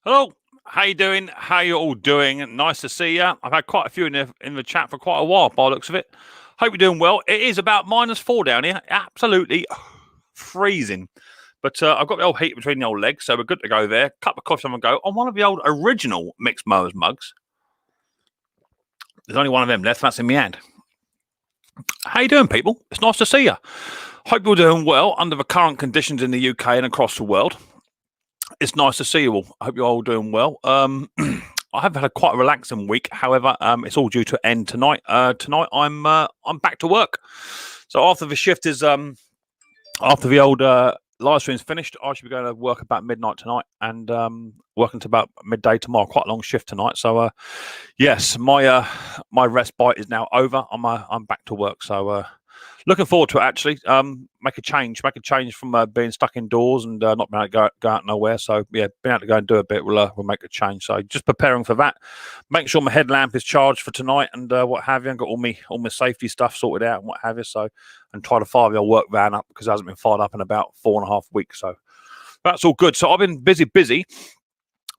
Hello, how you doing? How you all doing? Nice to see you. I've had quite a few in the chat for quite a while, by the looks of it. Hope you're doing well. It is about -4 down here. Absolutely freezing. But I've got the old heat between the old legs, so we're good to go there. Cup of coffee on the go on one of the old original Micks Mowers mugs. There's only one of them left. That's in my hand. How you doing, people? It's nice to see you. Hope you're doing well under the current conditions in the UK and across the world. It's nice to see you all. I hope you're all doing well. I have had quite a relaxing week. However, it's all due to end tonight. Tonight, I'm back to work. So after the shift is after the old live stream's finished, I should be going to work about midnight tonight and working to about midday tomorrow. Quite a long shift tonight. So yes, my respite is now over. I'm back to work. So looking forward to it, actually. Make a change from being stuck indoors and not being able to go out nowhere. So yeah, being able to go and do a bit will make a change. So just preparing for that, making sure my headlamp is charged for tonight and what have you. I've got all my safety stuff sorted out and what have you. So, and try to fire the work van up because it hasn't been fired up in about 4.5 weeks. So that's all good. So I've been busy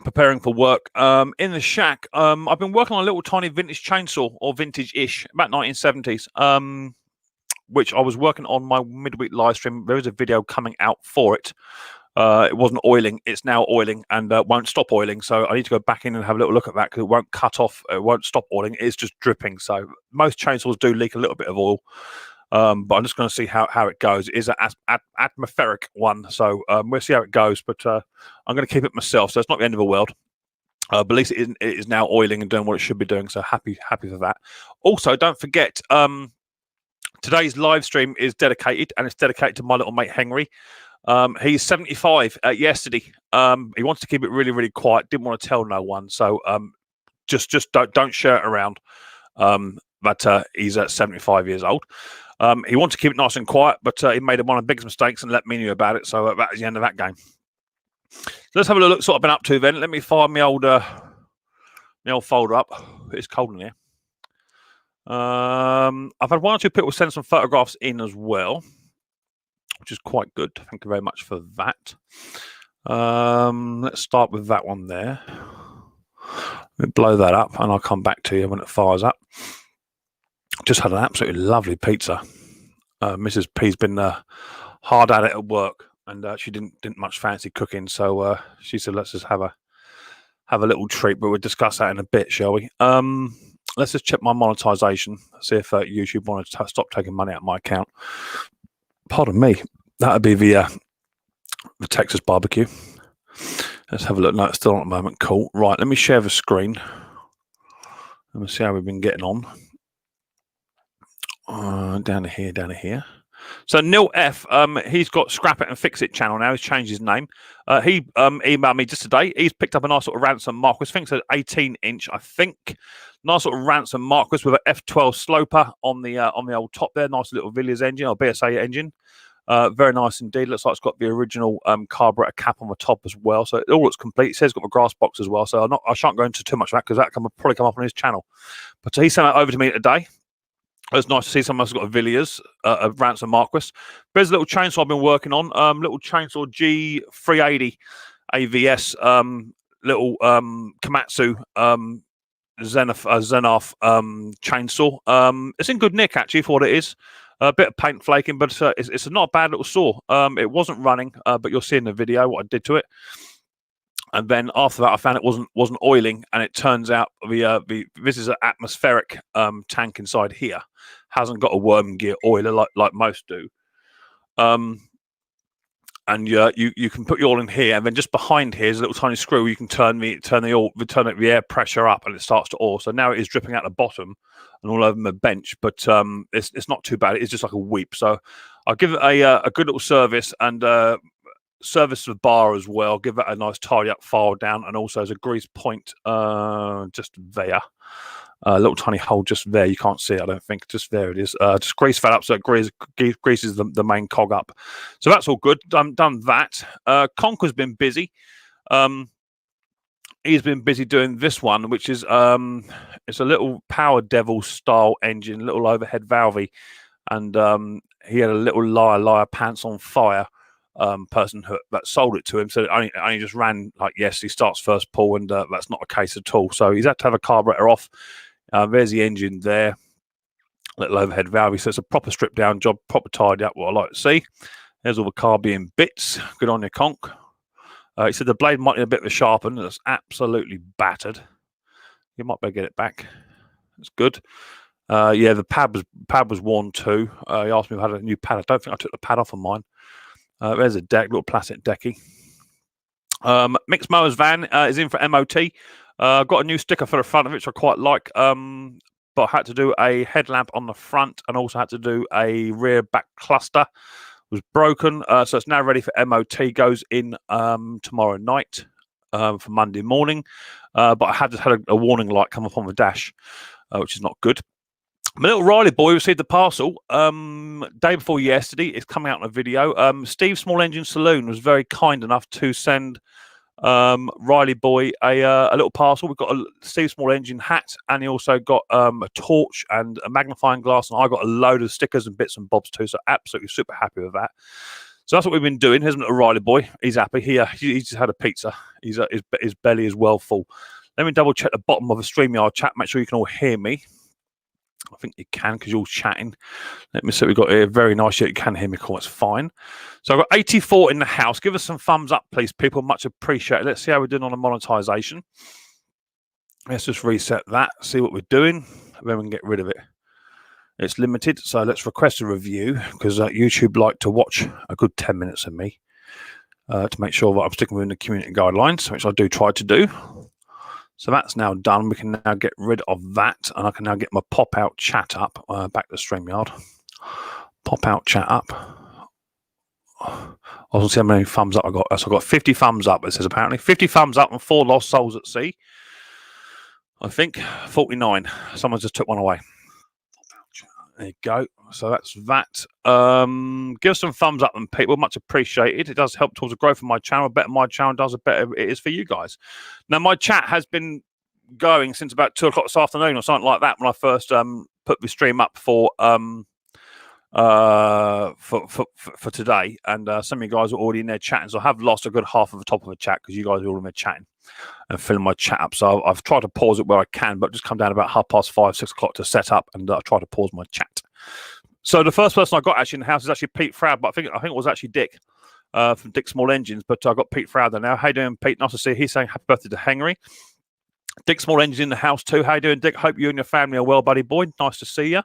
preparing for work. In the shack, I've been working on a little tiny vintage chainsaw, or vintage-ish, about 1970s. Which I was working on my midweek live stream. There is a video coming out for it. It wasn't oiling. It's now oiling and won't stop oiling. So I need to go back in and have a little look at that because it won't cut off. It won't stop oiling. It's just dripping. So most chainsaws do leak a little bit of oil. But I'm just going to see how it goes. It is an atmospheric one. So we'll see how it goes. But I'm going to keep it myself. So it's not the end of the world. But at least it is now oiling and doing what it should be doing. So happy for that. Also, don't forget... today's live stream is dedicated, and it's dedicated to my little mate Henry. He's 75 yesterday. He wants to keep it really, really quiet. Didn't want to tell no one. So just don't share it around. But he's at 75 years old. He wants to keep it nice and quiet, but he made one of the biggest mistakes and let me know about it. So that was the end of that game. So let's have a look. What I've been up to then. Let me find my old folder up. It's cold in here. I've had one or two people send some photographs in as well, which is quite good. Thank you very much for that. Let's start with that one there. Let me blow that up and I'll come back to you when it fires up. Just had an absolutely lovely pizza. Mrs. P's been hard at it at work and she didn't much fancy cooking, so she said let's just have a little treat, but we'll discuss that in a bit, shall we? Let's just check my monetization, see if YouTube wanted to stop taking money out of my account. Pardon me. That would be the Texas barbecue. Let's have a look. No, it's still on at the moment. Cool. Right, let me share the screen. Let me see how we've been getting on. Down to here. So Neil F, he's got Scrap It and Fix It channel now. He's changed his name. He emailed me just today. He's picked up a nice sort of Ransom Marquis. I think it's an 18-inch, I think. Nice sort of Ransom Marquis with an F12 sloper on the old top there. Nice little Villiers engine or BSA engine. Very nice indeed. Looks like it's got the original carburetor cap on the top as well. So it all looks complete. It says it's got the grass box as well. So I shan't go into too much of that because that can probably come up on his channel. But he sent that over to me today. It's nice to see someone else got a Villiers, a Ransom Marquis. There's a little chainsaw I've been working on. Little chainsaw G380 AVS. Little Komatsu Zenith chainsaw. It's in good nick actually for what it is. A bit of paint flaking, but it's not a bad little saw. It wasn't running, but you'll see in the video what I did to it. And then after that, I found it wasn't oiling, and it turns out this is an atmospheric tank inside here. Hasn't got a worm gear oiler like most do. And you can put your oil in here, and then just behind here is a little tiny screw. You can turn the air pressure up, and it starts to oil. So now it is dripping out the bottom and all over my bench, but it's not too bad. It's just like a weep. So I'll give it a good little service and service the bar as well. Give that a nice tidy up file down, and also as a grease point just there. A little tiny hole just there. You can't see it, I don't think. Just there it is. Just grease that up so it greases the main cog up. So that's all good. Done that. Conker's been busy. He's been busy doing this one, which is it's a little Power Devil style engine, little overhead valvey, and he had a little liar pants on fire. person that sold it to him said it only just ran like yesterday, starts first pull, and that's not the case at all. So he's had to have a carburetor off. There's the engine there, little overhead valve. So it's a proper strip down job, proper tidy up, what I like to see. There's all the car being bits. Good on your conch. He said the blade might need a bit of a sharpen. It's absolutely battered. You might better get it back. It's good. Yeah, the pad was worn too. He asked me if I had a new pad. I don't think I took the pad off of mine. There's a deck, little plastic decky. Micks Mowers van is in for MOT. Got a new sticker for the front of it, which I quite like. But I had to do a headlamp on the front and also had to do a rear back cluster. It was broken, so it's now ready for MOT. Goes in tomorrow night for Monday morning. But I had a warning light come up on the dash, which is not good. My little Riley boy received the parcel day before yesterday. It's coming out in a video. Steve Small Engine Saloon was very kind enough to send Riley boy a little parcel. We've got a Steve Small Engine hat, and he also got a torch and a magnifying glass, and I got a load of stickers and bits and bobs too. So absolutely super happy with that. So that's what we've been doing. Here's a little Riley boy. He's happy. He's just had a pizza. His belly is well full. Let me double check the bottom of a StreamYard chat. Make sure you can all hear me. I think you can because you're all chatting. Let me see what we've got here. Very nice. You can hear me. Cool. It's fine. So I've got 84 in the house. Give us some thumbs up, please, people. Much appreciated. Let's see how we're doing on the monetization. Let's just reset that. See what we're doing. Then we can get rid of it. It's limited. So let's request a review because YouTube like to watch a good 10 minutes of me to make sure that I'm sticking within the community guidelines, which I do try to do. So that's now done. We can now get rid of that, and I can now get my pop-out chat up. Back to StreamYard. Pop-out chat up. I'll see how many thumbs up I got. So I got 50 thumbs up, it says apparently. 50 thumbs up and 4 lost souls at sea. I think 49. Someone just took one away. There you go. So that's that. Give us some thumbs up, and people, much appreciated. It does help towards the growth of my channel. The better my channel does, the better it is for you guys. Now, my chat has been going since about 2 o'clock this afternoon or something like that when I first put the stream up for today, and some of you guys are already in there chatting. So I have lost a good half of the top of the chat because you guys are all in there chatting and filling my chat up. So I've tried to pause it where I can, but just come down about 5:30, 6 o'clock to set up, and I try to pause my chat. So the first person I got actually in the house is actually Pete Froud, but I think it was actually Dick from Dick Small Engines. But I got Pete Froud there now. How you doing, Pete? Nice to see you. He's saying happy birthday to Henry. Dick Small Engines in the house too. How you doing, Dick? Hope you and your family are well, buddy boy. Nice to see you.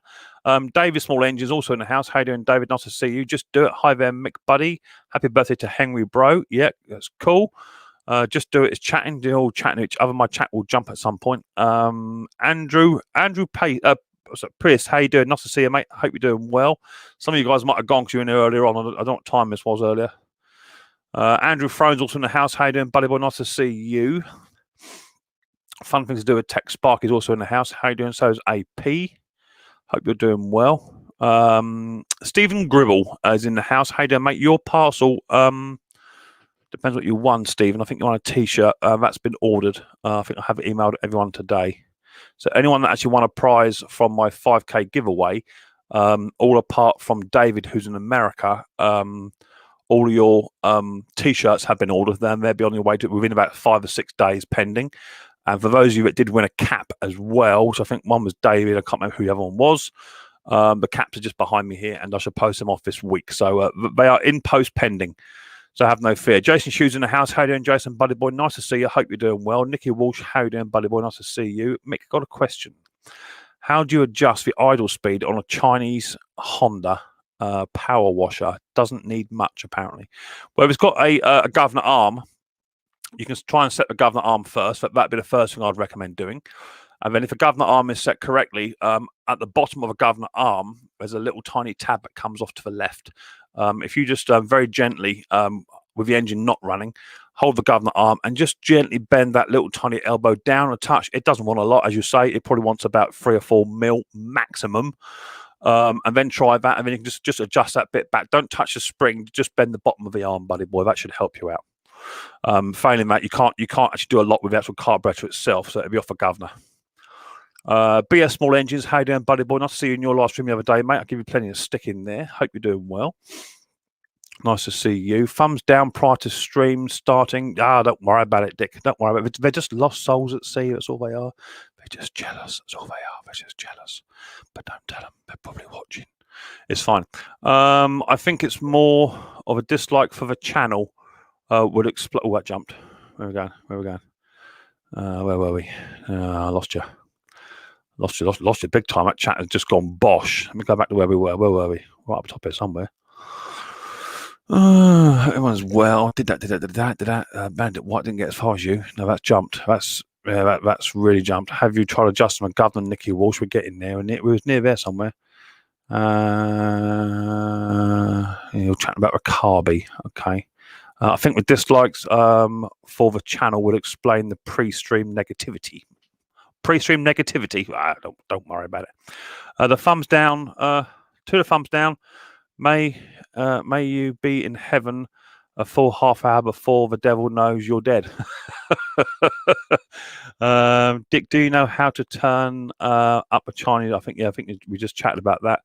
David Small Engines also in the house. How you doing, David? Nice to see you. Just do it. Hi there, Mick, buddy. Happy birthday to Henry, bro. Yeah, that's cool. Just do it. It's chatting. They're all chatting to each other. My chat will jump at some point. Andrew Prius, how you doing? Nice to see you, mate. Hope you're doing well. Some of you guys might have gone because you were in there earlier on. I don't know what time this was earlier. Andrew Throne's also in the house. How you doing, buddy boy? Nice to see you. Fun thing to do with Tech Spark is also in the house. How you doing? So is AP. Hope you're doing well. Stephen Gribble is in the house. How you doing, mate? Your parcel, depends what you won, Stephen. I think you want a t-shirt. That's been ordered. I think I have emailed everyone today. So anyone that actually won a prize from my 5K giveaway, all apart from David, who's in America, all your t-shirts have been ordered. Then they'll be on your way to within about 5 or 6 days pending. And for those of you that did win a cap as well, so I think one was David, I can't remember who the other one was. The caps are just behind me here, and I should post them off this week. So they are in post pending. So have no fear. Jason Shoes in the house. How you doing, Jason? Buddy boy, nice to see you. Hope you're doing well. Nicky Walsh, how you doing, buddy boy? Nice to see you. Mick, got a question. How do you adjust the idle speed on a Chinese Honda power washer? Doesn't need much, apparently. Well, if it's got a governor arm, you can try and set the governor arm first. That'd be the first thing I'd recommend doing. And then if the governor arm is set correctly, at the bottom of a governor arm, there's a little tiny tab that comes off to the left. If you just very gently, with the engine not running, hold the governor arm and just gently bend that little tiny elbow down a touch. It doesn't want a lot, as you say. It probably wants about 3 or 4 mil maximum. And then try that, and then you can just adjust that bit back. Don't touch the spring. Just bend the bottom of the arm, buddy boy. That should help you out. Failing that, you can't actually do a lot with the actual carburetor itself, so it'll be off the governor. BS Small Engines, how you doing, buddy boy? Nice to see you in your live stream the other day, mate. I'll give you plenty of stick in there. Hope you're doing well. Nice to see you. Thumbs down prior to stream starting. Don't worry about it, Dick. Don't worry about it. They're just lost souls at sea. That's all they are. They're just jealous. That's all they are. They're just jealous. But don't tell them. They're probably watching. It's fine. I think it's more of a dislike for the channel. Would explain. Oh, that jumped. Where are we going? Where were we? I lost you. Lost you big time. That chat has just gone bosh. Let me go back to where we were. Where were we? Right up top here somewhere. Everyone's well. Did that. Bandit White didn't get as far as you. No, that's jumped. That's really jumped. Have you tried adjusting McGovern, Nicky Walsh? We're getting there, and it was near there somewhere. You're chatting about Rakabi. Okay. I think the dislikes for the channel would explain the pre-stream negativity. Pre-stream negativity. Don't worry about it. The thumbs down. To the thumbs down. May you be in heaven a full half hour before the devil knows you're dead. Dick, do you know how to turn up a Chinese? I think we just chatted about that.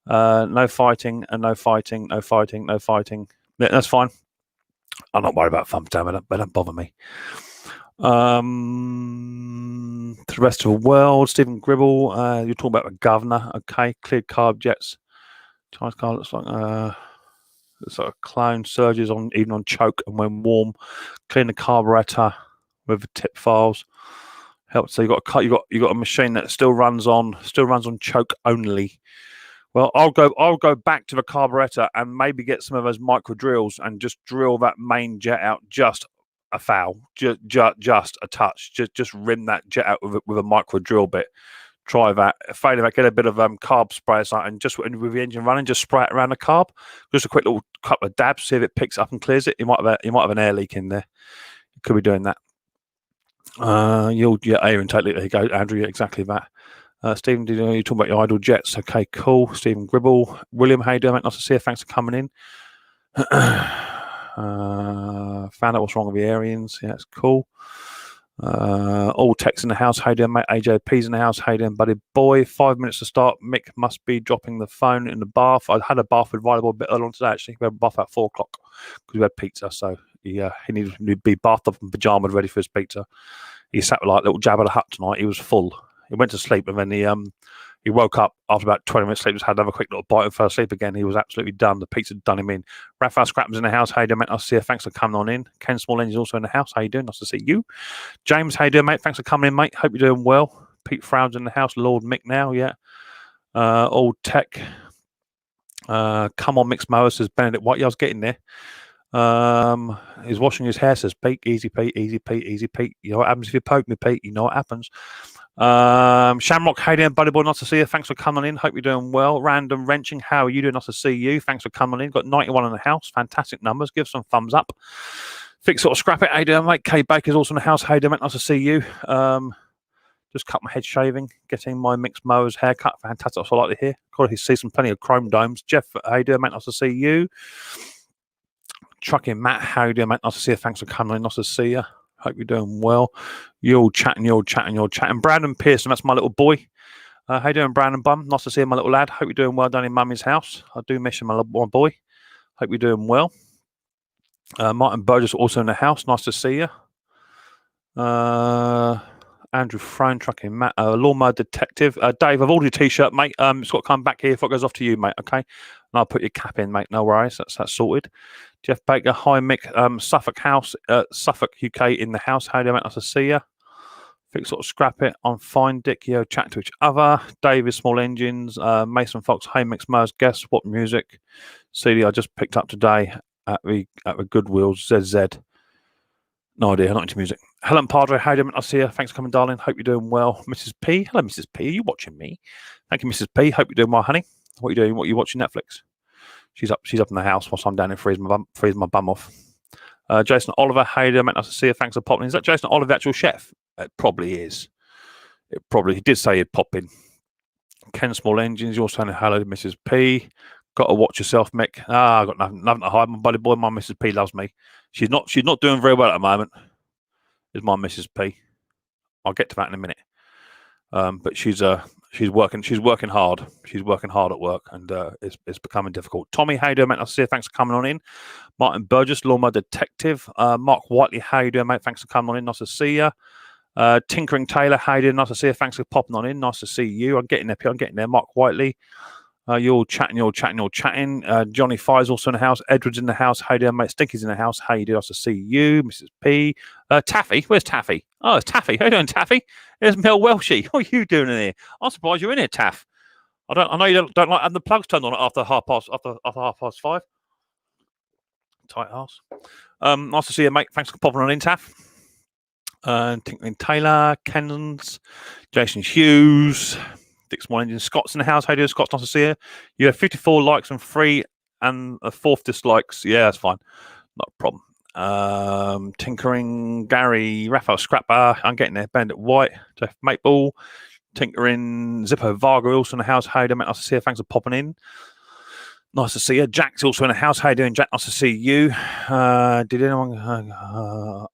No fighting and no fighting. Yeah, that's fine. I'm not worried about thumbs down. They don't bother me. To the rest of the world, Stephen Gribble, you're talking about the governor. Okay, cleared carb jets. Chinese car looks like clone surges on even on choke, and when warm, clean the carburetor with the tip files. Helps. So you got a machine that still runs on choke only. Well, I'll go back to the carburetor and maybe get some of those micro drills and just drill that main jet out just a foul, just a touch, just rim that jet out with a micro drill bit. Try that. Failing that, get a bit of carb spray or something, and just with the engine running, just spray it around the carb. Just a quick little couple of dabs, see if it picks up and clears it. You might have an air leak in there. You could be doing that. Air intake. There you go, Andrew. Yeah, exactly that. Stephen, you talk about your idle jets? Okay, cool. Stephen Gribble, William, how you doing, mate? Nice to see you. Thanks for coming in. Found out what's wrong with the Arians. Yeah, it's cool. All techs in the house. How you doing, mate? AJP's in the house. How you doing, buddy boy? 5 minutes to start. Mick must be dropping the phone in the bath. I had a bath with Volleyball a bit earlier on today, actually. We had a bath at 4 o'clock because we had pizza, so he needed to be bathed up in pajamas ready for his pizza. He sat with like a little Jabba the Hutt tonight. He was full. He went to sleep, and then he woke up after about 20 minutes sleep, just had another quick little bite and fell asleep again. He was absolutely done. The pizza had done him in. Raphael Scrapham's in the house. How you doing, mate? Nice to see you. Thanks for coming on in. Ken Small Engine's also in the house. How you doing? Nice to see you. James, how you doing, mate? Thanks for coming in, mate. Hope you're doing well. Pete Froud's in the house. Lord Mick now, yeah. Old Tech. Come on, Micks Mowers, says Benedict White. Yeah, I was getting there. He's washing his hair, says Pete. Easy, Pete. Easy, Pete. Easy, Pete. You know what happens if you poke me, Pete? You know what happens. Shamrock, how you doing, buddy boy? Nice to see you. Thanks for coming in. Hope you're doing well. Random Wrenching, how are you doing? Nice to see you. Thanks for coming in. Got 91 in the house. Fantastic numbers. Give some thumbs up. Fix or scrap it. How you doing, mate? Kay Baker's also in the house. How you doing, mate? Nice to see you. Just cut my head shaving, getting my Micks Mowers haircut. Fantastic. That's what I like to hear. Got to see some plenty of chrome domes. Jeff, how you doing, mate? Nice to see you. Trucking Matt, how you doing, mate? Nice to see you. Thanks for coming in. Nice to see you. Hope you're doing well. You're all chatting. Brandon Pearson, that's my little boy. How you doing, Brandon Bum? Nice to see you, my little lad. Hope you're doing well down in Mummy's house. I do miss you, my boy. Hope you're doing well. Martin Burgess also in the house. Nice to see you. Andrew Frone, Trucking Matt, Lawnmower Detective. Dave, I've ordered your t-shirt, mate. It's got to come back here if it goes off to you, mate, okay? And I'll put your cap in, mate. No worries. That's sorted. Jeff Baker, hi, Mick. Suffolk House, Suffolk, UK in the house. How do you, mate? Nice to see you. Fix or scrap it. I'm fine, Dick. Yo, chat to each other. David, Small Engines. Mason Fox, hey, Micks Mowers. Guess what music CD I just picked up today at the Goodwill, ZZ. No idea, not into music. Helen Padre, how do you, mate? I see you. Thanks for coming, darling. Hope you're doing well. Mrs. P. Hello, Mrs. P. Are you watching me? Thank you, Mrs. P. Hope you're doing well, honey. What are you doing? What are you watching? Netflix? She's up in the house whilst I'm down here freezing my bum off. Jason Oliver, how you doing, mate? Nice to see you. Thanks for popping in. Is that Jason Oliver, the actual chef? It probably is. He did say he'd pop in. Ken Small Engines, you're saying hello to Mrs. P. Got to watch yourself, Mick. I've got nothing to hide. My buddy boy, my Mrs. P loves me. She's not doing very well at the moment. Is my Mrs. P. I'll get to that in a minute. But she's She's working hard. She's working hard at work, and it's becoming difficult. Tommy, how you doing, mate? Nice to see you. Thanks for coming on in. Martin Burgess, Lawnmower Detective. Mark Whiteley, how you doing, mate? Thanks for coming on in. Nice to see you. Tinkering Taylor, how you doing? Nice to see you. Thanks for popping on in. Nice to see you. I'm getting there. Mark Whiteley. You're all chatting. Johnny Fire's also in the house. Edward's in the house. How you doing, mate? Stinky's in the house. How you doing? Nice to see you. Mrs. P. Taffy. Where's Taffy? Oh, it's Taffy. How you doing, Taffy? There's Mel Welshie. What are you doing in here? I'm surprised you're in here, Taff. I know you don't like having the plugs turned on after half past 5. Tight ass. Nice to see you, mate. Thanks for popping on in, Taff. Tinkling Taylor, Kennons, Jason Hughes, Dick Small Engine, Scott's in the house. How you doing, Scott? Nice to see you. You have 54 likes and 3 and a 4th dislikes. Yeah, that's fine. Not a problem. Tinkering, Gary, Raphael Scrapper. I'm getting there. Bandit White, Jeff Mateball, Tinkering, Zippo Varga also in the house. How you doing, mate? Nice to see you. Thanks for popping in. Nice to see you. Jack's also in the house. How you doing, Jack? Nice to see you. Did anyone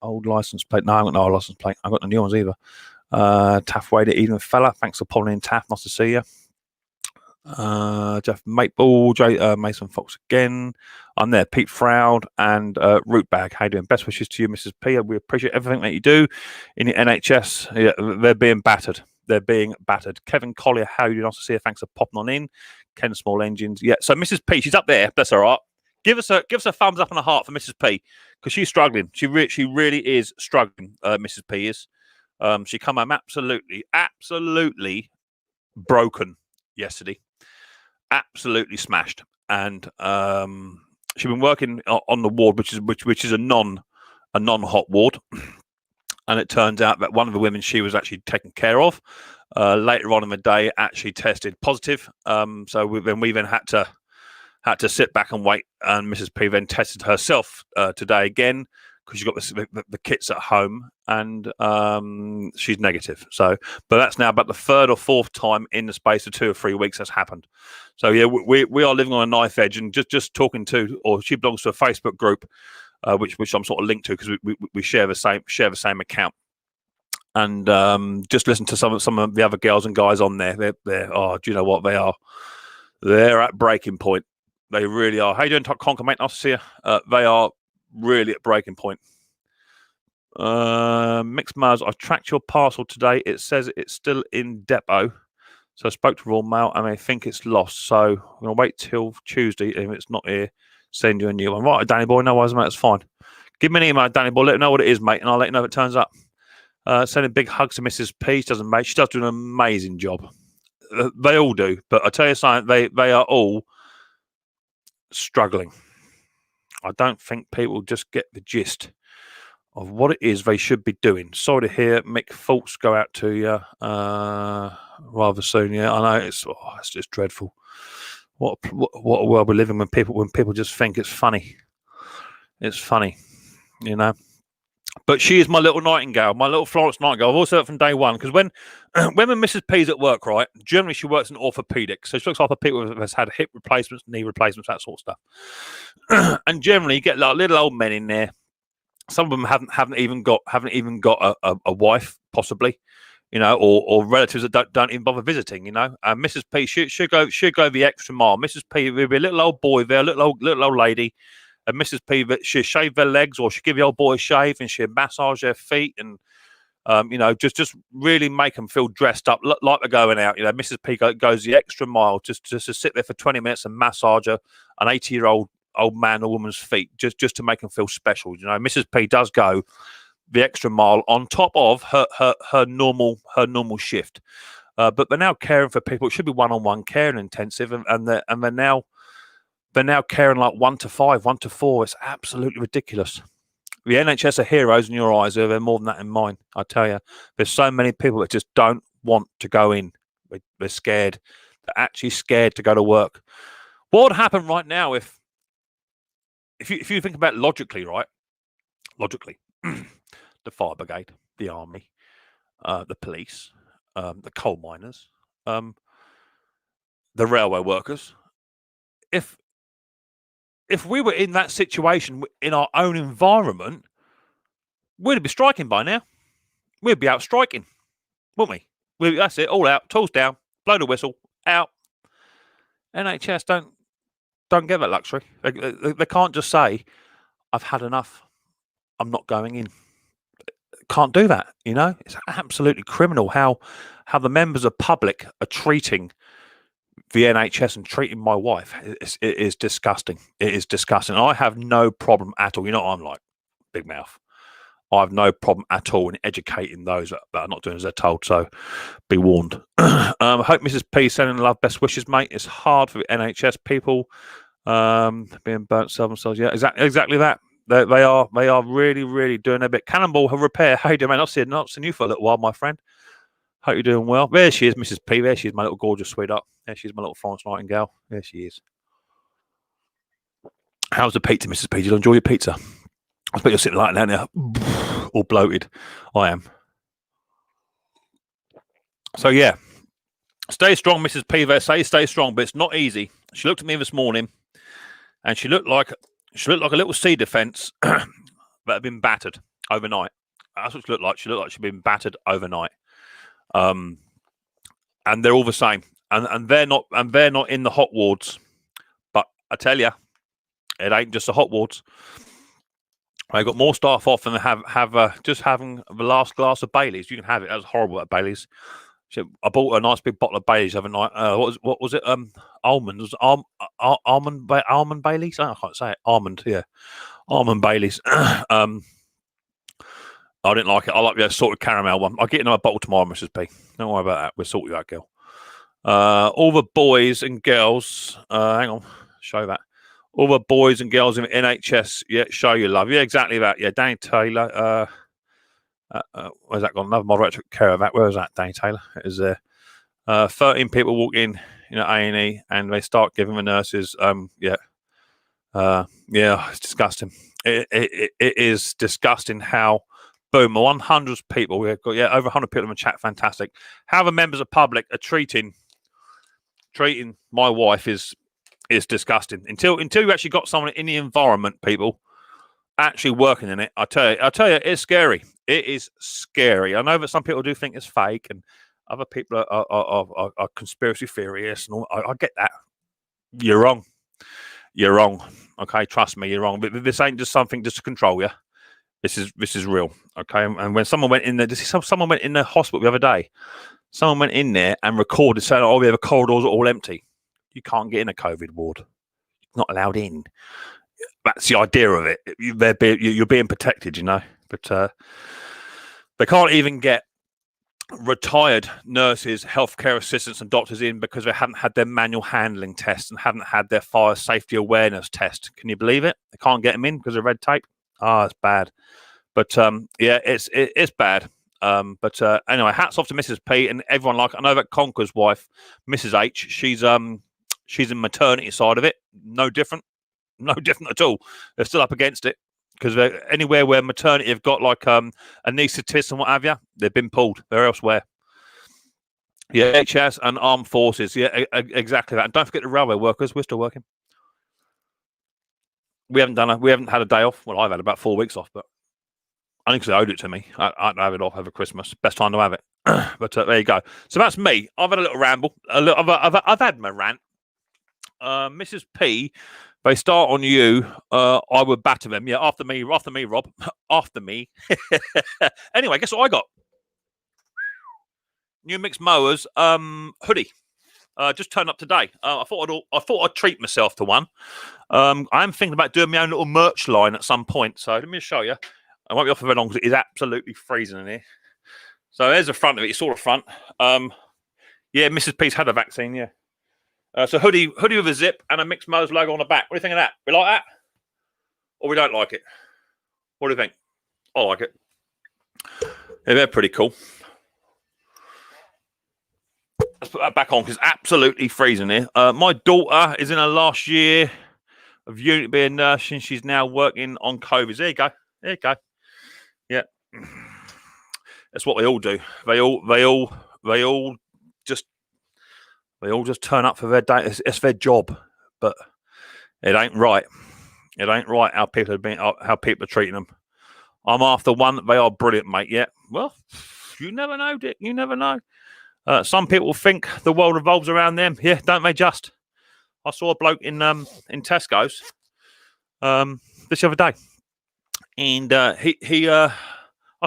old license plate? No, I haven't got no license plate. I haven't got no new ones either. Taff Wader, Eden fella. Thanks for popping in, Taff. Nice to see you. Jeff Mateball, Mason Fox again. I'm there. Pete Froud and Root Bag. How you doing? Best wishes to you, Mrs. P. We appreciate everything that you do in the NHS. Yeah, they're being battered. Kevin Collier, how you doing? Nice to see you. Thanks for popping on in. Ken Small Engines. Yeah. So Mrs. P, she's up there. That's all right. Give us a thumbs up and a heart for Mrs. P, because she's struggling. She really is struggling. Mrs. P is. She come home absolutely broken yesterday. Absolutely smashed. And she's been working on the ward, which is a non-hot ward. And it turns out that one of the women she was actually taking care of later on in the day actually tested positive. So we then had to sit back and wait. And Mrs. P then tested herself today again, because she's got the kits at home, and she's negative. So, but that's now about the 3rd or 4th time in the space of 2 or 3 weeks that's happened. So yeah, we are living on a knife edge, and just talking to, or she belongs to a Facebook group, which I'm sort of linked to, because we share the same account, and just listen to some of the other girls and guys on there. They're do you know what they are? They're at breaking point. They really are. How you doing, Conker, mate? Nice to see you. They are really at breaking point. Micks Mowers, I've tracked your parcel today. It says it's still in depot. So I spoke to Royal Mail and they think it's lost. So I'm going to wait till Tuesday. If it's not here, send you a new one. Right, Danny boy, no worries, mate. It's fine. Give me an email, Danny boy. Let me know what it is, mate, and I'll let you know if it turns up. Sending big hugs to Mrs. P. She does do an amazing job. They all do. But I tell you something, they are all struggling. I don't think people just get the gist of what it is they should be doing. Sorry to hear, Mick. Thoughts go out to you rather soon. Yeah, I know it's just dreadful. What a world we live in when people just think it's funny. It's funny, you know. But she is my little nightingale, my little Florence Nightingale. I've always said it from day one, because when Mrs. P's at work, right, generally she works in orthopedics. So she looks after people who have had hip replacements, knee replacements, that sort of stuff. And generally you get like little old men in there. Some of them haven't even got a wife, possibly, you know, or relatives that don't even bother visiting, you know. And Mrs. P, she'll go the extra mile. Mrs. P will be a little old boy there, little old lady. And Mrs. P, she'll shave their legs, or she'll give the old boy a shave, and she'll massage their feet, and you know, just really make them feel dressed up, like they're going out. You know, Mrs. P goes the extra mile just to sit there for 20 minutes and massage an 80-year-old man or woman's feet, just to make them feel special. You know, Mrs. P does go the extra mile on top of her normal shift. But they're now caring for people. It should be one-on-one care and intensive, and they're now caring like 1 to 5, 1 to 4. It's absolutely ridiculous. The NHS are heroes in your eyes. They're more than that in mine. I tell you, there's so many people that just don't want to go in. They're scared. They're actually scared to go to work. What would happen right now if you think about it logically, right? Logically, the fire brigade, the army, the police, the coal miners, the railway workers. If we were in that situation in our own environment, we'd be striking by now. We'd be out striking, wouldn't we? That's it, all out, tools down, blow the whistle, out. NHS don't get that luxury. They can't just say, I've had enough, I'm not going in. Can't do that, you know? It's absolutely criminal how the members of public are treating the NHS and treating my wife. It is disgusting. It is disgusting. I have no problem at all. You know what I'm like? Big mouth. I have no problem at all in educating those that are not doing as they're told. So be warned. I hope Mrs. P sending love, best wishes, mate. It's hard for the NHS people being burnt, sell themselves. Yeah, exactly that. They are really, really doing a bit. Cannonball repair. How you doing, man? Not seen you for a little while, my friend. Hope you're doing well. There she is, Mrs. P. There she is, my little gorgeous sweetheart. There she is, my little Florence Nightingale. There she is. How's the pizza, Mrs. P? Did you enjoy your pizza? I bet you're sitting like that now, all bloated. I am. So yeah, stay strong, Mrs. P. They say stay strong, but it's not easy. She looked at me this morning, and she looked like a little sea defence that had been battered overnight. That's what she looked like. She looked like she'd been battered overnight. And they're all the same, and they're not in the hot wards. But I tell you, it ain't just the hot wards. I got more staff off than have just having the last glass of Baileys. You can have it. That was horrible at Baileys. So I bought a nice big bottle of Baileys the other night. What was it? Almond. Was almond Baileys? Oh, I can't say it. Almond. Yeah, almond Baileys. I didn't like it. I like the salted caramel one. I'll get another bottle tomorrow, Mrs. P. Don't worry about that. We'll sort you out, girl. All the boys and girls. Hang on. Show that. All the boys and girls in NHS, yeah, show your love. Yeah, exactly that. Yeah, Danny Taylor. Where's that gone? Another moderator took care of that. Where was that, Danny Taylor? It was there. 13 people walk in, A&E, and they start giving the nurses, yeah, it's disgusting. It is disgusting how, boom, 100 people. We've got over 100 people in the chat. Fantastic. How the members of public are treating my wife is disgusting. Until you actually got someone in the environment, people actually working in it. I tell you, it's scary. It is scary. I know that some people do think it's fake, and other people are conspiracy theorists, and all. I get that. You're wrong. You're wrong. Okay, trust me, you're wrong. But this ain't just something just to control you. This is real. Okay, and when someone went in there, someone went in the hospital the other day. Someone went in there and recorded saying, "Oh, the corridors are all empty. You can't get in a COVID ward. You're not allowed in." That's the idea of it. You're being protected, But they can't even get retired nurses, healthcare assistants, and doctors in because they haven't had their manual handling test and haven't had their fire safety awareness test. Can you believe it? They can't get them in because of red tape. It's bad. But yeah, it's bad. But anyway, hats off to Mrs. P and everyone. I know that Conker's wife, Mrs. H. She's in maternity side of it. No different at all. They're still up against it because anywhere where maternity have got like anaesthetists and what have you, they've been pulled. They're elsewhere. Yeah, HS and armed forces. Yeah, exactly that. And don't forget the railway workers. We're still working. We haven't had a day off. Well, I've had about 4 weeks off, but I think they owed it to me. I have it off over Christmas. Best time to have it. But there you go. So that's me. I've had a little ramble. I've had my rant. Mrs. P, they start on you. I would batter them. Yeah, after me, Rob. After me. Anyway, guess what I got? New Micks Mowers hoodie. Just turned up today. I thought I'd treat myself to one. I am thinking about doing my own little merch line at some point. So let me just show you. I won't be off for very long because it is absolutely freezing in here. So there's the front of it. You saw the front. Yeah, Mrs. P's had a vaccine. Yeah. So hoodie with a zip and a Micks Mowers logo on the back. What do you think of that? We like that, or we don't like it? What do you think? I like it. Yeah, they're pretty cool. Let's put that back on because it's absolutely freezing here. My daughter is in her last year of unit being nursing. She's now working on COVID. There you go. There you go. Yeah, that's what they all do. They all just turn up for their day. It's their job, but it ain't right. It ain't right how people are treating them. I'm after one. They are brilliant, mate. Yeah. Well, you never know, Dick. You never know. Some people think the world revolves around them. Yeah, don't they? Just I saw a bloke in Tesco's this other day, and I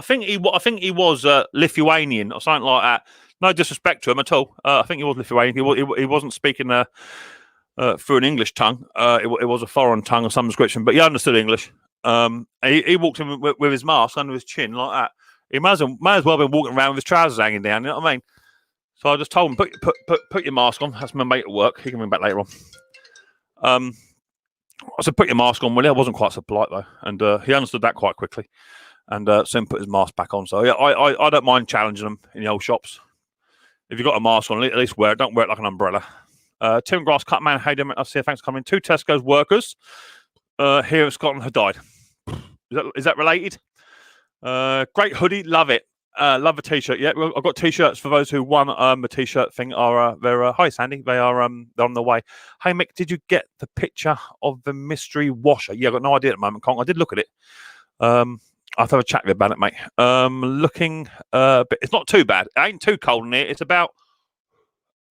think he was Lithuanian or something like that. No disrespect to him at all. I think he was Lithuanian. He wasn't speaking through an English tongue. It was a foreign tongue of some description, but he understood English. He walked in with his mask under his chin like that. He may as well have been walking around with his trousers hanging down. You know what I mean? So I just told him, put your mask on. That's my mate at work. He can ring back later on. I said, put your mask on, Willie. I wasn't quite so polite though, and he understood that quite quickly, and soon put his mask back on. So yeah, I don't mind challenging them in the old shops. If you've got a mask on, at least wear it. Don't wear it like an umbrella. Tim Grass Cut Man, hey, I see. Thanks for coming. 2 Tesco's workers here in Scotland have died. Is that related? Great hoodie, love it. Love a t-shirt. Yeah, I've got t-shirts for those who won the t-shirt thing. Hi Sandy, they're on the way. Hey Mick, did you get the picture of the mystery washer? Yeah, I got no idea at the moment, Kong. I did look at it. I'll have to have a chat with you about it, mate. Looking, but it's not too bad. It ain't too cold in here.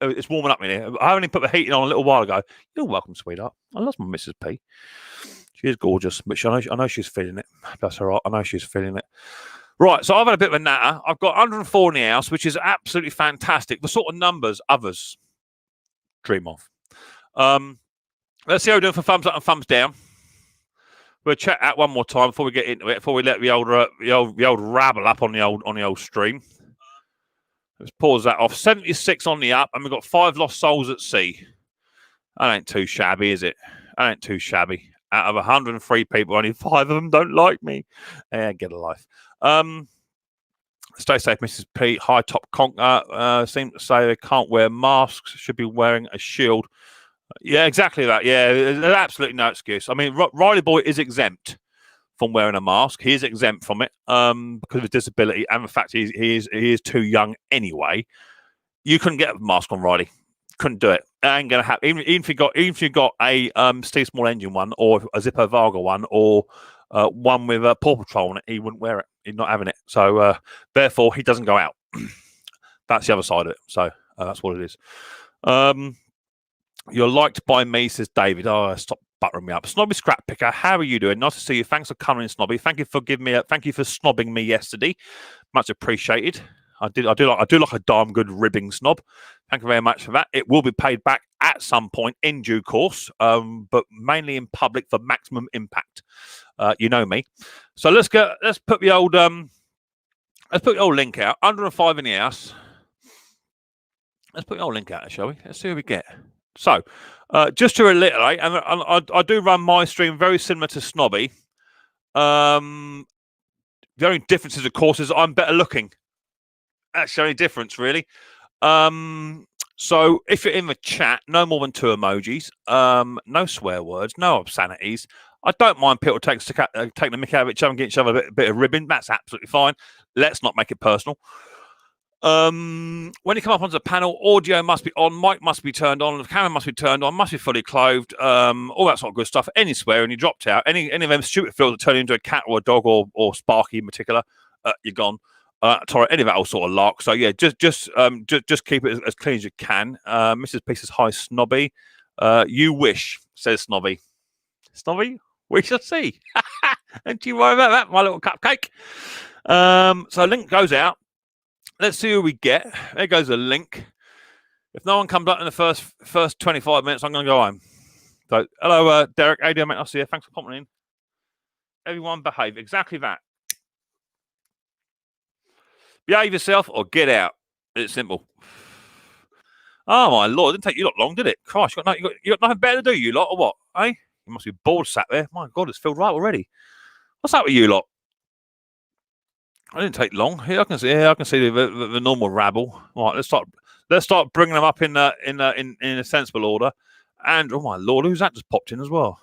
It's warming up in here. I only put the heating on a little while ago. You're welcome, sweetheart. I love my Mrs. P. She is gorgeous, but I know she's feeling it. That's all right. I know she's feeling it. Right, so I've had a bit of a natter. I've got 104 in the house, which is absolutely fantastic. The sort of numbers others dream of. Let's see how we're doing for thumbs up and thumbs down. We'll check out one more time before we get into it. Before we let the old rabble up on the old stream. Let's pause that off. 76 on the up, and we've got 5 lost souls at sea. That ain't too shabby, is it? That ain't too shabby. Out of 103 people, only 5 of them don't like me. Yeah, get a life. Stay safe, Mrs. P. High top conker seem to say they can't wear masks, should be wearing a shield. Yeah, exactly that. Yeah, there's absolutely no excuse. I mean, Riley Boy is exempt from wearing a mask. He is exempt from it because of his disability and the fact he is too young anyway. You couldn't get a mask on Riley. Couldn't do it. It ain't gonna happen. Even if you got a Steve Small engine one or a Zippo Varga one or one with a Paw Patrol on it, he wouldn't wear it. He's not having it. So therefore, he doesn't go out. That's the other side of it. So that's what it is. You're liked by me, says David. Oh, stop buttering me up. Snobby Scrap Picker, how are you doing? Nice to see you. Thanks for coming in, Snobby. Thank you for snobbing me yesterday. Much appreciated. I do like a damn good ribbing snob. Thank you very much for that. It will be paid back at some point in due course, but mainly in public for maximum impact. You know me. So let's put the old link out. 105 in the house. Let's put the old link out, shall we? Let's see what we get. So, just to reiterate, and I do run my stream very similar to Snobby. The only difference, of course, is I'm better looking. That's the only difference, really. So if you're in the chat, no more than 2 emojis, no swear words, no obscenities. I don't mind people taking the mick out of each other and getting each other a bit of ribbon. That's absolutely fine. Let's not make it personal. When you come up onto the panel, audio must be on, mic must be turned on, the camera must be turned on, must be fully clothed, all that sort of good stuff. Any swearing you dropped out, any of them stupid filters that turn into a cat or a dog or Sparky in particular, you're gone. Sorry, any of that all sort of lark. So yeah, just keep it as clean as you can. Mrs. P says hi, Snobby. You wish, says Snobby. Snobby, we shall see. Don't you worry about that, my little cupcake. So link goes out. Let's see who we get. There goes a link. If no one comes up in the first 25 minutes, I'm going to go home. So, hello, Derek. How you doing, mate? I'll see you. Thanks for coming in. Everyone behave. Exactly that. Behave yourself or get out. It's simple. Oh, my Lord. It didn't take you lot long, did it? Christ, you got nothing better to do, you lot, or what? Eh? You must be bored sat there. My God, it's filled right already. What's up with you lot? I didn't take long. Here I can see the normal rabble. Right, let's start bringing them up in a sensible order. And oh my Lord, who's that just popped in as well?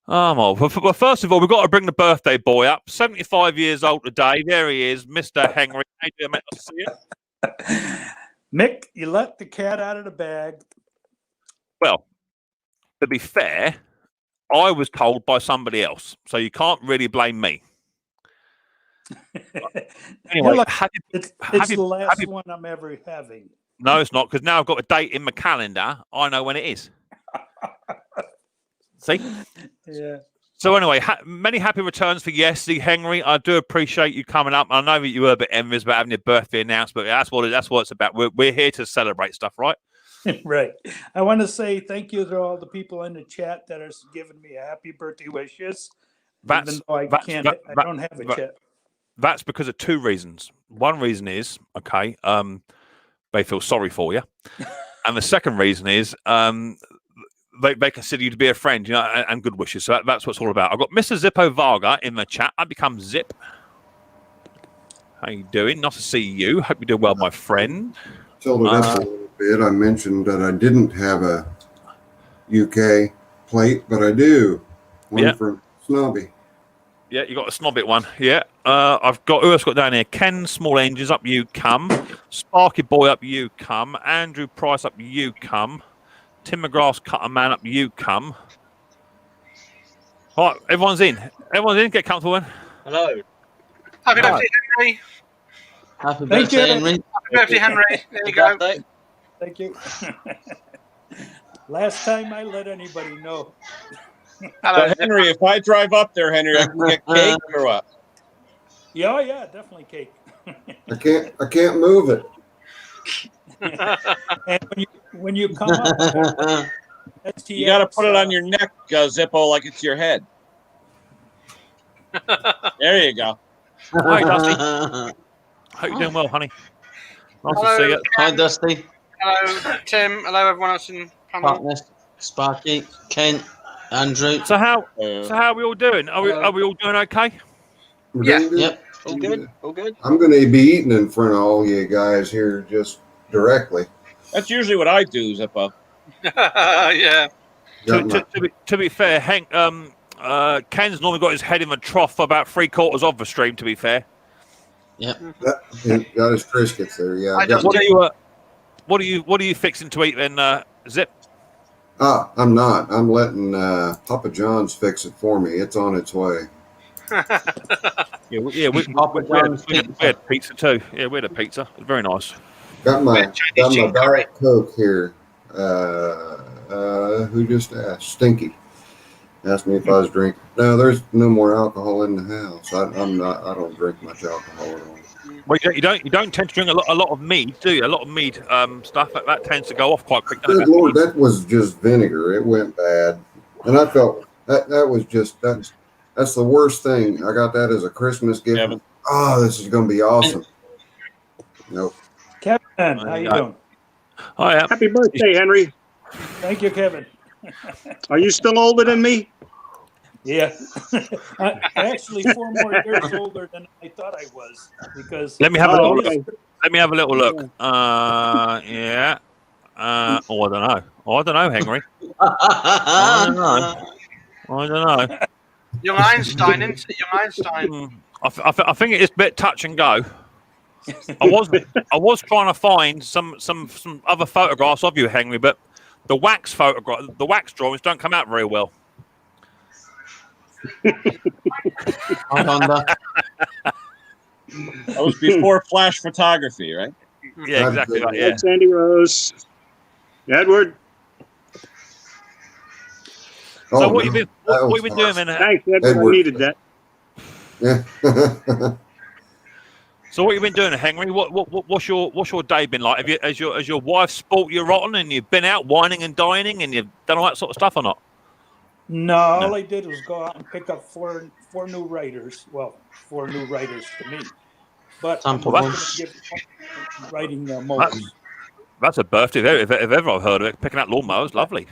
Well, first of all, we've got to bring the birthday boy up. 75 years old today. There he is, Mr. Henry. How you doing, mate? Nice to see you. Mick, you let the cat out of the bag. Well, to be fair, I was told by somebody else, so you can't really blame me. Anyway, Look, have you, it's have the you, last have you, one I'm ever having. no, it's not, because now I've got a date in my calendar. I know when it is. See? Yeah. So anyway, many happy returns for yesterday, Henry. I do appreciate you coming up. I know that you were a bit envious about having your birthday announced, but that's what it's about. We're here to celebrate stuff, right? Right. I want to say thank you to all the people in the chat that are giving me a happy birthday wishes. Even though I don't have a chat. That's because of two reasons. One reason is, okay, they feel sorry for you. And the second reason is they consider you to be a friend, you know, and good wishes. So that's what it's all about. I've got Mr. Zippo Varga in the chat. I become Zip. How you doing? Nice to see you. Hope you're doing well, my friend. Filled it up a little bit. I mentioned that I didn't have a UK plate, but I do. One from Snobby. Yeah, you got a snobbit one. Yeah. I've got who else got down here? Ken Small Engines, up you come. Sparky Boy, up you come. Andrew Price, up you come. Tim McGrath's Cutter Man, up you come. All right, everyone's in. Everyone's in. Get comfortable in. Hello. Happy birthday, Henry. Happy birthday, Henry. Happy birthday, Henry. There you go. Thank you. Last time I let anybody know. Hello, so, Henry, if I drive up there, Henry, I can get cake or what? Yeah, yeah, definitely cake. I can't move it. And when you come up, you got to put it on your neck, Zippo, like it's your head. There you go. Hi, Dusty. Hope you're doing well, honey. Nice to see you. Hi, Dusty. Hello, Tim. Hello, everyone else in the panel. Partners, Sparky, Kent, Andrew. So how are we all doing? Are we all doing okay? Yeah. Yep. All good. All good. I'm going to be eating in front of all you guys here just directly. That's usually what I do, Zippo. Yeah. To be fair, Hank, Ken's normally got his head in the trough for about 3/4 of the stream. To be fair. Yep. Got his Triscuits there. Yeah. What are you fixing to eat then, Zip? I'm not. I'm letting Papa John's fix it for me. It's on its way. we had pizza too. Yeah, we had a pizza. It was very nice. Got my Diet Coke here. Who just asked? Stinky asked me if I was drinking. No, there's no more alcohol in the house. I'm not. I don't drink much alcohol at all. Well, you don't tend to drink a lot of mead, do you? A lot of mead stuff that tends to go off quite quick. Good Lord, that was just vinegar. It went bad, and I felt that's the worst thing. I got that as a Christmas gift. Kevin. Oh, this is going to be awesome. Nope. Kevin, how you doing? Oh, yeah. Happy birthday, Henry. Thank you, Kevin. Are you still older than me? Yeah. Actually 4 more years older than I thought I was. Because Let me have a little okay. look. Let me have a little look. Yeah. I don't know, Henry. I don't know. Young Einstein, isn't it? Young Einstein. I think it is a bit touch and go. I was trying to find some other photographs of you, Henry, but the wax drawings don't come out very well. That was before flash photography, right? Yeah, exactly. Right, yeah. Sandy Rose, Edward. So what you been doing, man? Thanks, Edward. I needed that. Yeah. So what you been doing, Henry? What's your day been like? Has your wife spoilt you rotten and you've been out whining and dining and you've done all that sort of stuff or not? No, all I did was go out and pick up four new writers. Well, 4 new writers to me. But I'm writing mowers. That's a birthday if ever I've heard of it. Picking up lawnmowers, lovely.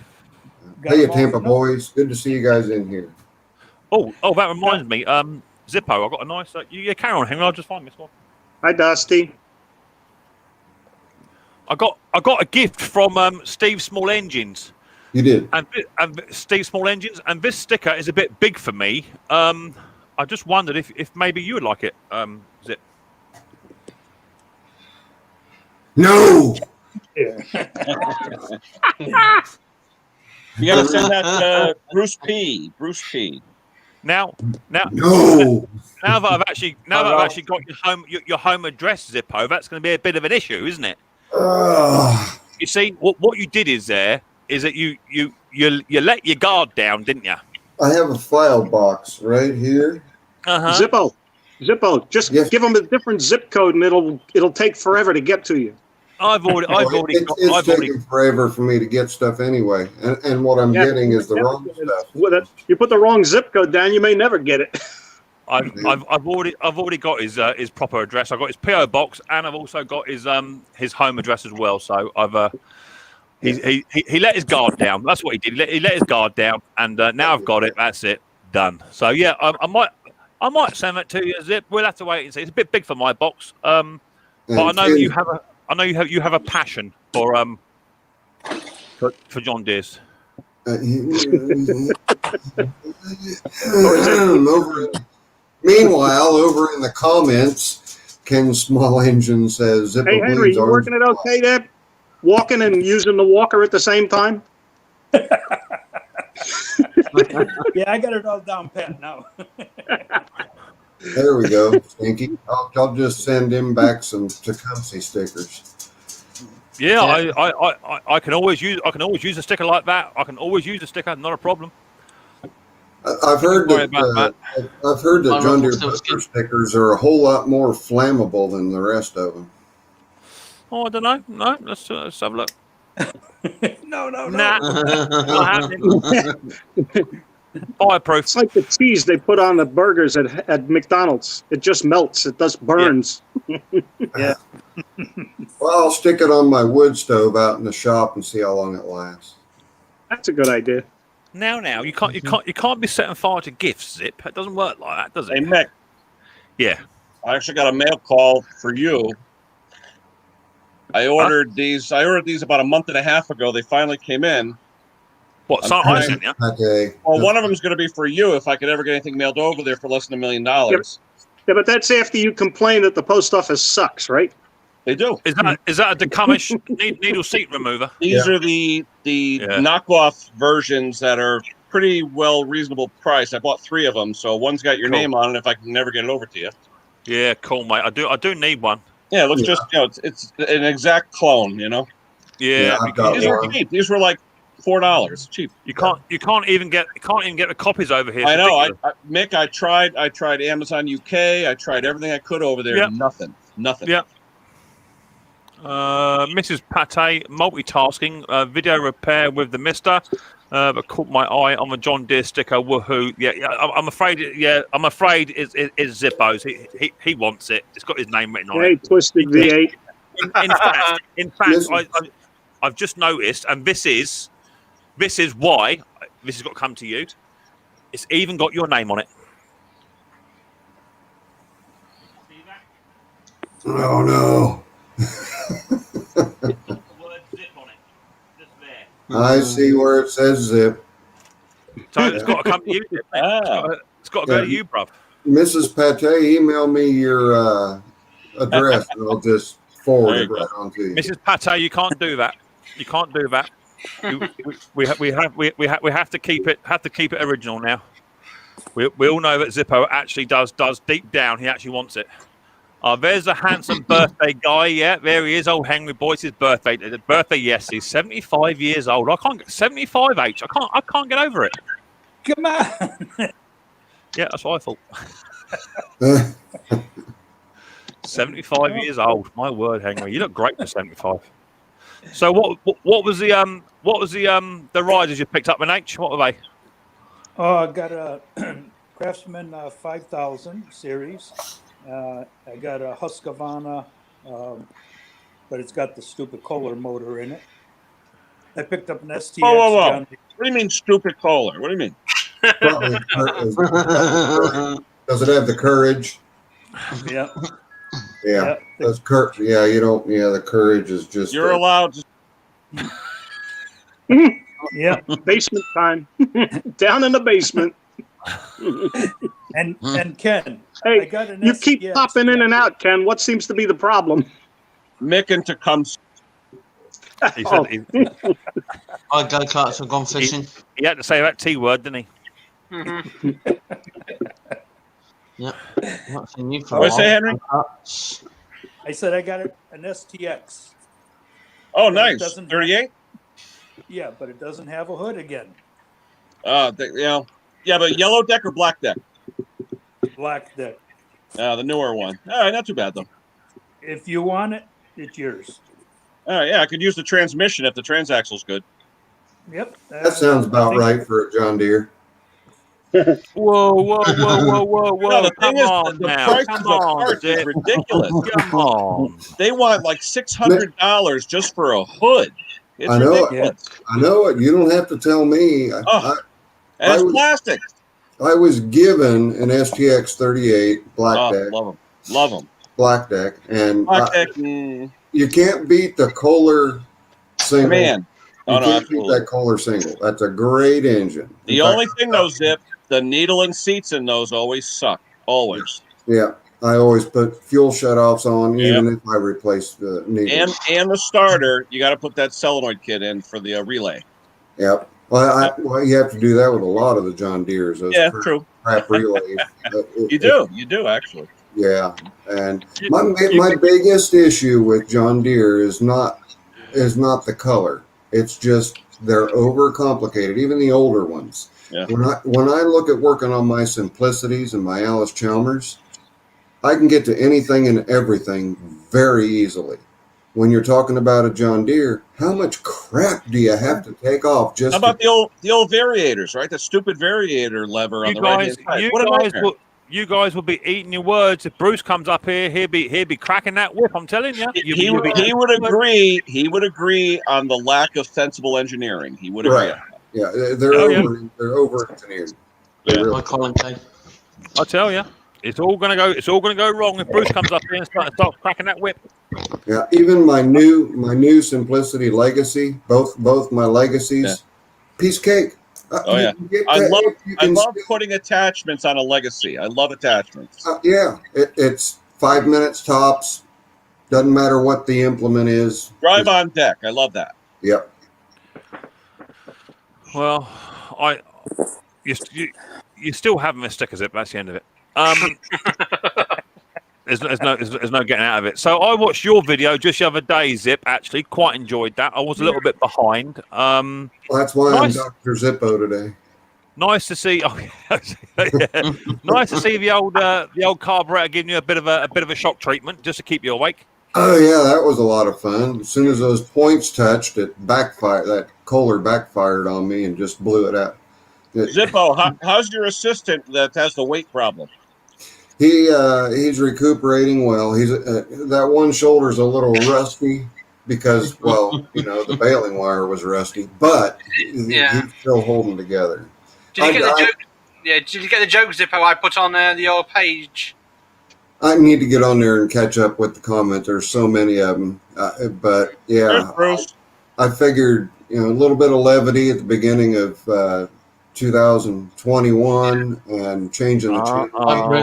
Hey, Tampa boys. Good to see you guys in here. Oh, that reminds me. Zippo, I got a nice. You carry on, Henry. I'll just find this one. Hi, Dusty. I got a gift from Steve Small Engines. You did. And Steve Small Engines, and this sticker is a bit big for me. I just wondered if maybe you would like it, Zip. No. You got to send that Bruce P. Now, No. now that I've actually got your home address, Zippo, that's going to be a bit of an issue, isn't it? You see, what you did is that you let your guard down, didn't you? I have a file box right here. Zippo, just give them a different zip code, and it'll take forever to get to you. It's taking forever for me to get stuff anyway, and what I'm getting is the wrong stuff. You put the wrong zip code down, you may never get it. I've already got his proper address. I've got his PO box, and I've also got his home address as well. So he let his guard down. That's what he did. He let his guard down, and now I've got it. That's it, done. So yeah, I might send that to you, Zip. We'll have to wait and see. It's a bit big for my box, but I know you have a passion for John Deere's. Meanwhile, over in the comments, Ken Small Engine says, Zippo, "Hey Henry, you working it okay there? Walking and using the walker at the same time?" Yeah, I got it all down pat now. There we go, Stinky. I'll just send him back some Tecumseh stickers. Yeah, I can always use a sticker like that. I can always use a sticker, not a problem. I've heard that John Deere bumper stickers are a whole lot more flammable than the rest of them. Oh, I don't know. No, let's have a look. No. Nah, not happening. Fireproof. It's like the cheese they put on the burgers at McDonald's. It just melts. It just burns. Yeah. Well, I'll stick it on my wood stove out in the shop and see how long it lasts. That's a good idea. Now, you can't be setting fire to gifts, Zip. It doesn't work like that, does it? Hey, Mick. Yeah. I actually got a mail call for you. I ordered these about a month and a half ago. They finally came in. What? So I sent you? Okay. Well, one of them is going to be for you if I could ever get anything mailed over there for less than $1 million. Yeah, but that's after you complain that the post office sucks, right? They do. Is that a Decumish needle seat remover? These are the knockoff versions that are pretty well reasonable price. I bought 3 of them, so one's got your name on it. If I can never get it over to you. Yeah, cool, mate. I do need one. Yeah, it looks just it's an exact clone, you know. Yeah, these were cheap. These were like $4, cheap. You can't even get the copies over here. I know. Mick, I tried Amazon UK. I tried everything I could over there. Yep. Nothing. Yeah. Mrs. Pate, multitasking, video repair with the mister, but caught my eye on the John Deere sticker. Woohoo! Yeah. I'm afraid it's Zippo's. He wants it. It's got his name written on it. Hey, twisted V8. In fact, I've just noticed, and this is why this has got to come to you. It's even got your name on it. Oh no. I see where it says Zip. So it's got to come to you. It's got to go to you, bruv. Mrs. Pate, email me your address and I'll just forward it right on to you. Mrs. Pate, you can't do that. You can't do that. We have to keep it original now. We all know that Zippo actually does deep down. He actually wants it. There's a handsome birthday guy. Yeah, there he is. Old Henry Boyce's birthday. Yes, he's 75 years old. I can't get 75 H. I can't get over it. Come on. Yeah, that's what I thought. 75 years old. My word, Henry, you look great for 75. So what was the riders you picked up in H? What were they? Oh, I got a Craftsman 5000 series. I got a Husqvarna, but it's got the stupid Kohler motor in it. I picked up an STX. Whoa. What do you mean stupid Kohler? What do you mean? Does it have the courage? Yeah. Yeah. That's yeah, you don't. Yeah, the courage is just. You're allowed to. Yeah. Basement time. Down in the basement. And Ken, hey, I got an you STX. keep popping in and out, Ken. What seems to be the problem? Mick and Tecumseh. He said I go karts and gone fishing. he had to say that T word, didn't he? Yep. Not seen you for a What'd you say, while. Henry? I said I got an STX. Oh, But it nice. doesn't have- 38? Yeah, but it doesn't have a hood again. Yeah, but yellow deck or black deck? Black deck. The newer one. All right, not too bad, though. If you want it, it's yours. All right, yeah, I could use the transmission if the transaxle's good. Yep. That sounds about right for a John Deere. Whoa, whoa, whoa, whoa, whoa, whoa! No, the Come thing is, on the now, prices come of on, parts is Zip. ridiculous. Come on. They want like $600 just for a hood. It's I know it. ridiculous. I know it. You don't have to tell me. And I it's was- plastic. I was given an STX 38 black deck, Love them. black deck, and Black deck, you can't beat the Kohler single. man. You Oh, no, can't beat absolutely. that Kohler single. That's a great engine. The only thing, though, Zip, the needle and seats in those always suck. Always. Yeah, I always put fuel shutoffs on, Yep. even if I replace the needle. And the starter, you got to put that solenoid kit in for the relay. Yep. Well, you have to do that with a lot of the John Deeres. Those True. crap relays. You do actually. Yeah, and my biggest issue with John Deere is not the color. It's just they're overcomplicated. Even the older ones. Yeah. When I look at working on my Simplicities and my Alice Chalmers, I can get to anything and everything very easily. When you're talking about a John Deere, how much crap do you have to take off just? How about the old variators, right? The stupid variator lever on the right hand side. You guys will be eating your words. If Bruce comes up here, he'll be cracking that whip. I'm telling you. He would agree. He would agree on the lack of sensible engineering. He would agree. Right. Yeah, they're over engineered. My Colin K. I tell you, it's all gonna go wrong if Bruce comes up here and starts cracking that whip. Yeah, even my new Simplicity Legacy, both my Legacies, piece cake. I love putting attachments on a Legacy. I love attachments. It's 5 minutes tops. Doesn't matter what the implement is. Drive on deck. I love that. Yep. Well, you still having a sticker Zip. That's the end of it. There's no getting out of it. So I watched your video just the other day, Zip. Actually, quite enjoyed that. I was a little bit behind. Well, that's why I'm Dr. Zippo today. Nice to see. Oh, yeah. Nice to see the old carburetor giving you a bit of a shock treatment just to keep you awake. Oh yeah, that was a lot of fun. As soon as those points touched, it backfired. That Kohler backfired on me and just blew it out. Zippo, how's your assistant that has the weight problem? He's recuperating well. He's that one shoulder's a little rusty because, well, the baling wire was rusty, but he's still holding together. Did you get the joke? Yeah, did you get the joke, Zippo? I put on your page. I need to get on there and catch up with the comments. There's so many of them, but yeah, I figured a little bit of levity at the beginning of 2021 and changing the channel.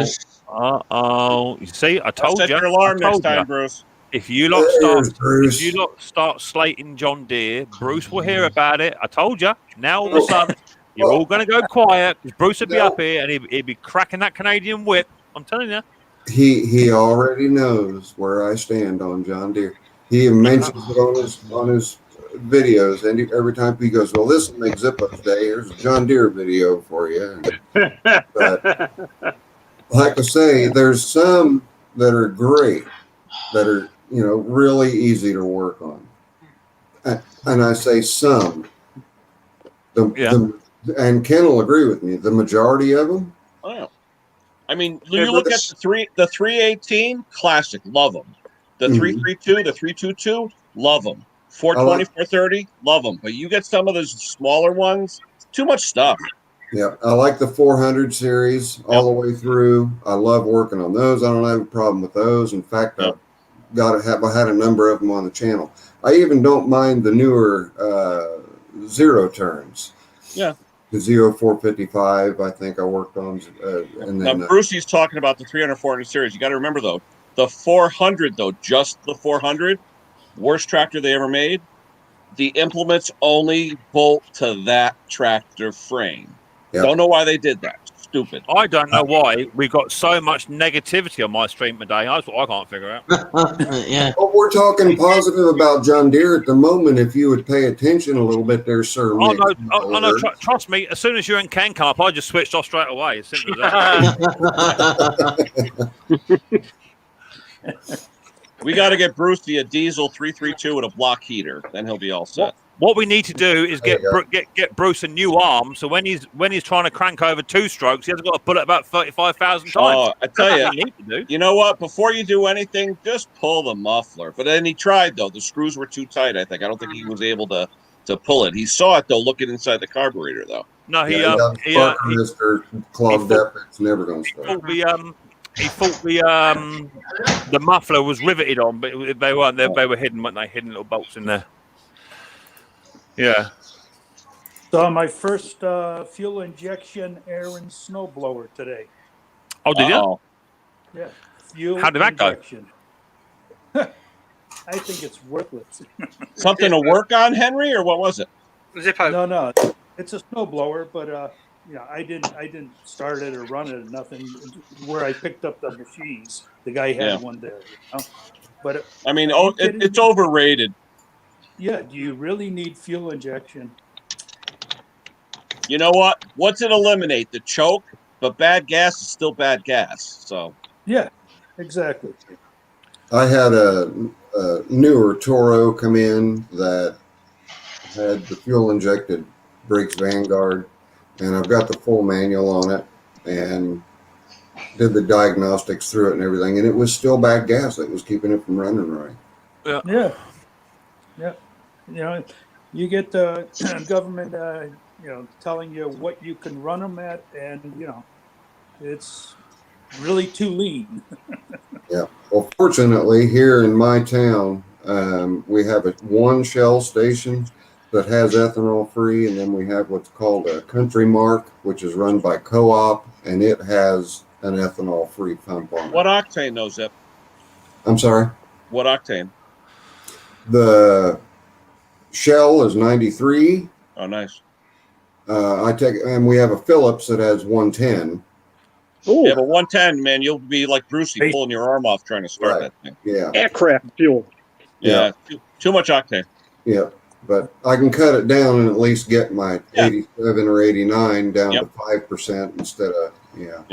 You see, I told you. Set your alarm next time, Bruce. If you lot start slating John Deere, Bruce will hear about it. I told you. Now all of a sudden, you're all going to go quiet because Bruce would be up here and he'd be cracking that Canadian whip. I'm telling you. He already knows where I stand on John Deere. He mentions it on his videos, and every time he goes, "Well, this will make Zippo's day. Here's a John Deere video for you." But like I say, there's some that are great, that are really easy to work on, and I say some. And Ken will agree with me. The majority of them. Oh. I mean, you look at the 318 classic, love them. The 332, the 322, love them. 420, 430, love them. But you get some of those smaller ones, too much stuff. Yeah, I like the 400 series all the way through. I love working on those. I don't have a problem with those. In fact, I had a number of them on the channel. I even don't mind the newer zero turns. Yeah. The 0455, I think I worked on. And then, now, Brucey's talking about the 300, 400 series. You got to remember, though, the 400, just the 400, worst tractor they ever made. The implements only bolt to that tractor frame. Yep. Don't know why they did that. Stupid. I don't know why we got so much negativity on my stream today. That's what I can't figure out. Yeah. Well, we're talking positive about John Deere at the moment. If you would pay attention a little bit there, sir. Oh Micks no, oh, no! Mowers. Trust me. As soon as you and Ken come up, I just switched off straight away. As simple as that. We got to get Brucey a diesel 332 with a block heater. Then he'll be all set. What we need to do is There you go. get Bruce a new arm. So when he's trying to crank over 2 strokes, he hasn't got to pull it about 35,000 times. Oh, I tell That's you, what you need to do. you know what? Before you do anything, just pull the muffler. But then he tried, though. The screws were too tight, I think. I don't think he was able to pull it. He saw it, though, looking inside the carburetor, though. No, he Mr. clogged up. It's never going to start. he thought the muffler was riveted on, but they weren't. They were hidden, weren't they? Hidden little bolts in there. Yeah. So my first fuel injection air and snow blower today. Oh, did you? Uh-oh. Yeah. Fuel How did that go? injection. I think it's worthless. Something to work on, Henry, or what was it? Zippo. No, it's a snow blower, but I didn't start it or run it or nothing. Where I picked up the machines, the guy had one there. But I mean, it's overrated. yeah, do you really need fuel injection? You know what? What's it eliminate? The choke, but bad gas is still bad gas. So Yeah, exactly. I had a newer Toro come in that had the fuel injected Briggs Vanguard, and I've got the full manual on it and did the diagnostics through it and everything, and it was still bad gas that was keeping it from running right. Yeah. You get the government, telling you what you can run them at, and it's really too lean. Yeah. Well, fortunately, here in my town, we have one Shell station that has ethanol free, and then we have what's called a Country Mark, which is run by Co-op, and it has an ethanol free pump on it. what octane, though, Zip? I'm sorry. What octane? The Shell is 93. Oh, nice. And we have a Phillips that has 110. Ooh, Yeah, but 110, man, you'll be like Brucey pulling your arm off trying to start Right. that thing. Yeah. aircraft fuel. Yeah, too much octane. Yeah. But I can cut it down and at least get my 87 or 89 down to 5% instead of, Yeah.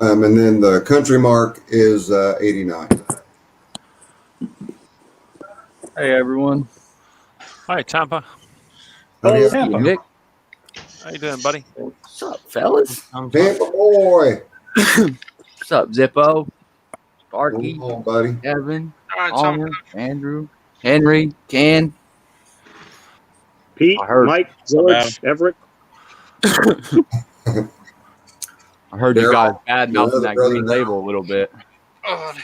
And then the Country Mark is 89. Hey everyone. Hi, Tampa. Oh, Tampa. Nick. How you doing, buddy? What's up, fellas? Tampa boy. What's up, Zippo? Sparky, Come on, buddy. Evan, All right, Tom. Palmer, Andrew, Henry, Ken. Pete, I heard. Mike, George, Everett. I heard you guys bad mouthing that brother green now. label a little bit. Oh,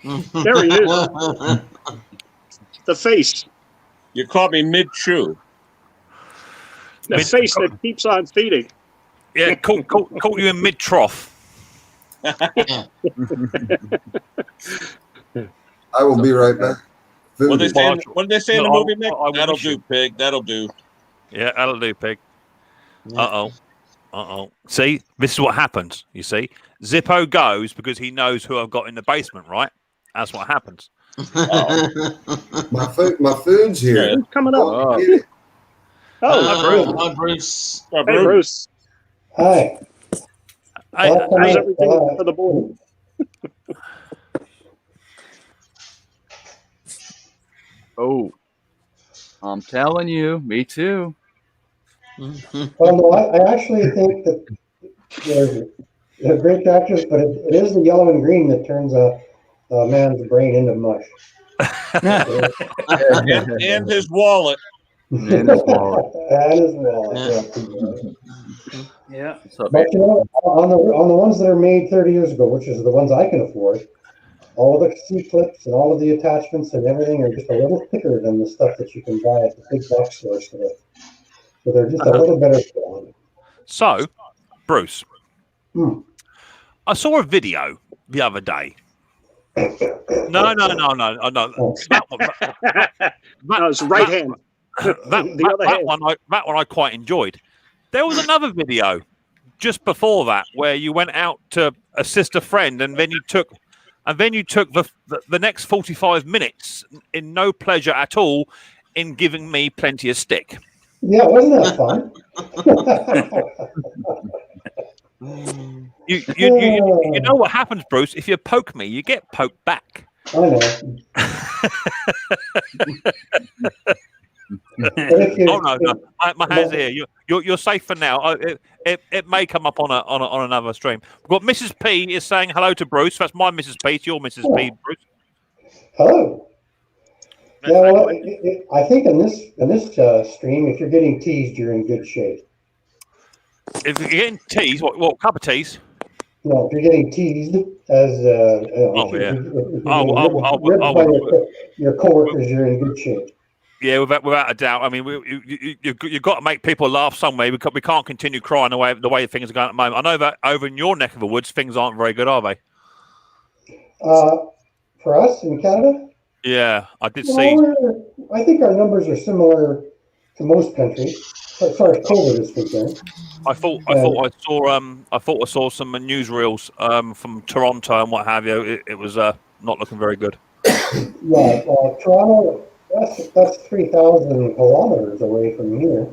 There he is. The face. You caught me mid-chew. The face that keeps on feeding. Yeah, caught you in mid trough. I will be right back. What did Food. they say in the No, movie, Mick? I That'll wish do, you- pig. That'll do. Yeah, that'll do, pig. Uh-oh. See, this is what happens, you see. Zippo goes because he knows who I've got in the basement, right? That's what happens. My food's here. Who's coming up? Oh, Oh, Bruce. Oh, hey, Bruce. Hi. Hey, How's everything for the board? Oh, I'm telling you, me too. Well, no, I actually think that they're great tractors, but it is the yellow and green that turns a man's brain into mush. And his wallet. And his wallet. And his wallet. Yeah. What's up, But you know, on the ones that are made 30 years ago, which is the ones I can afford, all of the C-clips and all of the attachments and everything are just a little thicker than the stuff that you can buy at the big box stores today. So they're just a little better quality. So, Bruce, Hmm. I saw a video the other day. No. Oh. No, it's right hand. The other hand. That one I quite enjoyed. There was another video just before that, where you went out to assist a friend, and then you took the next 45 minutes in no pleasure at all in giving me plenty of stick. Yeah, wasn't that fun? You know what happens, Bruce? If you poke me, you get poked back. I know. Oh no! My hands are here. You're safe for now. It may come up on another stream. We've got Mrs. P is saying hello to Bruce. That's my Mrs. P. It's your Mrs. P, Bruce. Hello. Yeah, well, I think in this stream, if you're getting teased, you're in good shape. If you're getting teased, what cup of teas? No, if you're getting teased as your coworkers, you're in good shape. Yeah, without a doubt. I mean, you've got to make people laugh some way. We can't continue crying the way things are going at the moment. I know that over in your neck of the woods, things aren't very good, are they? For us in Canada? Yeah, I did see. I think our numbers are similar to most countries as far as COVID is concerned. I thought I saw some newsreels from Toronto and what have you. It was not looking very good. Yeah, Toronto. That's 3,000 kilometers away from here.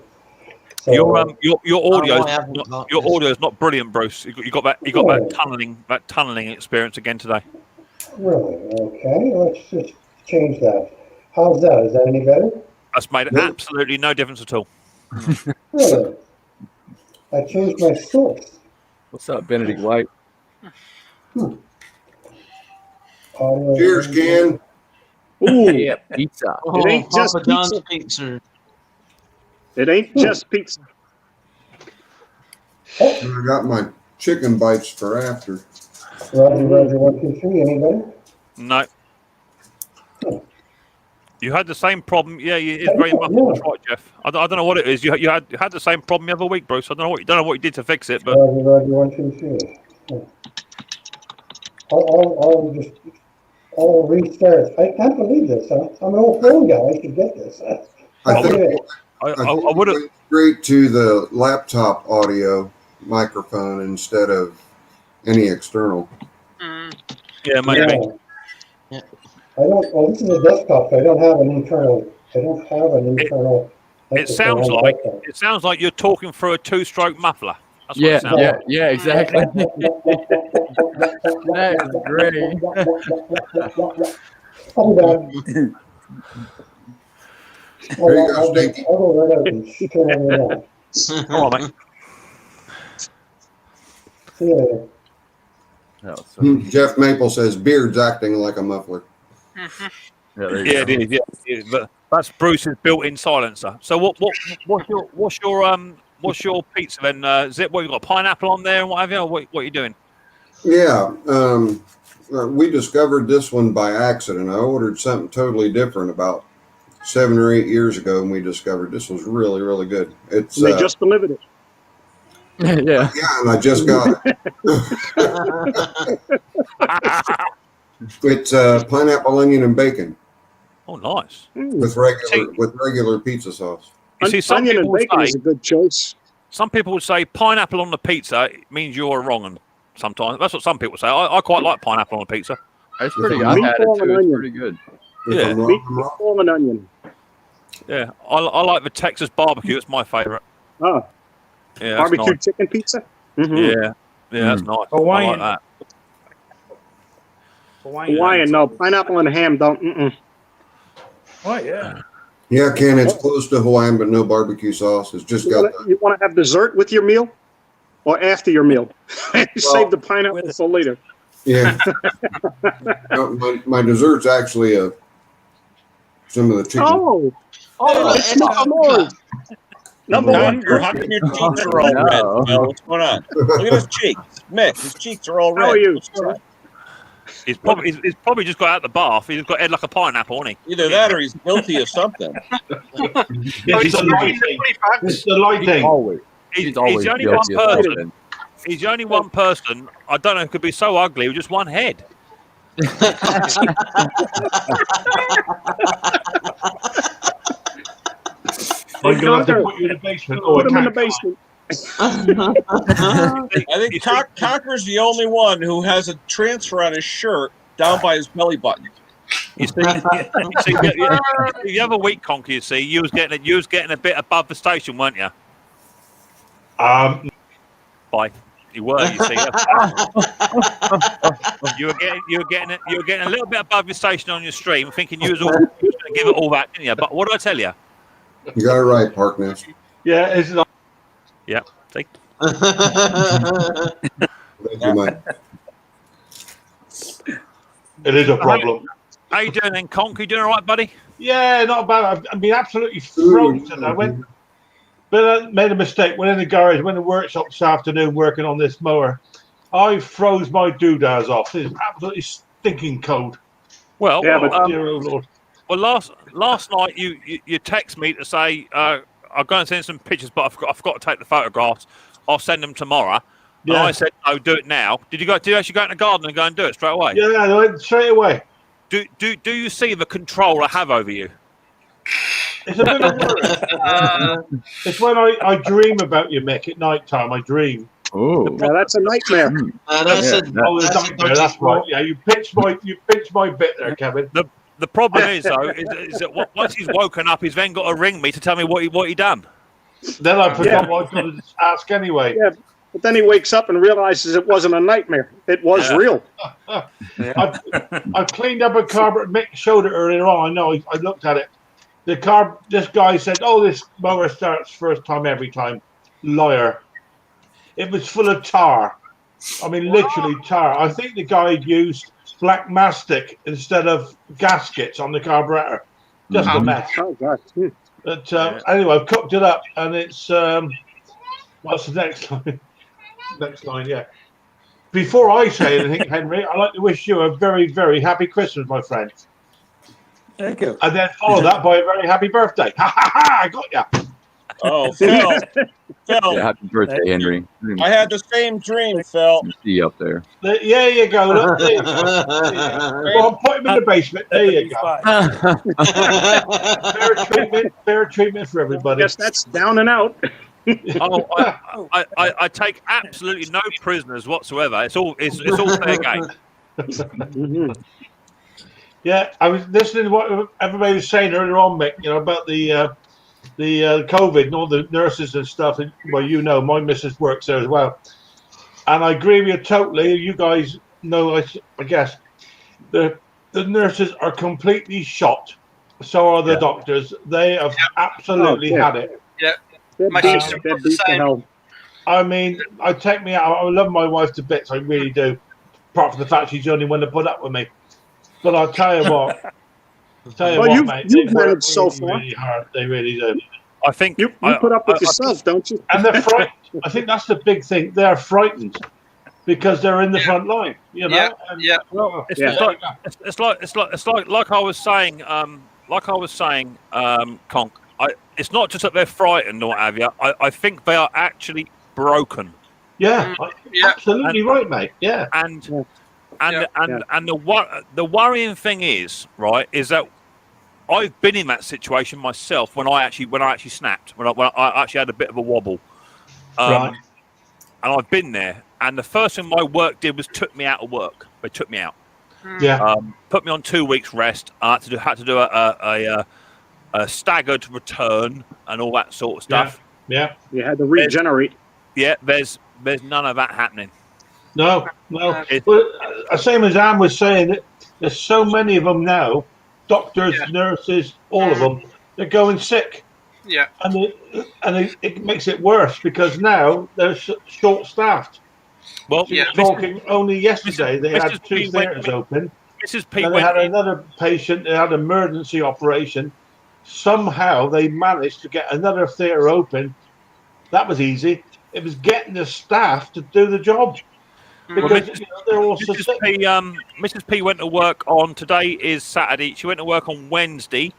So, your audio is not brilliant, Bruce. You got that tunneling experience again today. Really? Okay, let's just change that. How's that? Is that any better? That's made absolutely no difference at all. Really? I changed my source. What's up, Benedict White? Cheers, Ken. Ooh, Yeah, pizza. it ain't just Papa John's pizza. pizza. It ain't just pizza. I got my chicken bites for after. Roger, 1, 2, 3. Any better? No. You had the same problem. Yeah, it's very much that's right, Jeff. I don't know what it is. You had the same problem the other week, Bruce. I don't know what you did to fix it, but Roger, 1, 2, 3. I'll restart. I can't believe this. I'm an old phone guy. I should get this. I think I would have straight to the laptop audio microphone instead of any external. Yeah, maybe. Yeah. I don't. Well, this is a desktop. So I don't have an internal. It sounds like you're talking through a two-stroke muffler. That's what it sounds like. Yeah, exactly. That is great. There you go, Stinky. I'll go right out and turn it on. Come on, mate. See you later. Jeff Maple says beard's acting like a muffler. Yeah, it is. Yeah, but that's Bruce's built-in silencer. So what's your pizza then? Zip? What you got? Pineapple on there and what have you? What are you doing? Yeah, we discovered this one by accident. I ordered something totally different about 7 or 8 years ago, and we discovered this was really, really good. It's They just delivered it. Yeah, and I just got it. It's pineapple, onion, and bacon. Oh, nice. With regular pizza sauce. You see, some Onion and people bacon say, is a good choice. some people would say pineapple on the pizza means you're wrong. And sometimes that's what some people say. I quite like pineapple on a pizza. it's pretty good. I had it too. It's pretty good. Yeah. Meatball and onion. Yeah, I like the Texas barbecue. It's my favorite. Oh, Yeah, that's barbecue nice. chicken pizza. Mm-hmm. Yeah, that's nice. Hawaiian. I like that. Hawaiian, no. Pineapple and ham don't. Mm-mm. Oh, yeah. Yeah, Ken, it's close to Hawaiian, but no barbecue sauce. It's just got You want to have dessert with your meal or after your meal? Save the pineapple for later. yeah. My dessert's actually some of the chicken. Oh, it's Micks Mowers. Number one. How come your cheeks are all red? Well, what's going on? Look at his cheeks. Mick, his cheeks are all red. How are you? What's going on? He's probably just got out the bath. He's got head like a pineapple, hasn't he? Either that or he's guilty of something. It's the lighting. Always. He's always the only one guilty of person. something. He's the only one person I don't know who could be so ugly with just one head. I'm going to have to put you in the basement. Put him in the basement. I think Conker's the only one who has a transfer on his shirt down by his belly button. You see, the other week, Conker, you was getting a bit above the station, weren't you? Bye. You were, you see. you were getting a little bit above your station on your stream, thinking you was going to give it all that, didn't you? But what did I tell you? You got it right, Parkness. Yeah, it's not. Yeah. See? Thank you, Mike. It is a problem. How you doing then, Conk? You doing all right, buddy? Yeah, not bad. I've been absolutely frozen. I made a mistake. Went in the garage, went to the workshop this afternoon working on this mower. I froze my doodads off. It's absolutely stinking cold. Well, yeah, but dear old Lord. Well, last night you text me to say I'm going to send some pictures, but I forgot to take the photographs. I'll send them tomorrow. Yeah. And I said, no, do it now. Did you actually go in the garden and go and do it straight away? Yeah, I went straight away. Do you see the control I have over you? It's a bit of work. It's when I dream about you, Mick, at night time. I dream. Oh, now that's a nightmare. That's right. Yeah, you pitched my bit there, Kevin. The problem is though, is that once he's woken up, he's then got to ring me to tell me what he done. Then I forgot what I was going to ask anyway. Yeah, but then he wakes up and realizes it wasn't a nightmare. It was real. I cleaned up a carburetor. Mick showed it earlier on. I know. I looked at it. This guy said, "Oh, this mower starts first time every time." Liar. It was full of tar. I mean, literally tar. I think the guy used black mastic instead of gaskets on the carburetor. Just a mess. Oh, God. But anyway, I've cooked it up, and it's what's the next line? Next line, yeah. Before I say anything, Henry, I'd like to wish you a very, very happy Christmas, my friend. Thank you. And then follow that by a very happy birthday. Ha ha ha! I got you. Oh, Phil. Yeah, happy birthday, Henry. I had the same dream, Phil. See you up there. There you go. Look, there you go. Well, put him in the basement. There you go. Fair treatment for everybody. Yes, that's down and out. I take absolutely no prisoners whatsoever. It's all fair game. Yeah, I was listening to what everybody was saying earlier on, Mick. You know about the COVID and all the nurses and stuff. And, well, you know, my missus works there as well, and I agree with you totally. You guys know, I guess, the nurses are completely shot. So are the doctors. They have absolutely had it. Yeah. My sister was the same. I mean, I take me out. I love my wife to bits. I really do. Apart from the fact she's the only one to put up with me. But I'll tell you what. Mate. You've managed so far. Really hard. They really do. I think you put up with yourself, don't you? And they're frightened. I think that's the big thing. They're frightened because they're in the front line. You know. It's like I was saying. Conk. It's not just that they're frightened or what have you. I think they are actually broken. Yeah, absolutely right, mate. Yeah, and the worrying thing is that I've been in that situation myself when I actually snapped, when I actually had a bit of a wobble, and I've been there. And the first thing my work did was took me out of work. They took me out. Yeah, put me on 2 weeks rest. I had to do a staggered return and all that sort of stuff. Yeah. You had to regenerate. There's none of that happening. No. Well, same as Anne was saying, there's so many of them now, doctors, nurses, all of them, they're going sick. Yeah. And it makes it worse because now they're short-staffed. Well, talking only yesterday, they had 2 theatres open. Mrs. P and they had another patient, they had an emergency operation. Somehow they managed to get another theatre open. That was easy. It was getting the staff to do the job. Because they're all so sick. Mrs. P went to work on, today is Saturday, she went to work on Wednesday,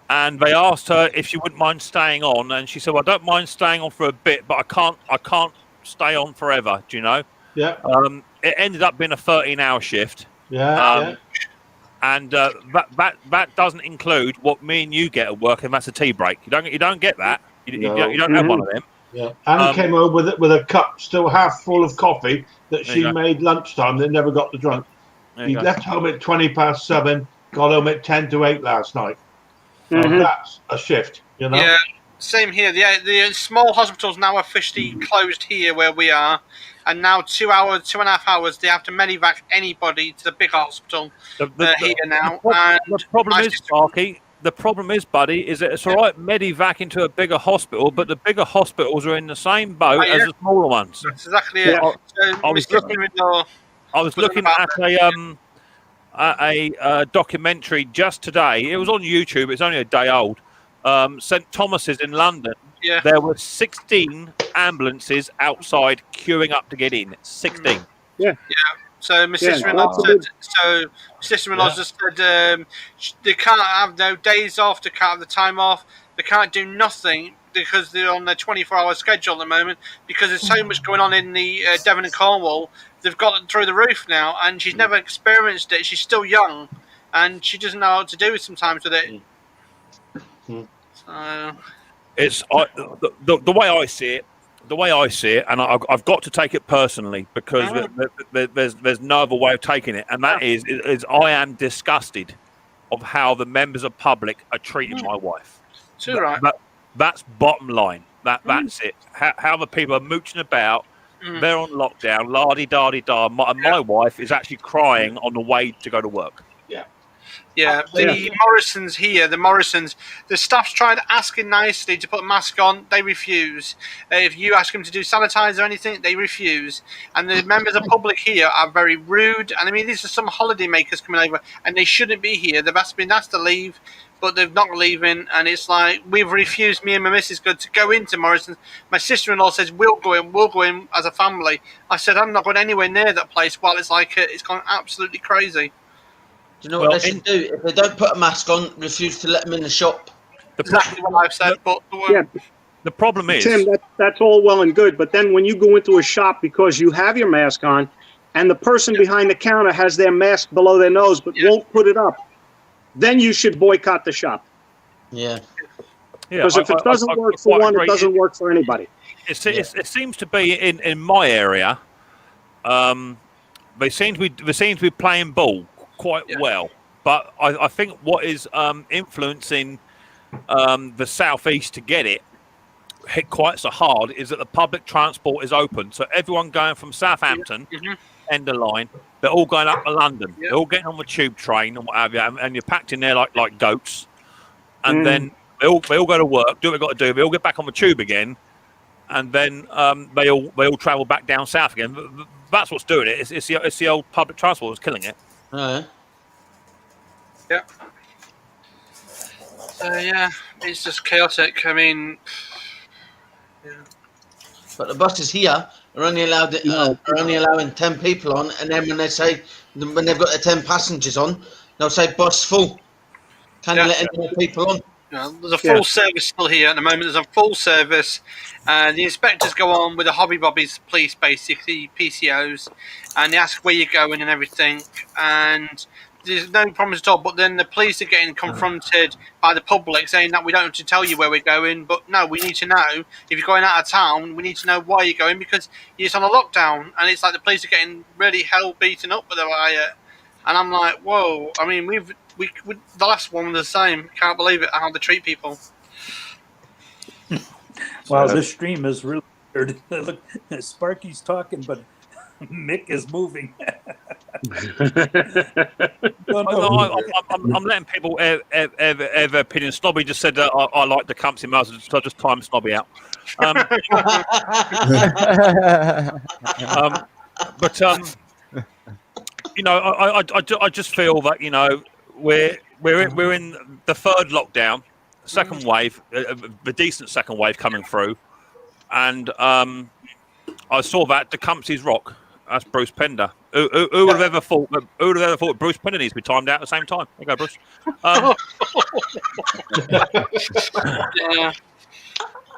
and they asked her if she wouldn't mind staying on, and she said, well, I don't mind staying on for a bit, but I can't stay on forever, do you know? Yeah. It ended up being a 13-hour shift. Yeah. And that doesn't include what me and you get at work, and that's a tea break. You don't get that. You don't have one of them. Yeah, Annie came over with a cup still half full of coffee that she made lunchtime that never got to drink. He left home at 7:20, got home at 7:50 last night. Mhm. That's a shift, you know? Yeah, same here. The small hospitals now officially closed here where we are, and now 2.5 hours, they have to medivac anybody to the big hospital here now. The problem is, Sparky, the problem is, buddy, is that it's all right medivac into a bigger hospital, but the bigger hospitals are in the same boat as the smaller ones. That's exactly it. So I was looking at a documentary just today. It was on YouTube. It's only a day old. St Thomas's in London. Yeah. There were 16 ambulances outside queuing up to get in. 16. Yeah. So my sister-in-law just said they can't have no days off, they can't have the time off, they can't do nothing because they're on their 24-hour schedule at the moment because there's so much going on in the Devon and Cornwall. They've got it through the roof now, and she's never experienced it. She's still young, and she doesn't know what to do sometimes with it. So It's the way I see it. The way I see it, and I've got to take it personally because there's no other way of taking it, and that is I am disgusted of how the members of public are treating my wife. Too right. That's bottom line. That's it. How the people are mooching about. They're on lockdown, la-di-da-di-da. My wife is actually crying on the way to go to work. Yeah, the Morrisons here, the staff's tried asking nicely to put a mask on, they refuse. If you ask them to do sanitize or anything, they refuse. And the members of public here are very rude. And I mean, these are some holiday makers coming over, and they shouldn't be here. They've been asked to leave, but they're not leaving. And it's like, we've refused, me and my missus, to go into Morrison's. My sister-in-law says, we'll go in as a family. I said, I'm not going anywhere near that place while it's like, it's gone absolutely crazy. Do you know what they should do? If they don't put a mask on, refuse to let them in the shop. Exactly what I've said. But the problem is, Tim, that's all well and good, but then when you go into a shop because you have your mask on, and the person behind the counter has their mask below their nose but won't put it up, then you should boycott the shop. Yeah. Because if it doesn't work for one, it doesn't work for anybody. It seems to be in my area. They seem to be playing ball quite well, but I think what is influencing the southeast to get it hit quite so hard is that the public transport is open, so everyone going from Southampton end of line, they're all going up to London. They're all getting on the tube train and what have you, and you're packed in there like goats, and then they all go to work, do what they've got to do, they all get back on the tube again, and then they all travel back down south again. That's what's doing it. It's the old public transport that's killing it. Yeah. It's just chaotic. I mean, but the buses here are only allowing 10 people on, and then when they've got their 10 passengers on, they'll say bus full. Can you let any more people on? There's a full service still here at the moment. There's a full service. The inspectors go on with the hobby bobbies, police basically, PCOs, and they ask where you're going and everything. And there's no problems at all. But then the police are getting confronted by the public saying that we don't have to tell you where we're going. But no, we need to know. If you're going out of town, we need to know why you're going because you're on a lockdown. And it's like the police are getting really hell beaten up with the riot. And I'm like, whoa. I mean, we the last one was the same. Can't believe it how they treat people. Wow, this stream is really weird. Look, Sparky's talking, but Mick is moving. I'm letting people have opinion. Snobby just said that I like the Cumpsy Mouse, so I just time Snobby out. But you know, I just feel that, you know, we're in the third lockdown, second wave, the decent second wave coming through, and I saw that Tecumseh's rock. That's Bruce Pender. Who would have ever thought that? Who would have ever thought Bruce Pender needs to be timed out at the same time? There you go, Bruce.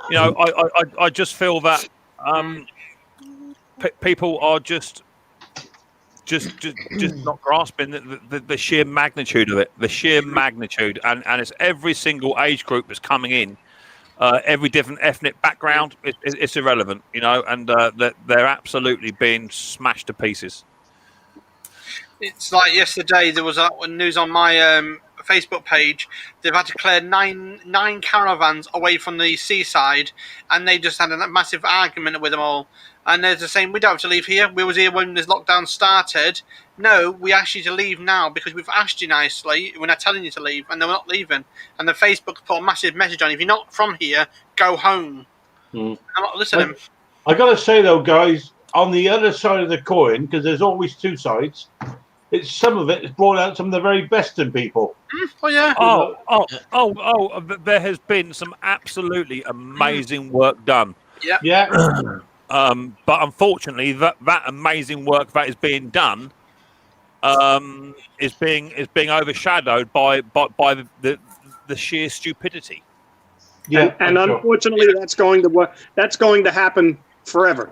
You know, I just feel that people are just not grasping the sheer magnitude of it, the sheer magnitude, and it's every single age group that's coming in every different ethnic background, it's irrelevant, you know, and they're absolutely being smashed to pieces. It's like yesterday there was news on my Facebook page. They've had to clear nine caravans away from the seaside, and they just had a massive argument with them all. And they're just saying, we don't have to leave here. We was here when this lockdown started. No, we asked you to leave now because we've asked you nicely. We're not telling you to leave, and they're not leaving. And the Facebook put a massive message on, if you're not from here, go home. I'm not listening. I got to say, though, guys, on the other side of the coin, because there's always two sides, some of it has brought out some of the very best in people. Oh, yeah. There has been some absolutely amazing work done. Yeah. But unfortunately, that amazing work that is being done is being overshadowed by the sheer stupidity. Yeah, and unfortunately, that's going to work. That's going to happen forever.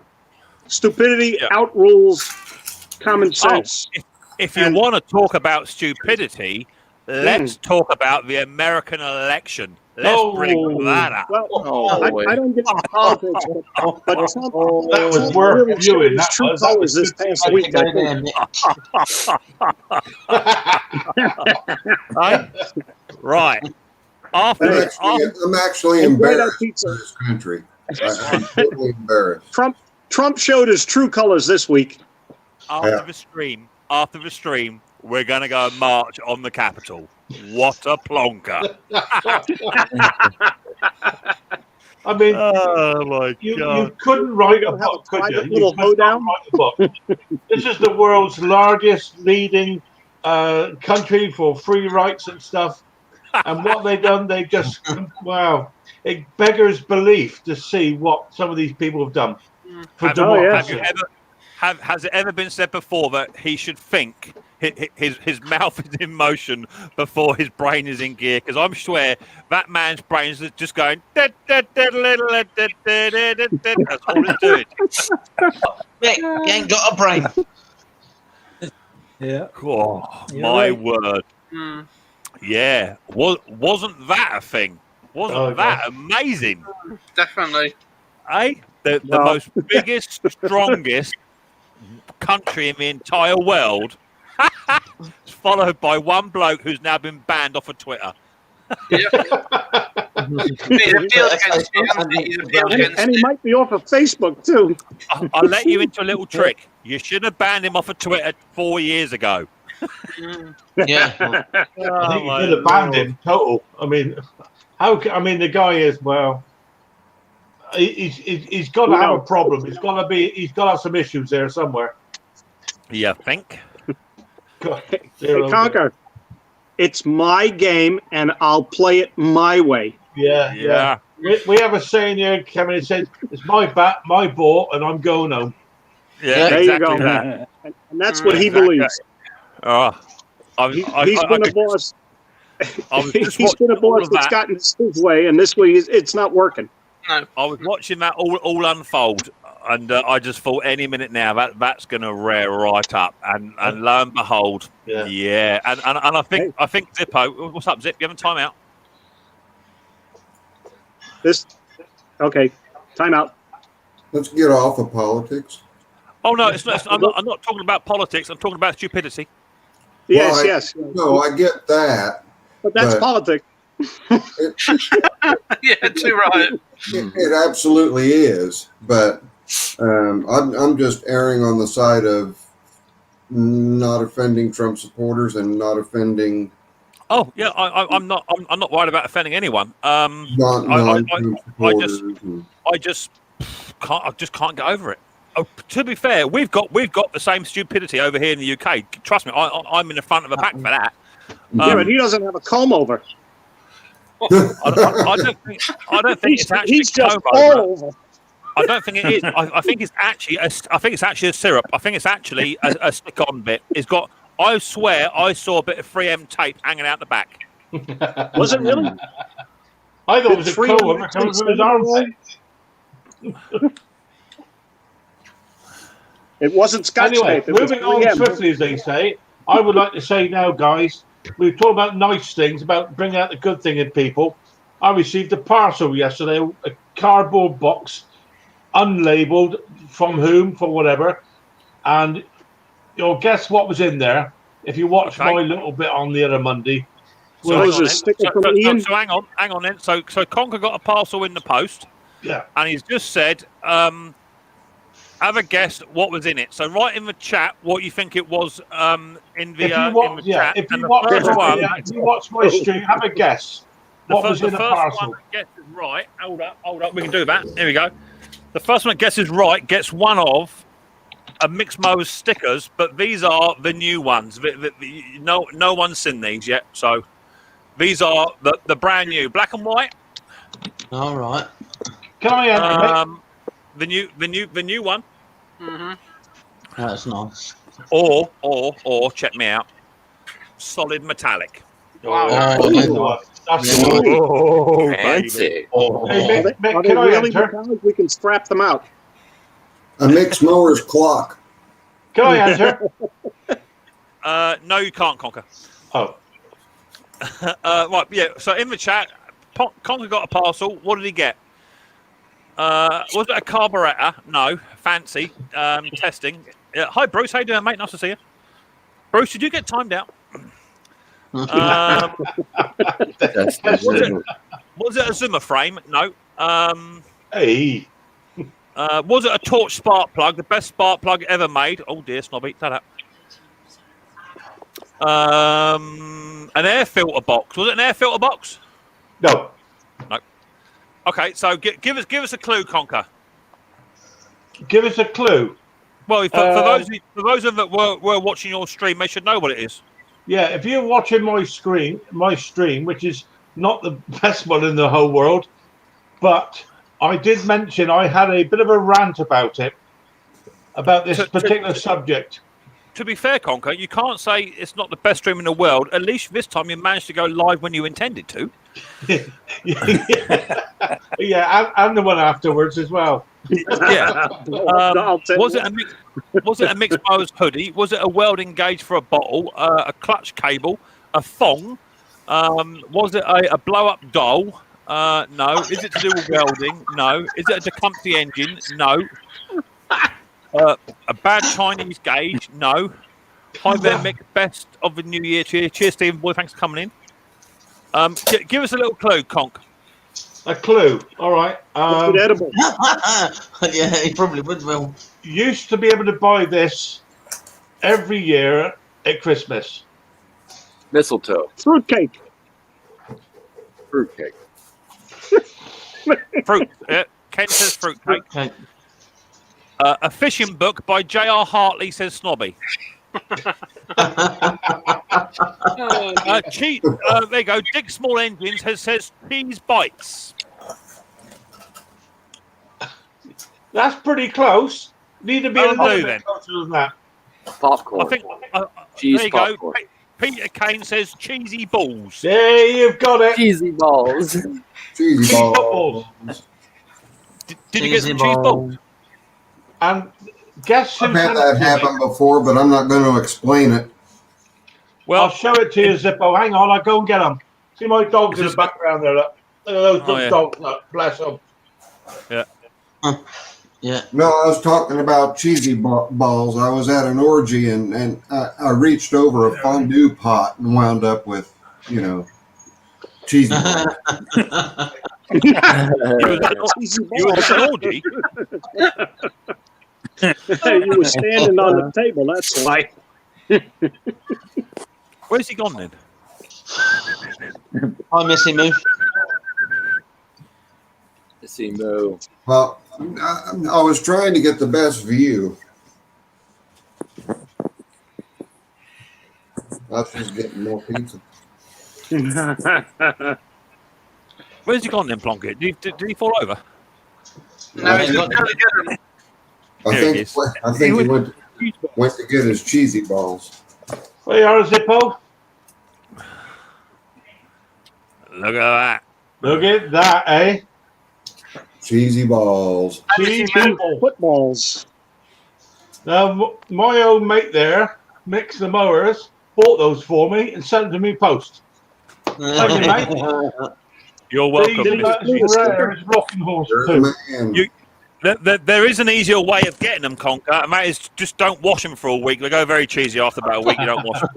Stupidity outrules common sense. If you want to talk about stupidity, let's talk about the American election. Let's bring that up. Well, I don't get into politics, but Trump, that was worth viewing. His true colors this past week. Right. I'm actually embarrassed for this country. I'm totally embarrassed. Trump showed his true colors this week. After the stream, we're going to go march on the Capitol. What a plonker. I mean, oh my God. You couldn't write a book, could you? Little hoedown. This is the world's largest leading country for free rights and stuff. And what they've done, they just, wow. It beggars belief to see what some of these people have done for democracy. Has it ever been said before that he should think his mouth is in motion before his brain is in gear? Because I'm sure that man's brain is just going. That's all it's doing. Nick, you ain't got a brain. Yeah. Oh, my word. Yeah. Wasn't that a thing? Wasn't that amazing? Definitely. The most biggest, strongest country in the entire world, followed by one bloke who's now been banned off of Twitter. And he might be off of Facebook too. I'll let you into a little trick. You should have banned him off of Twitter 4 years ago. Yeah. I think you could have banned him total. I mean, the guy is, well, he's got to have a problem. He's got to have some issues there somewhere. You think? Hey, Conker, it's my game, and I'll play it my way. Yeah. We have a saying here, Kevin. It says, "It's my bat, my ball, and I'm going home." Yeah, there exactly you go. That. And that's what he believes. He's been a boss. He's been a boss that's gotten his way, and this way it's not working. No. I was watching that all unfold, and I just thought any minute now that's going to rear right up, and lo and behold, yeah. And I think Zippo, what's up, Zip? You having time out? Okay, time out. Let's get off of politics. Oh no, it's not. I'm not talking about politics. I'm talking about stupidity. Yes. No, I get that. But that's politics. Yeah, too right. It absolutely is, but I'm just erring on the side of not offending Trump supporters and not offending. Oh yeah, I'm not worried about offending anyone. I just can't get over it. Oh, to be fair, we've got the same stupidity over here in the UK. Trust me, I'm in the front of the pack for that. Yeah, but he doesn't have a comb over. I don't think it's actually he's just all over. I don't think it is. I think it's actually a syrup. I think it's actually a stick-on bit. It's got. I swear, I saw a bit of 3M tape hanging out the back. Was it really? I thought it was a comb over coming from his armpit. It wasn't Scotch tape. Moving on swiftly, as they say, I would like to say now, guys, we've talked about nice things, about bringing out the good thing in people. I received a parcel yesterday, a cardboard box, unlabeled, from whom, for whatever, and you'll guess what was in there. If you watch my little bit on the other Monday, So was a sticker from Ian? So hang on then. So Conker got a parcel in the post. Yeah. And he's just said, have a guess what was in it. So write in the chat what you think it was in the chat. If you watch my stream, have a guess. What was in the parcel? One that guesses right. Hold up. We can do that. Here we go. The first one that guesses right gets one of a Micks Mowers stickers, but these are the new ones. No one's seen these yet, so these are the brand new, black and white. All right. Can I enter? The new one. Mm-hmm. That's nice. Or check me out. Solid metallic. Wow. Fancy. Hey, Mick, Are they can I really enter? metallic? We can strap them out. A Micks Mowers clock. Can I enter? No, you can't, Conker. Oh. Right, yeah. So in the chat, Conker got a parcel. What did he get? Was it a carburetor? No. Fancy. Testing. Hi, Bruce. How you doing, mate? Nice to see you. Bruce, did you get timed out? Was it a Zimmer frame? No. Hey. Was it a torch spark plug? The best spark plug ever made. Oh dear, snobby. Shut up. An air filter box. Was it an air filter box? No. No. Okay, so give us a clue, Conker. Give us a clue. Well, for those of them that were watching your stream, they should know what it is. Yeah, if you're watching my stream, which is not the best one in the whole world, but I did mention I had a bit of a rant about it, about this particular subject. To be fair, Conker, you can't say it's not the best stream in the world. At least this time you managed to go live when you intended to. Yeah, and the one afterwards as well. Yeah. Was it a Micks Mowers hoodie? Was it a welding gauge for a bottle? A clutch cable? A thong? Was it a blow-up doll? No. Is it to do with welding? No. Is it a Tecumseh engine? No. A bad Chinese gauge? No. Hi there, Mick. Best of the new year to you. Cheers, Stephen Boy. Thanks for coming in. Give us a little clue, Conk. A clue. All right. Edible. Yeah, he probably would. Well, used to be able to buy this every year at Christmas. Mistletoe. Fruitcake. Fruitcake. Fruit. Ken says fruitcake. A fishing book by J.R. Hartley, says Snobby. There you go. Dick Small Engines says cheese bites. That's pretty close. Need to be a little bit closer than that. Popcorn. I think. Cheese there you popcorn. go. Peter Kane says cheesy balls. There you've got it. Cheesy balls. Cheesy balls. Did you get some cheese balls? And guess who I've had that happen before, but I'm not going to explain it. Well, I'll show it to you, Zippo. Hang on, I'll go and get them. See my dogs in the background there. Look at those good dogs. Look, bless them. Yeah. Yeah. No, I was talking about cheesy balls. I was at an orgy and I reached over a fondue pot and wound up with, cheesy balls. You were at an orgy? You were standing on the table, that's why. Where's he gone then? Hi, Missy Moo. Missy Moo. Well, I was trying to get the best view. I was just getting more pizza. Where's he gone then, Plunkett? Did he fall over? No, he's not going to get them. I think he went to get his cheesy balls. There you are, Zippo. Look at that. Look at that, eh? Cheesy balls. Cheesy footballs. Now, my old mate there, Micks Mowers, bought those for me and sent them to me post. Thank you, mate. You're welcome. See, that's rare. It's rocking horse too. There is an easier way of getting them, Conker, and that is just don't wash them for a week. They go very cheesy after about a week. You don't wash them.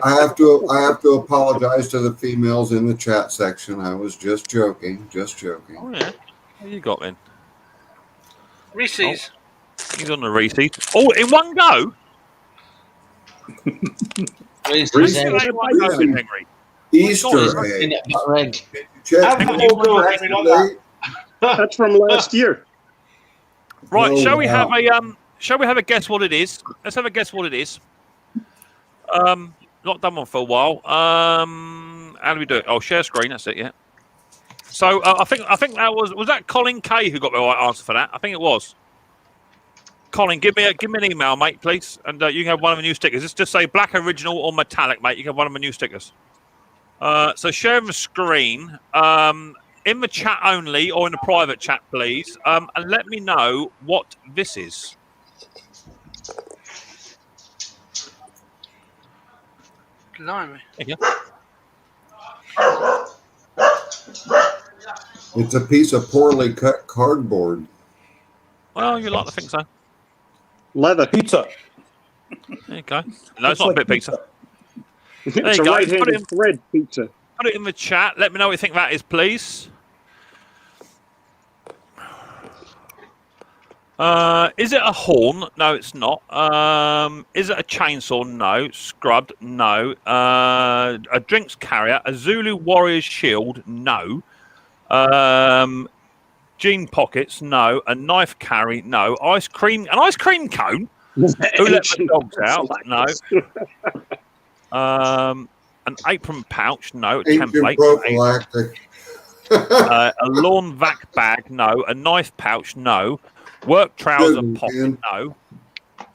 I have to apologize to the females in the chat section. I was just joking. Oh yeah, what you got then? Reese's. Oh, he's on the Reese's. Oh, in one go. Reese's In egg. one go, Henry. Easter egg. Have the whole go, Henry, not that. That's from last year. Right, Oh, shall we wow. have a guess what it is? Let's have a guess what it is. Not done one for a while. How do we do it? Oh, share screen. That's it. Yeah. So I think that was that Colin K who got the right answer for that. I think it was. Colin, give me an email, mate, please, and you can have one of the new stickers. Just say black original or metallic, mate. You can have one of the new stickers. So share the screen. In the chat only or in the private chat, please, and let me know what this is. Blimey. There you go. It's a piece of poorly cut cardboard. Well, you like to think so. Leather. Pizza. There you go. No, it's not a bit of pizza. It's There a you go. right-handed thread pizza. Put it in the chat. Let me know what you think that is, please. Is it a horn? No, it's not. Is it a chainsaw? No. Scrubbed? No. A drinks carrier? A Zulu warrior's shield? No. Jean pockets? No. A knife carry? No. An ice cream cone? Who let the dogs out? No. An apron pouch? No. A template? Prophylactic. A lawn vac bag? No. A knife pouch? No. Work trouser pocket? No.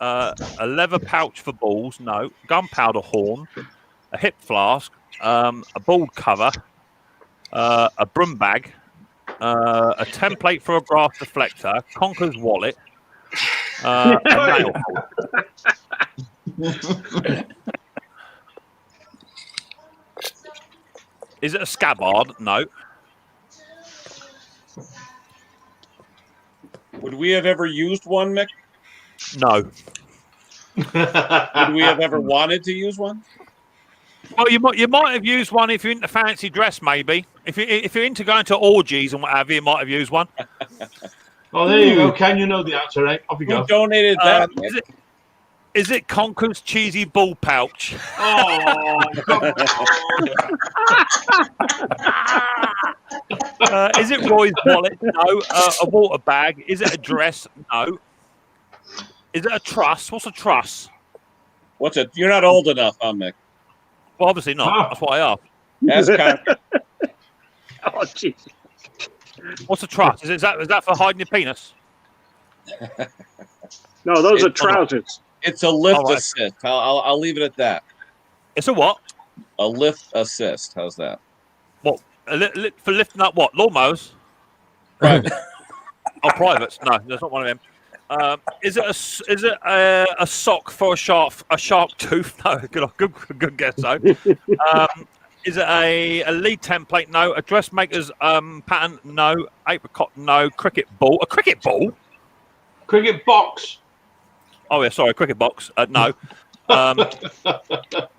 A leather pouch for balls? No. Gunpowder horn? A hip flask? A bald cover? A broom bag? A template for a grass deflector? Conker's wallet? A nail holder. Is it a scabbard? No. Would we have ever used one, Mick? No. Would we have ever wanted to use one? Well, you might have used one if you're into fancy dress, maybe. If you're into going to orgies and what have you might have used one. Oh, there you go. Ken, you know the answer, right? Off you go. Who donated that? Is it Conker's cheesy ball pouch? Oh, Is it Roy's wallet? No. A water bag? Is it a dress? No. Is it a truss? What's a truss? You're not old enough, huh, Mick? Well, obviously not. That's why I asked. That's Conker. Oh, jeez. What's a truss? Is that for hiding your penis? No, those are trousers. It's a lift assist. I'll leave it at that. It's a what? A lift assist. How's that? What? For lifting up what? Lawnmowers? Private. Oh, privates? No, that's not one of them. Is it a sock for a shark tooth? No, good guess though. Is it a lead template? No. A dressmaker's pattern? No. Apricot? No. Cricket ball? A cricket ball? cricket box. Oh yeah, sorry, cricket box. No.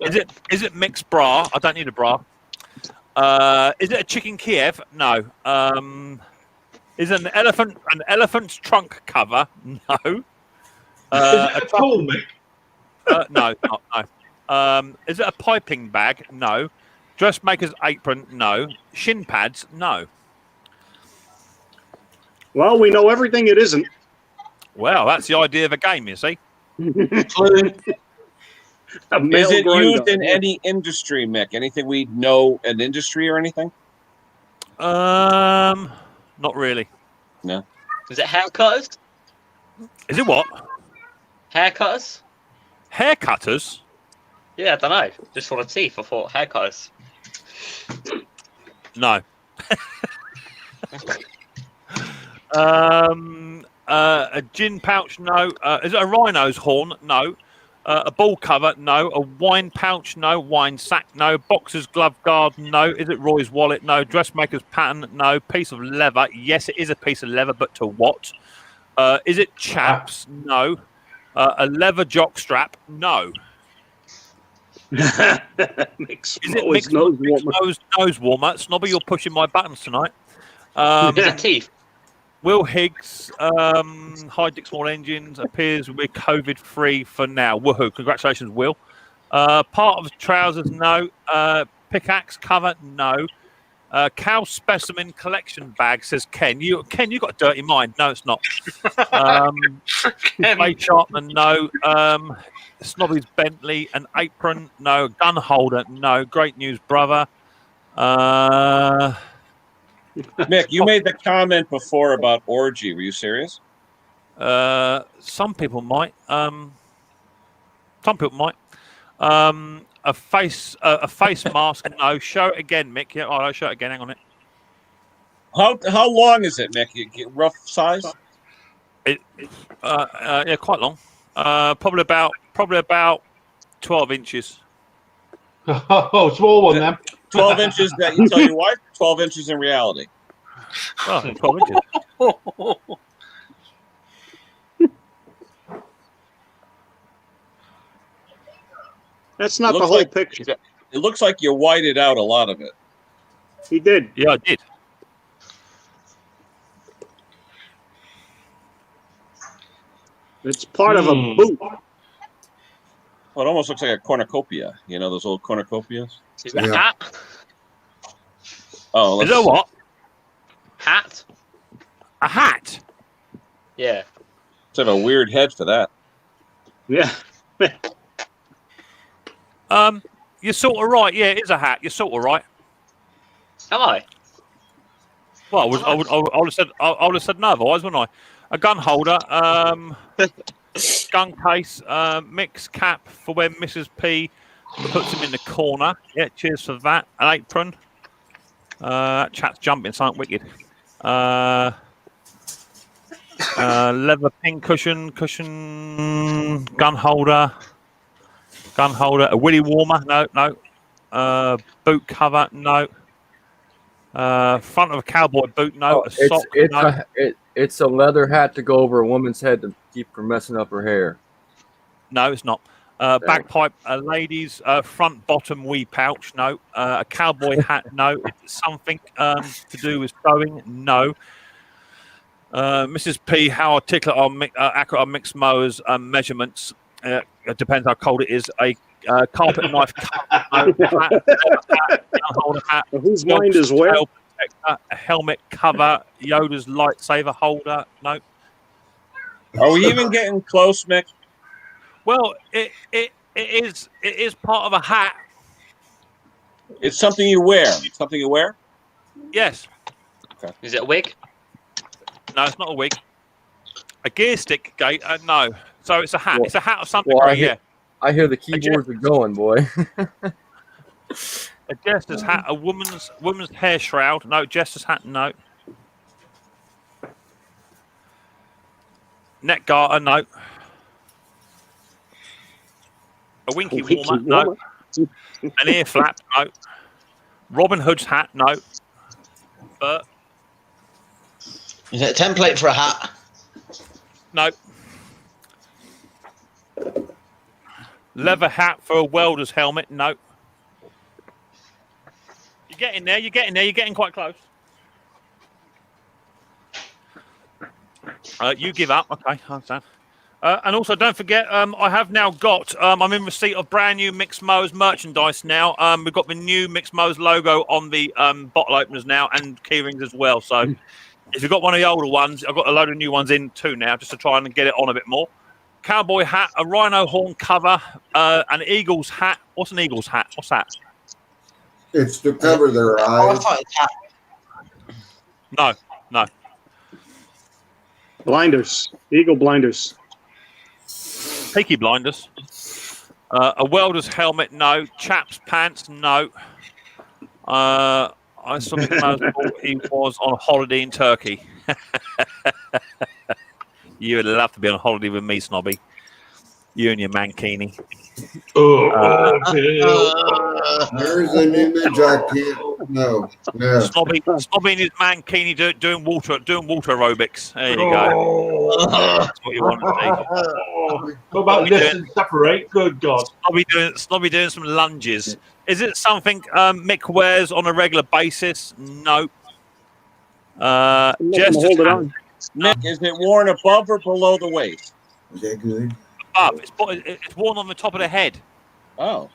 Is it mixed bra? I don't need a bra. Is it a chicken Kiev? No. Is it an elephant's trunk cover? No. Is it a tool, Mick? No, no. Is it a piping bag? No. Dressmaker's apron? No. Shin pads? No. Well, we know everything it isn't. Well, that's the idea of a game, you see. Is it used in any industry, Mick? Anything we know an industry or anything? Not really. No. Is it haircutters? Is it what? Haircutters? Haircutters? Yeah, I don't know. Just for the teeth, I thought haircutters. No. A gin pouch? No. Is it a rhino's horn? No. A ball cover, no. A wine pouch, no. Wine sack, no. Boxer's glove guard, no. Is it Roy's wallet? No. Dressmaker's pattern, no. Piece of leather, yes, it is a piece of leather, but to what? Is it chaps? No. A leather jock strap, no. Micks Is it Mowers nose warmer? Snobby, you're pushing my buttons tonight. Is it teeth? Will Higgs, High Dick Small Engines, appears we're COVID-free for now. Woohoo. Congratulations, Will. Part of trousers, no. Pickaxe cover, no. Cow specimen collection bag, says Ken. Ken, you got a dirty mind. No, it's not. Ray Sharpman, no. Snobby's Bentley, an apron, no. Gun holder, no. Great news, brother. Mick, you made the comment before about orgy. Were you serious? Some people might. Some people might. A face mask. No, show it again, Mick. Yeah, I'll show it again. Hang on it. How long is it, Mick? Rough size? Yeah, quite long. Probably about 12 inches. Oh, small one then. 12 inches that you tell your wife. 12 inches in reality. Oh, 12 inches. That's not the whole picture. It looks like you whited out a lot of it. He did. Yeah, I did. It's part of a boot. Well, it almost looks like a cornucopia. You know those old cornucopias? Is that a hat? Oh, is that what? Hat? A hat? Yeah. It's have a weird head for that. Yeah. You're sort of right. Yeah, it is a hat. You're sort of right. Am I? Well, I would have said no otherwise, wouldn't I? A gun holder, gun case, mixed cap for when Mrs. P puts him in the corner. Yeah, cheers for that. An apron. That chat's jumping, something wicked. Leather pin cushion, gun holder, a willy warmer, no. Boot cover, no. Front of a cowboy boot, no. A sock, no. It's a leather hat to go over a woman's head to keep her messing up her hair. No, it's not. Bagpipe, a lady's front bottom wee pouch, no. A cowboy hat, no. Something to do with sewing, no. Mrs. P, how articulate accurate are Micks Mowers measurements? It depends how cold it is. A carpet knife cover, hat, whose mind is where? A helmet cover, Yoda's lightsaber holder. No. Are we even getting close, Mick? Well, it is part of a hat. It's something you wear. Something you wear? Yes. Okay. Is it a wig? No, it's not a wig. A gear stick gate? No. So it's a hat. Well, it's a hat of something, well, right? I hear the keyboards are going, boy. A jester's hat, a woman's hair shroud. No, jester's hat, no. Neck garter, no. A winky warmer, no. An ear flap, no. Robin Hood's hat, no. But is it a template for a hat? no. Leather hat for a welder's helmet, no. You're getting there, you're getting quite close. You give up, okay, I understand. And also, don't forget, I have now got, I'm in receipt of brand new Micks Mowers merchandise now. We've got the new Micks Mowers logo on the bottle openers now and key rings as well. So if you've got one of the older ones, I've got a load of new ones in too now, just to try and get it on a bit more. Cowboy hat, a rhino horn cover, an eagle's hat. What's an eagle's hat? What's that? It's to cover their eyes. No. Blinders. Eagle blinders. Peaky blinders. A welder's helmet, no. Chaps pants, no. I saw Mick Mowers thought he was on holiday in Turkey. You would love to be on holiday with me, Snobby. You and your mankini. There's an image I can't. No. Yeah. Snobby in his mankini doing water aerobics. There you go. That's what you want to see. What about lift and separate? Good God. Snobby doing some lunges. Is it something Mick wears on a regular basis? Nope. Just hold it on. Mick, is it worn above or below the waist? Is that good? up. It's worn on the top of the head. Oh.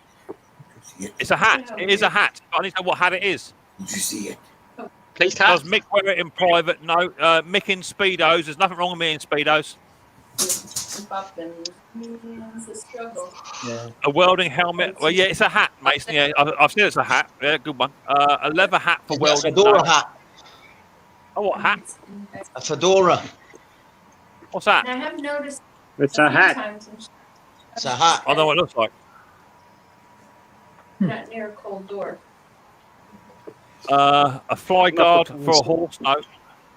It's a hat. It is a hat. I need to know what hat it is. Did you see it? Please, Cat. Does Mick wear it in private? No. Mick in Speedos. There's nothing wrong with me in Speedos. Yeah. A welding helmet. Well, yeah, it's a hat, mate. Yeah, I've seen it's a hat. Yeah, good one. A leather hat for welding. A fedora hat. Oh, what hat? A fedora. What's that? And I have noticed It's a hat. It's a hat. I don't know what it looks like. Not near a cold door. A fly guard for a horse, no.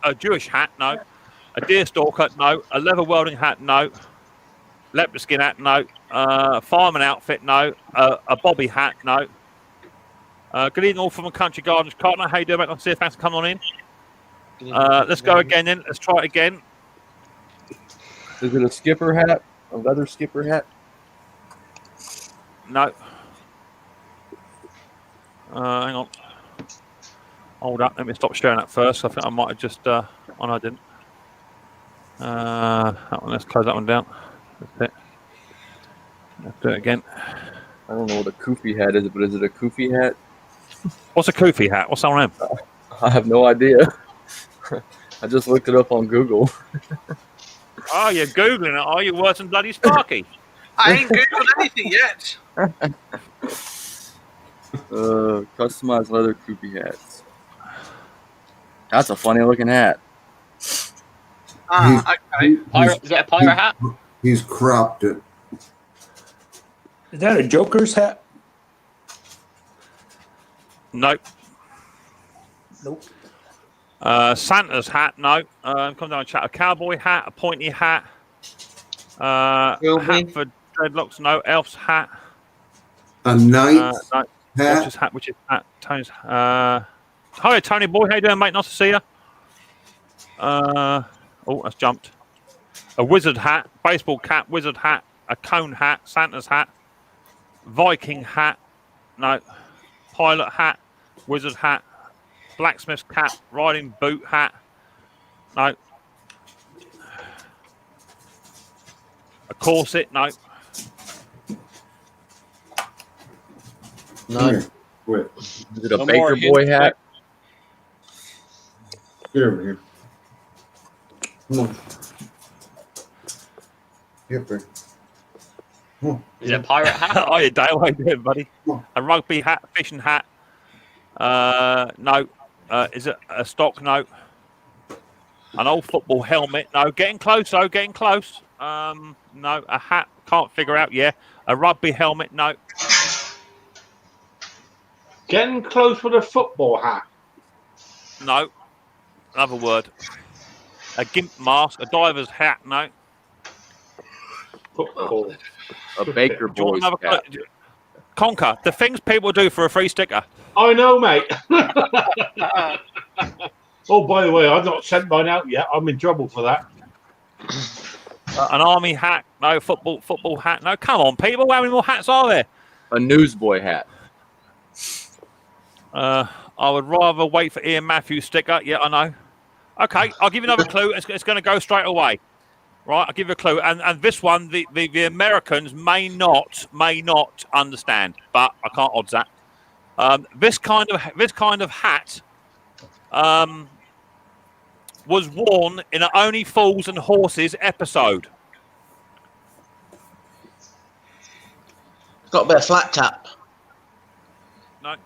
A Jewish hat, no. A deer stalker, no. A leather welding hat, no. Leopard skin hat, no. Fireman outfit, no. A bobby hat, no. Good evening, all from the Country Gardens. Cartner, how you doing, mate? I'll see if thanks for coming on in. Let's go again then. Let's try it again. Is it a skipper hat? A leather skipper hat? No. Hang on. Hold up. Let me stop sharing that first. I think I might have just... oh, no, I didn't. That one, let's close that one down. That's it. Let's do it again. I don't know what a kufi hat is, but is it a kufi hat? What's a kufi hat? What's that on him? I have no idea. I just looked it up on Google. Oh, you're Googling it. Are you worse than bloody Sparky? I ain't Googled anything yet. Customized leather kufi hats. That's a funny looking hat. Ah, okay. Is that a pirate hat? He's cropped it. Is that a Joker's hat? Nope. Nope. Santa's hat, no. Come down and chat. A cowboy hat, a pointy hat. A hat for dreadlocks, no. Elf's hat. A knight's no. hat. Which is hat? Tony's. Hi, Tony boy. How you doing, mate? Nice to see you. Oh, that's jumped. A wizard hat, baseball cap, wizard hat, a cone hat, Santa's hat, Viking hat, no. Pilot hat, wizard hat, blacksmith's cap, riding boot hat, no. A corset, no. No. Quit. Is it a Baker Boy hat? Get over here. Come on. Get there. Come on. Is it a pirate hat? Oh, you Dale, how you doing, buddy? A rugby hat, fishing hat. No. Is it a stock? No. An old football helmet? No. Getting close, though. Getting close. No. A hat? Can't figure out. Yeah. A rugby helmet? No. Getting close with a football hat. No. Another word. A gimp mask? A diver's hat? No. Football. A Baker Do you want Boy another hat. Conquer the things people do for a free sticker. I know, mate. Oh, by the way, I've not sent mine out yet. I'm in trouble for that. An army hat? No. Football hat? No. Come on, people. How many more hats are there? A newsboy hat. I would rather wait for Ian Matthews sticker. Yeah, I know. Okay, I'll give you another clue. It's going to go straight away. Right, I'll give you a clue. And this one, the Americans may not understand, but I can't odds that. This kind of hat was worn in an Only Fools and Horses episode. Got a bit of flat cap. No.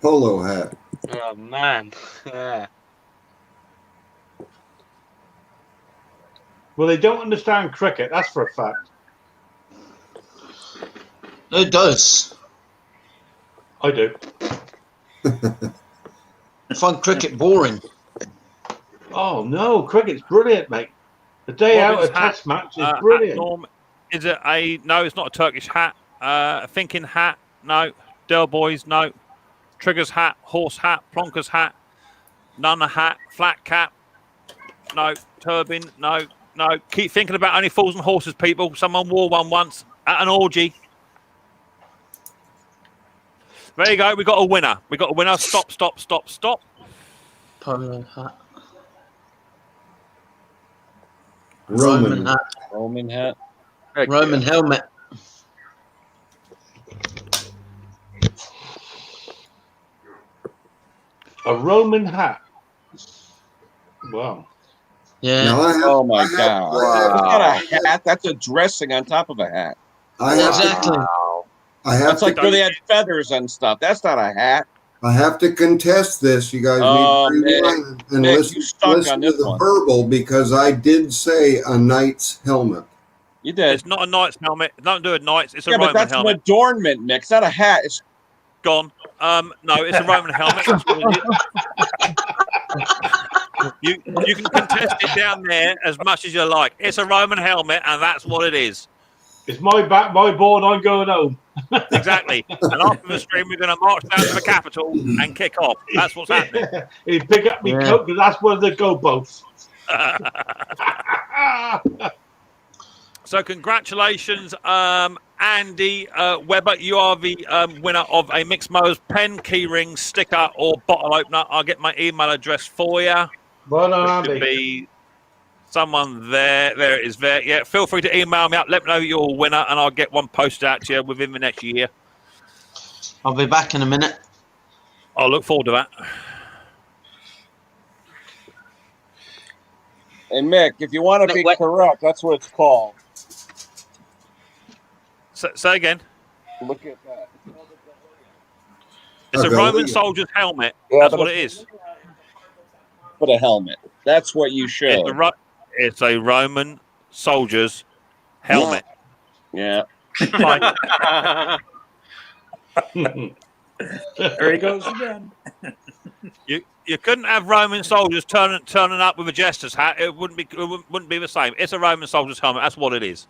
Polo hat. Oh man. Yeah. Well, they don't understand cricket. That's for a fact. It does. I do. I find cricket boring. Oh no, cricket's brilliant, mate. The day out Robin's a test hat, match is hat brilliant. Norm, is it a no? It's not a Turkish hat. Thinking hat, no. Del Boys, no. Triggers hat, horse hat, Plonker's hat, Nunna hat, flat cap, no. Turbine, no. Keep thinking about only fools and horses, people. Someone wore one once at an orgy. There you go. We got a winner. Stop. Polo hat. Roman hat. Roman hat. Roman helmet. A Roman hat. Wow. Yeah. Now Oh my God! Wow. That's not a hat. That's a dressing on top of a hat. Exactly. That's like where they had feathers and stuff. That's not a hat. I have to contest this. You guys need to rewind and listen to the verbal, because I did say a knight's helmet. You did. It's not a knight's helmet. Don't do a knight's. It's a Yeah, Roman but that's helmet. an adornment, Nick. It's not a hat. It's gone. No, it's a Roman helmet. That's what it is. You can contest it down there as much as you like. It's a Roman helmet, and that's what it is. It's my board. I'm going home. Exactly. And after the stream, we're going to march down to the Capitol and kick off. That's what's happening. You pick up me coat, because that's where they go both. So congratulations, Andy Webber. You are the winner of a Micks Mowers pen, keyring, sticker, or bottle opener. I'll get my email address for you. Well done, Andy. Should be someone there. There it is there. Yeah, feel free to email me up. Let me know you're a winner, and I'll get one posted out to you within the next year. I'll be back in a minute. I'll look forward to that. And Mick, if you want to be correct, that's what it's called. Say again. Look at that. It's a Roman soldier's helmet. Yeah, that's what it is. But a helmet. That's what you showed. It's a Roman soldier's helmet. Yeah. There he goes again. You couldn't have Roman soldiers turning up with a jester's hat. It wouldn't be the same. It's a Roman soldier's helmet. That's what it is.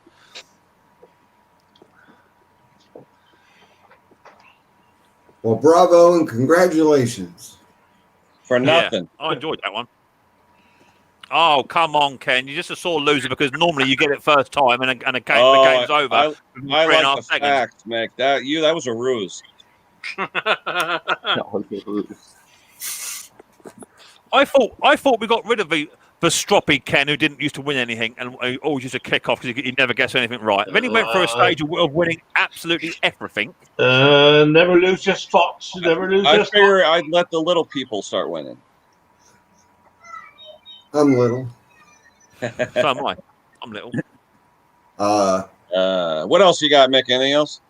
Well, bravo and congratulations. For nothing. Yeah, I enjoyed that one. Oh, come on, Ken. You're just a sore loser because normally you get it first time and the game's over. I like the facts, Mick. That was a ruse. I thought we got rid of the stroppy Ken who didn't used to win anything and always used to kick off because he never gets anything right. Then he went through a stage of winning absolutely everything. Never lose your spots. Never lose your spots. I figure I'd let the little people start winning. I'm little. So am I. I'm little. What else you got, Mick? Anything else?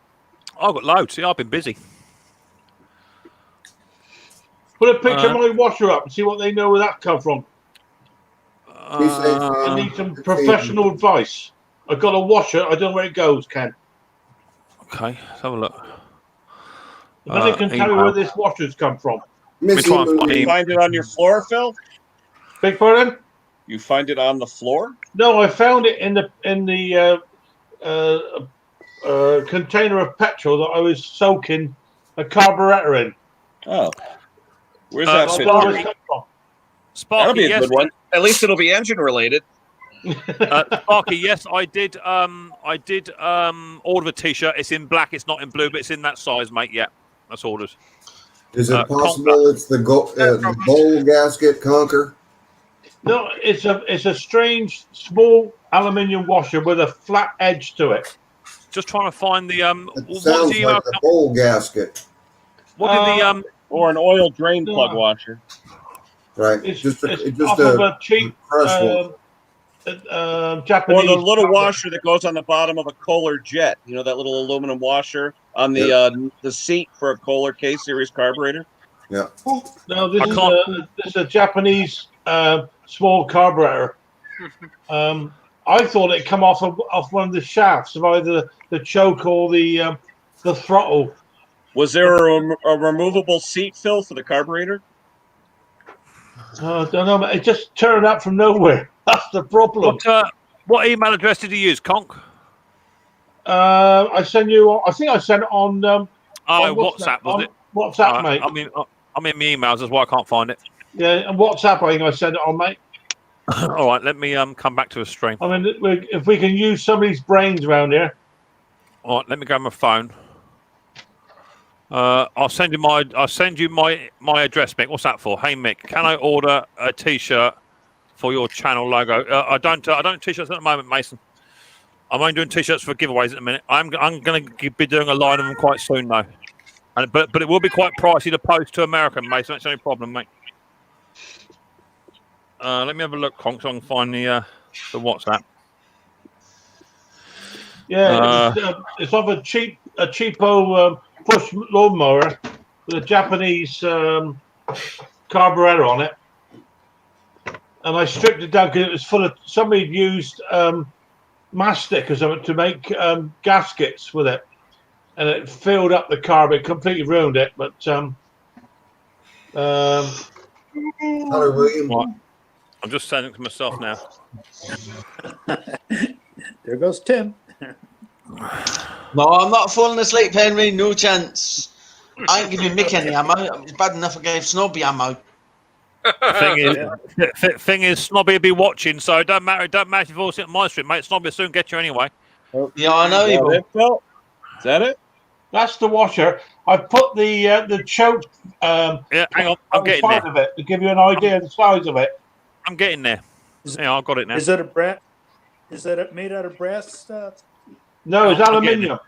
I've got loads. See, I've been busy. Put a picture of my washer up and see what they know where that come from. I need some professional advice. I've got a washer. I don't know where it goes, Ken. Okay, let's have a look. If they can tell you where this washer's come from. You find it on your floor, Phil? Big pardon? You find it on the floor? No, I found it in the container of petrol that I was soaking a carburetor in. Oh. Where's that fit? Sparky, that'll be a good one. At least it'll be engine related. Sparky, yes, I did order the t-shirt. It's in black, it's not in blue, but it's in that size, mate. Yeah, that's ordered. Is it possible it's the bowl gasket conker? No, it's a strange small aluminium washer with a flat edge to it. Just trying to find the It sounds like the bowl gasket. What did the or an oil drain plug washer? Right. It's just off of a cheap Japanese. Or the little washer that goes on the bottom of a Kohler jet. You know, that little aluminum washer on the seat for a Kohler K series carburetor. Yeah. No, this is a Japanese small carburetor. I thought it come off one of the shafts of either the choke or the throttle. Was there a removable seat, Phil, for the carburetor? I don't know. It just turned up from nowhere. That's the problem. What email address did you use, Conk? I sent you. I think I sent it on. On WhatsApp, was it? WhatsApp, mate. I'm in my emails. That's why I can't find it. Yeah, and WhatsApp. I think I sent it on, mate. All right, let me come back to a stream. I mean, if we can use somebody's brains around here. All right, let me grab my phone. I'll send you my address, Mick. What's that for? Hey, Mick, can I order a T-shirt for your channel logo? I don't T-shirts at the moment, Mason. I'm only doing T-shirts for giveaways at the minute. I'm going to be doing a line of them quite soon, though. But it will be quite pricey to post to America, Mason. That's the only problem, mate. Let me have a look, Conk, so I can find the WhatsApp. Yeah, it's of a cheapo push lawnmower with a Japanese carburetor on it, and I stripped it down because it was full of somebody had used mastic or something to make gaskets with it, and it filled up the carb. It completely ruined it. But Hello, William. Right. I'm just sending it to myself now. There goes Tim. No, I'm not falling asleep, Henry. No chance. I ain't giving Mick any ammo. It's bad enough I gave Snobby ammo. Thing is, Snobby will be watching, so it don't matter. It don't matter if you fall asleep on my stream, mate. Snobby will soon get you anyway. Yeah, I know you will. Is that it? That's the washer. I put the choke. Yeah, hang on. I'm getting there. Of it to give you an idea of the size of it. I'm getting there. Yeah, I've got it now. Is it a brass? Is it made out of brass? No, it's aluminium.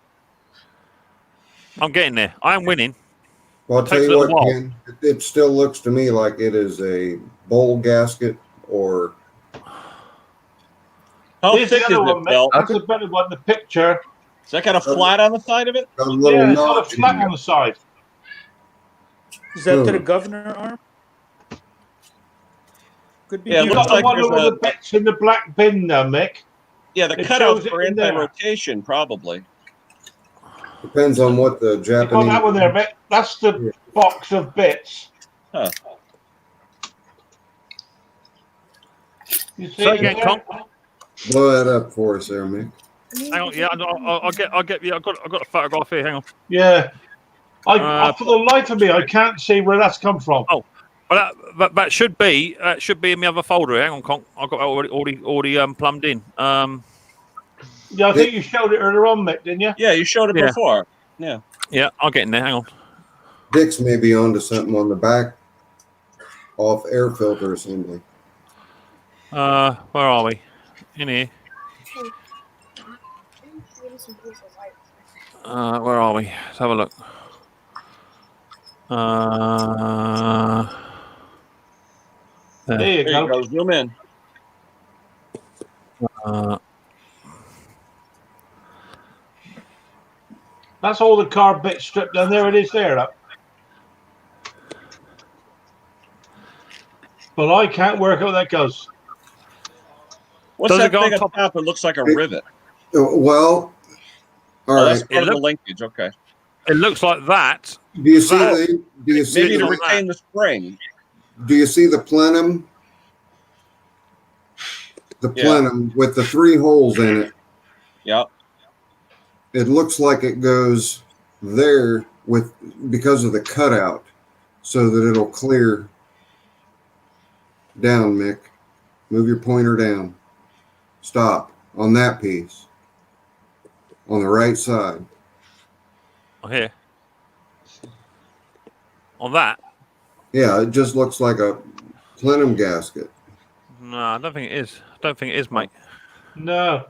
I'm getting there. I am winning. Well, I'll tell you what, Ken, it still looks to me like it is a bowl gasket or. How Here's thick the is other it, one, Bill? That's a better one. The picture. Is that got a flat on the side of it? A little Yeah, it's got a notch in flat there. on the side. Is that to the governor arm? Could be. Yeah, it You've looks got the like one there's with the bits in the black bin now, Mick. Yeah, the It cutouts shows it for in there. anti-rotation, probably. Depends on what the Click on Japanese. that one there, Mick. That's the box of bits. Huh. You see So it again, there? Conk. Blow that up for us there, Mick. Hang on. Yeah, I'll get. Yeah, I've got a photograph here. Hang on. Yeah. For the life of me, I can't see where that's come from. Oh, well, that should be in my other folder. Hang on, Conk. I've got it already plumbed in. Yeah, I think you showed it earlier on, Mick, didn't you? Yeah, you showed it Yeah. before. Yeah. Yeah, I'll get in there. Hang on. Dick's may be onto something on the back off air filter assembly. Where are we? In here. Where are we? Let's have a look. There you There you go. go. Zoom in. That's all the car bits stripped down. There it is there. Look. But I can't work out how that goes. What's Does that it go thing on on top? It looks like a rivet. Well, all Oh, that's right. part of the look- linkage. Okay. It looks like that. Do you see the? Do you see Maybe to the? retain the spring. Do you see the plenum? The Yeah. plenum with the 3 holes in it. Yeah. It looks like it goes there because of the cutout, so that it'll clear down. Mick, move your pointer down. Stop on that piece. On the right side. Here. On that. Yeah, it just looks like a plenum gasket. No, I don't think it is. I don't think it is, mate. No.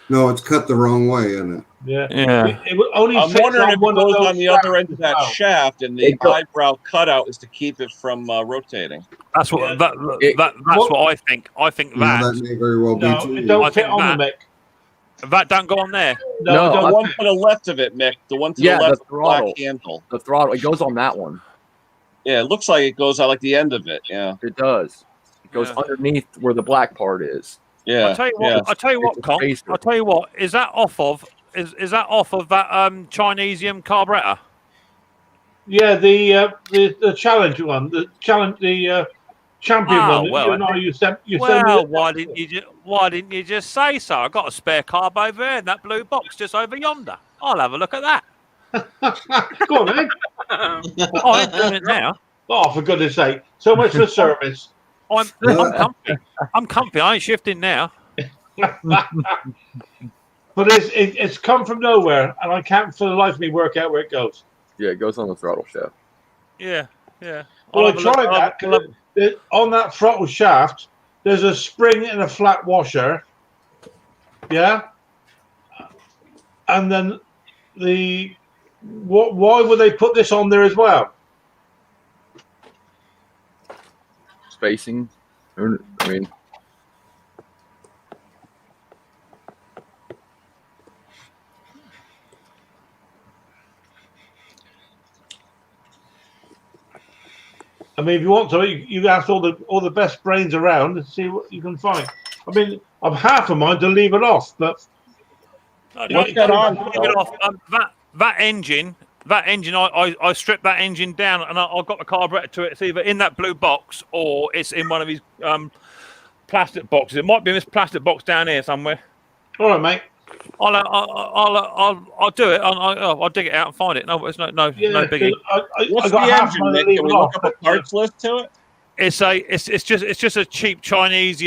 No, it's cut the wrong way, isn't it? Yeah. Yeah. It only I'm fits wondering on if it one of goes those on the other end shafts of that as well. shaft, and the eyebrow cutout is to keep it from rotating. That's what Yeah. that's what I think. I think No, that that may very well be No, too. it don't I fit think on the Mick. that don't go on there. No, No, it The don't one fit. to the left of it, Mick. The one to Yeah, the left the of the black throttle. handle. The throttle, it goes on that one. Yeah, it looks like it goes out like the end of it. Yeah. It does. It goes Yeah. underneath where the black part is. Yeah. I'll tell you what. Yeah. I'll tell you what, It's a Conk. spacer. I'll tell you what. Is that off of? Is that off of that Chinesium carburetor? Yeah, the challenge one, the champion one. well, You and I, you sent me. Well, why didn't you just say so? I got a spare carb over there in that blue box just over yonder. I'll have a look at that. Go on, then. Well, I ain't doing it now. Oh, for goodness sake! So much for service. I'm comfy. I'm comfy. I ain't shifting now. But it's come from nowhere, and I can't for the life of me work out where it goes. Yeah, it goes on the throttle shaft. Yeah. Well, I tried that. 'Cause on that throttle shaft, there's a spring and a flat washer. Yeah. And then why would they put this on there as well? Spacing. I mean, if you want to, you ask all the best brains around and see what you can find. I mean, I'm half a mind to leave it off, but What's that on? Leave it off. That engine. I stripped that engine down and I got the carburetor to it. It's either in that blue box or it's in one of these plastic boxes. It might be in this plastic box down here somewhere. All right, mate. I'll do it. I'll dig it out and find it. No, it's no biggie. What's the engine, Nick? Can we look up a parts list to it? It's just a cheap Chinese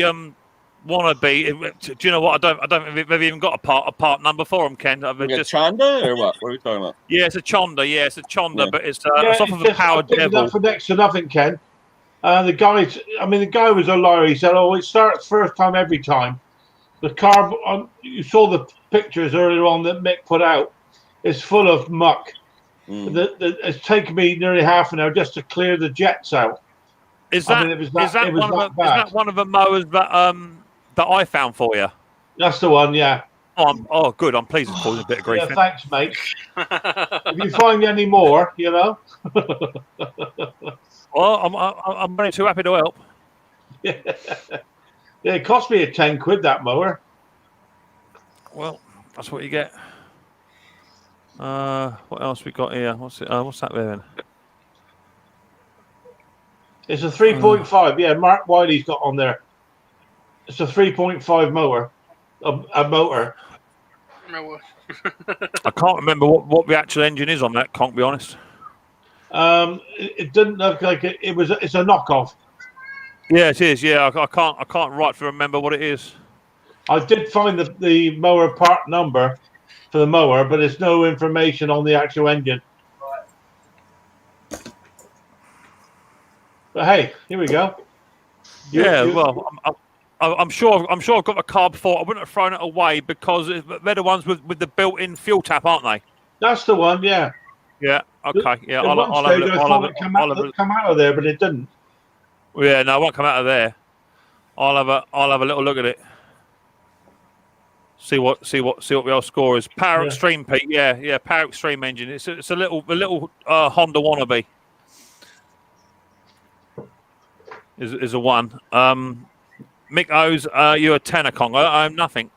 wannabe. Do you know what? I don't think they've even got a part number for them, Ken. Just Chonda or what? What are we talking about? Yeah, it's a Chonda. Yeah, it's a Chonda, Yeah. but it's off of a Power Devil. For next to nothing, Ken. The guy was a liar. He said, "Oh, it starts first time every time." The car, you saw the pictures earlier on that Mick put out. It's full of muck. It's taken me nearly half an hour just to clear the jets out. Is that one of the mowers that I found for you? That's the one, yeah. Oh, good. I'm pleased it's causing a bit of grief. Yeah, thanks, mate. If you find any more, you know. Well, I'm only too happy to help. Yeah, it cost me £10 that mower. Well, that's what you get. What else we got here? What's that there then? It's a 3.5. Yeah, Mark Wiley's got on there. It's a 3.5 mower. A motor. I can't remember what the actual engine is on that. Can't be honest. It didn't look like it. It's a knockoff. Yeah, it is. Yeah, I can't rightfully remember what it is. I did find the mower part number for the mower, but there's no information on the actual engine. But hey, here we go. Well, I'm sure I've got the carb for. I wouldn't have thrown it away because they're the ones with the built-in fuel tap, aren't they? That's the one. Yeah. Yeah. Okay. Yeah. I'll have it come out of there, but it didn't. Yeah. No, it won't come out of there. I'll have a little look at it. See what the old score is. Power Extreme, Pete. Yeah. Power Extreme engine. It's a little Honda wannabe. Is a one. Mick owes you a tenner, Kong. I owe nothing,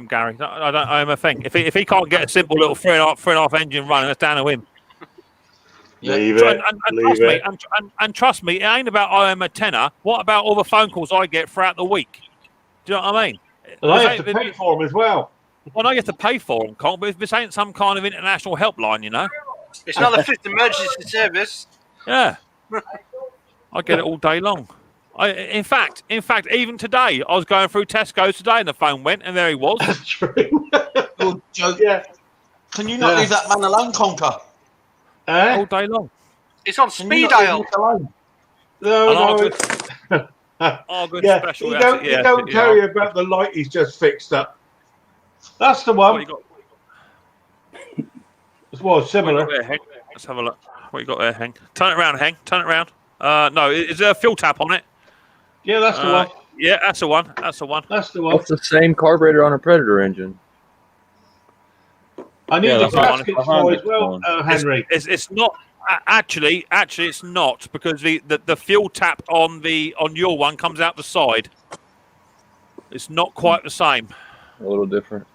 Gary. I don't owe him a thing. If he can't get a simple little three and a half engine running, that's down to him. Leave it. And trust me, it ain't about I owe him a tenner. What about all the phone calls I get throughout the week? Do you know what I mean? And I have to pay for them as well. Well, no, you have to pay for them, Kong, but this ain't some kind of international helpline, you know. It's not a fifth emergency service. Yeah. I get it all day long. In fact, even today, I was going through Tesco's today and the phone went and there he was. That's true. Good joke. Yeah. Can you not leave that man alone, Conker? All day long. It's on speed dial. No. Argus Yeah, special. he don't tell you about the light he's just fixed up. That's the one. Well, similar. Let's have a look. What you got there, Heng? Turn it around, Heng. Turn it around. No, is there a fuel tap on it? Yeah, that's the one. Yeah, that's the one. That's the one. That's the one. It's the same carburetor on a Predator engine. I need the gaskets for as well, Henry. It's not actually. It's not because the fuel tap on your one comes out the side. It's not quite the same. A little different.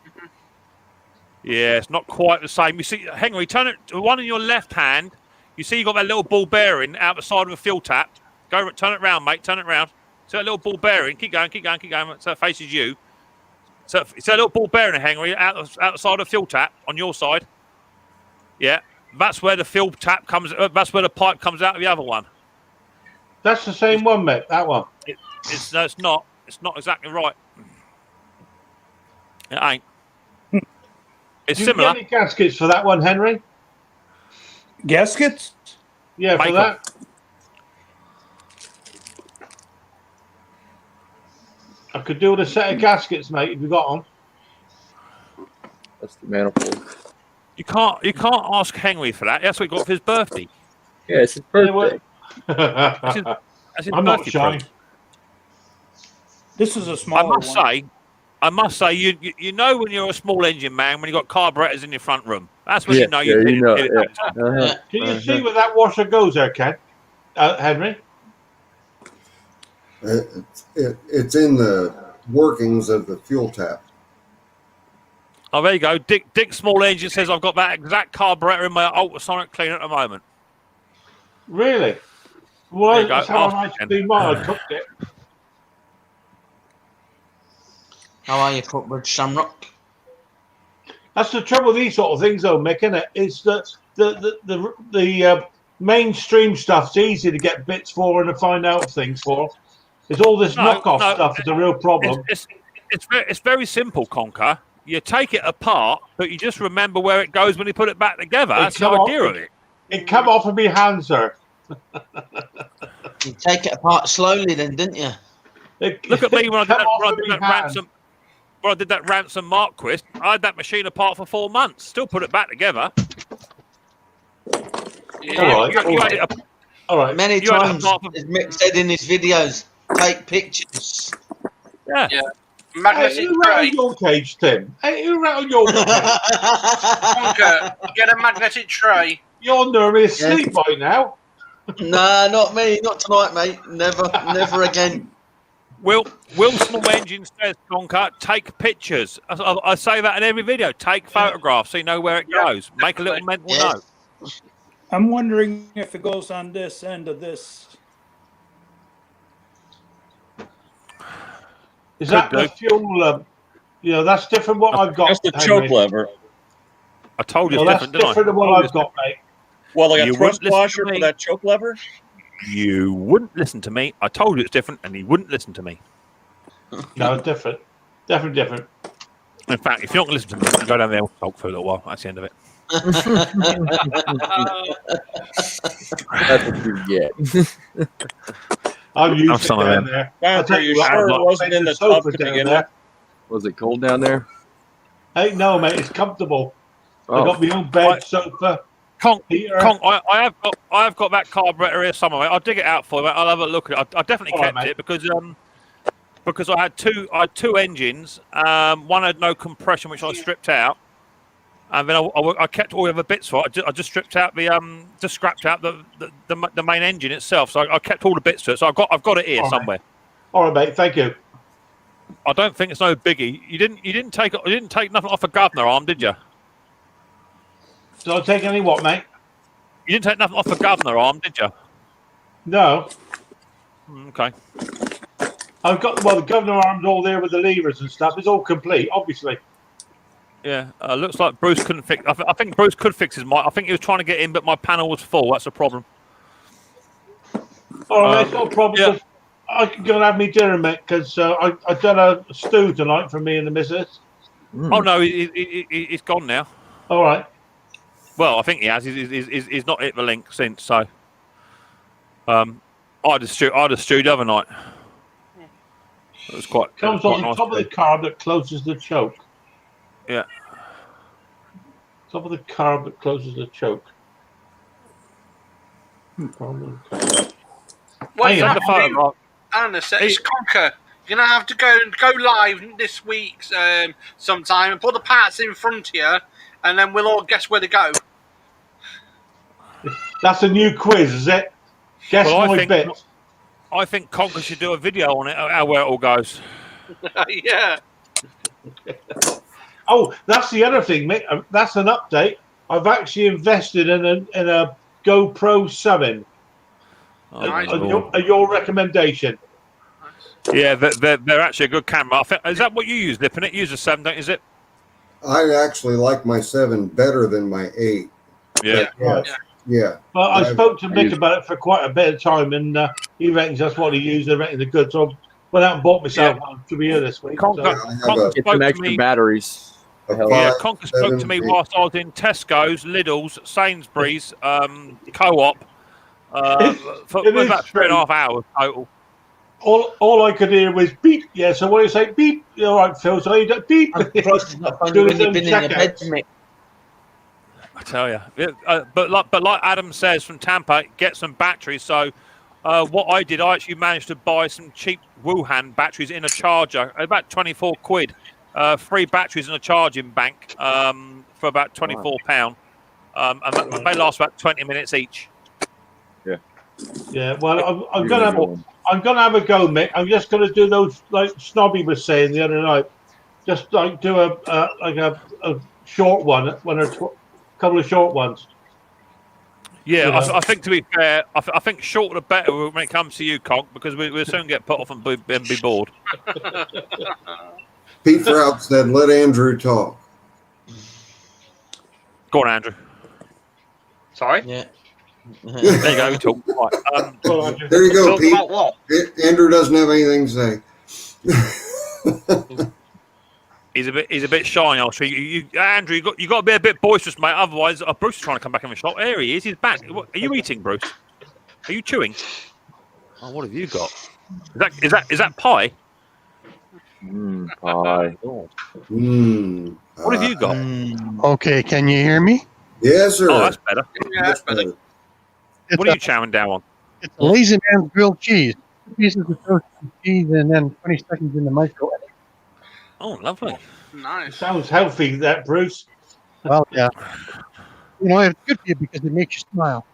Yeah, it's not quite the same. You see, Henry, turn it. The one in your left hand You see, you got that little ball bearing out the side of a fuel tap. Go, turn it round, mate. Turn it round. So that little ball bearing. Keep going. So it faces you. So it's that little ball bearing, Henry, outside of the fuel tap on your side. Yeah, that's where the fuel tap comes. That's where the pipe comes out of the other one. That's the same one, mate. That one. It's not. It's not exactly right. It ain't. It's Do you similar. get any gaskets for that one, Henry? Gaskets? Yeah, for that. I could do with a set of gaskets, mate, if you got them. That's the manifold. You can't ask Henry for that. That's what he got for his birthday. Yeah, it's his birthday. That's his I'm not birthday shy. present. This is a smaller one. I must say, you know when you're a small engine man when you got carburetors in your front room. That's when you know Yeah, you you know. hit it. Yeah. Can you see where that washer goes there, Ken? Henry? It's in the workings of the fuel tap. Oh, there you go. Dick Small Engine says I've got that exact carburetor in my ultrasonic cleaner at the moment. Really? Well, that's how I like to do mine. I cooked it. How are you, Cookbridge Shamrock? That's the trouble with these sort of things, though, Mick, isn't it? It's the mainstream stuff's easy to get bits for and to find out things for. It's all this knockoff stuff that's a real problem. It's very simple, Conker. You take it apart, but you just remember where it goes when you put it back together. That's the idea of it. It came off of my hand, sir. You take it apart slowly, then, didn't you? Look at me when I did that ransom Marquis. I had that machine apart for 4 months. Still put it back together. All right. Many times, as Mick said in his videos, take pictures. Yeah. Magnetic Hey, who rattled your cage, Tim? Hey, who rattled your cage? Conker, get a magnetic tray. You're nearly asleep by now. Nah, not me. Not tonight, mate. Never again. Will Small Engine says, Conker, take pictures. I say that in every video. Take photographs so you know where it goes. Make a little mental note. I'm wondering if it goes on this end of this. Is that the fuel? That's different. What I've got. That's the choke lever. I told you Well, it's that's different, different than what I've got, mate. Well, like a You thrust wouldn't listen washer to me. for that choke lever? You wouldn't listen to me. I told you it's different, and you wouldn't listen to me. No, different. Definitely different. In fact, if you're not going to listen to me, you can go down there and talk for a little while. That's the end of it. That's what you get. I'm used to some of down them. there. Are you sure it wasn't in the tub to begin with? Was it cold down there? Hey, no, mate, it's comfortable. Oh. I got my own bed, sofa. I have got that carburetor here somewhere. I'll dig it out for you. I'll have a look at it. I definitely kept it because I had two engines. One had no compression, which I stripped out, and then I kept all the other bits for it. I just stripped out just scrapped out the main engine itself. So I kept all the bits to it. So I've got it here somewhere. All right, mate. Thank you. I don't think it's no biggie. You didn't take nothing off the governor arm, did you? Did I take any what, mate? You didn't take nothing off the governor arm, did you? No. Okay. I've got the governor arm's all there with the levers and stuff. It's all complete, obviously. Yeah, looks like Bruce couldn't fix. I think Bruce could fix his mic. I think he was trying to get in, but my panel was full. That's the problem. All right, it's not a problem. Yeah. I can go and have me dinner, mate, because I've done a stew tonight for me and the missus. Oh no, he's gone now. All right. Well, I think he has. He's not hit the link since. So, I had a stew the other night. It was quite. Comes on the top of the carb that closes the choke. Yeah. Top of the carb that closes the choke. What you have to do, Anna, it's Conker. You're gonna have to go live this week sometime and put the parts in front of you, and then we'll all guess where to go. That's a new quiz, is it? Guess my bit. I think Conker should do a video on it, where it all goes. Yeah. Oh, that's the other thing, mate. That's an update. I've actually invested in GoPro 7. Oh, Nice. Your recommendation? Yeah, they're actually a good camera. I think, is that what you use, Lippin? It uses 7, don't you, Zip? I actually like my 7 better than my 8. Yeah. Yeah. Well, I spoke to Mick about it for quite a bit of time, and he reckons that's what he used. I reckon they're good. So I went out and bought myself one to be here this week. Conker Get some extra batteries. Yeah, Conker spoke to me whilst I was in Tesco's, Lidl's, Sainsbury's, Co-op for about 3.5 hours total. All I could hear was beep. Yeah, so what do you say? Beep. All right, Phil. So you do beep. I'm surprised it's not funny when you've been in your bed, Mick. I tell you, but like Adam says from Tampa, get some batteries. So what I did, I actually managed to buy some cheap Wuhan batteries in a charger, about 24 quid. 3 batteries in a charging bank for about £24, and they last about 20 minutes each. Yeah. Well, I'm gonna have a go, Mick. I'm just gonna do those like Snobby was saying the other night. Just like do a short one or couple of short ones. Yeah, You know. I think to be fair, I think shorter the better when it comes to you, Conk, because we'll soon get put off and be bored. Pete Trout said, "Let Andrew talk." Go on, Andrew. Sorry? Yeah. There you go. Talk. Right. There you go, Talk Pete. about what? Andrew doesn't have anything to say. He's a bit shy, actually. Andrew, you got to be a bit boisterous, mate. Otherwise, Bruce is trying to come back in the shop. There he is. He's back. What, are you eating, Bruce? Are you chewing? Oh, what have you got? Is that pie? Pie. What have you got? Okay, can you hear me? Yes, sir. Oh, that's better. Yeah, that's better. What are you chowing down on? It's a Lazy Man's grilled cheese. 2 pieces of toasted cheese and then 20 seconds in the microwave. Oh, lovely. Nice. Sounds healthy, that Bruce. Well, yeah. You know, it's good for you because it makes you smile.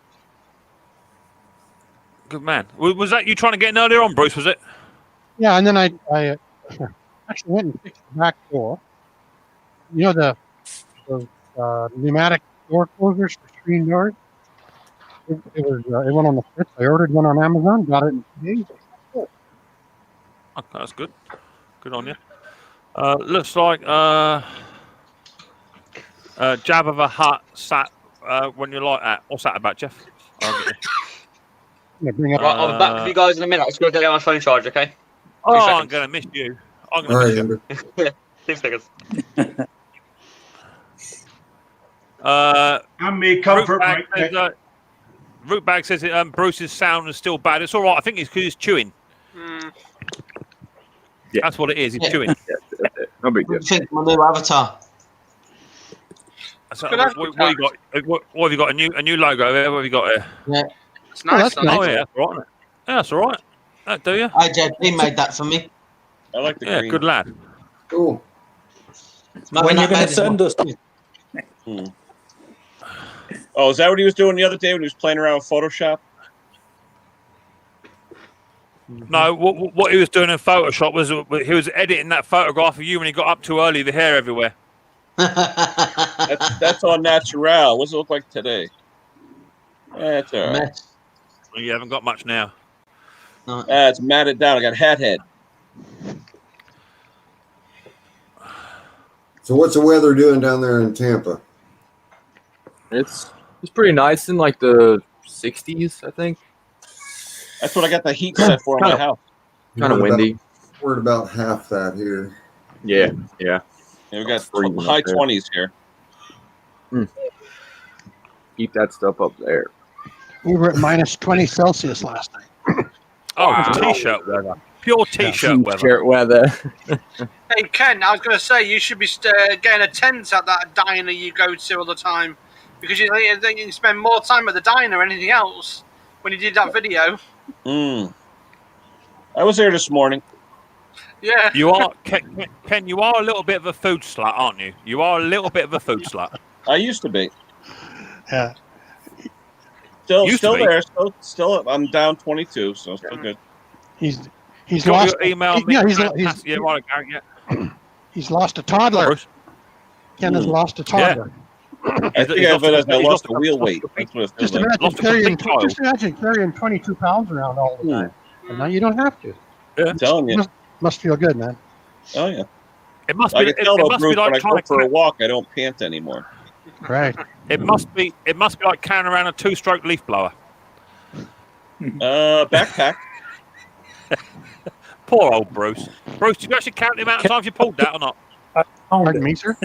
Good man. Was that you trying to get in earlier on, Bruce? Was it? Yeah, and then I actually went and fixed the back door. You know the pneumatic door closers for screen doors? It went on the fritz. I ordered one on Amazon, got it in 2 days. Okay, that's good. Good on you. Looks like Jabba the Hutt sat when you like that. What's that about, Jeff? Bring up, Right, I'll be back with you guys in a minute. I'm just going to get my phone charged, okay? I'm going to miss you. I'm going to miss you. 2 seconds. And me comfort, Mick. Rootbag says Bruce's sound is still bad. It's all right. I think it's because he's chewing. Yeah. That's what it is. He's chewing. No big deal. I think my new avatar. So, what you got? What have you got? A new logo there. What have you got here? Yeah. It's nice. that's nice. Oh yeah, that's all right. Yeah, that's all right. That do you? IJP made that for me. I like the Yeah, green. good lad. Cool. When are you going to send us? Oh, is that what he was doing the other day when he was playing around with Photoshop? No, what he was doing in Photoshop was he was editing that photograph of you when he got up too early, the hair everywhere. That's on Natural. What does it look like today? That's all right. Well, you haven't got much now. It's matted down. I got hat head. So what's the weather doing down there in Tampa? It's pretty nice in like the 60s, I think. That's what I got the heat set for in my house. Kind of windy. We're at about half that here. Yeah. Yeah, we got Freezing high up there. 20s here. Keep that stuff up there. we were at minus 20 Celsius last night. Oh, Wow. t-shirt weather. Pure t-shirt weather. T-shirt weather. Hey, Ken, I was going to say, you should be getting a tent at that diner you go to all the time. Because you think you can spend more time at the diner than anything else when you did that video. I was there this morning. Yeah. You are, Ken, you are a little bit of a food slut, aren't you? You are a little bit of a food slut. I used to be. Yeah. Still there. Still. I'm down 22, so still good. He's Got lost. your email. Yeah, right, Gary, yeah. He's lost a toddler. Bruce? Ken has lost a toddler. I think of it as I lost a wheel weight. That's what it feels Just like. imagine carrying 22 pounds around all the time. And now you don't have to. I'm telling you. Must feel good, man. Oh, yeah. It must I be. can tell, It though, must Bruce, be like when I trying go to for a walk, I don't pant anymore. Right. It must be like carrying around a 2-stroke leaf blower. Backpack. Poor old Bruce. Bruce, did you actually count the amount of times you pulled that or not? Pardon me, sir?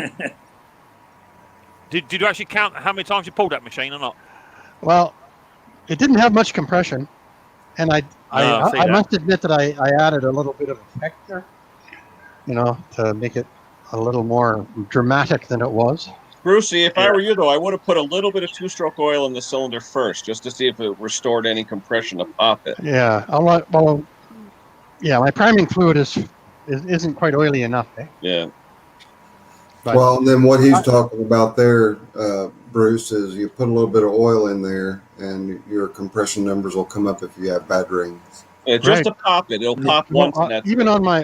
Did you actually count how many times you pulled that machine or not? Well, it didn't have much compression, and I must admit that I added a little bit of effect there, to make it a little more dramatic than it was. Brucey, if I were you, though, I would have put a little bit of 2-stroke oil in the cylinder first, just to see if it restored any compression to pop it. Yeah. My priming fluid isn't quite oily enough. Eh? Yeah. But well, and then what he's talking about there, Bruce, is you put a little bit of oil in there, and your compression numbers will come up if you have bad rings. Yeah, just to pop it, it'll pop once. And that's even on my,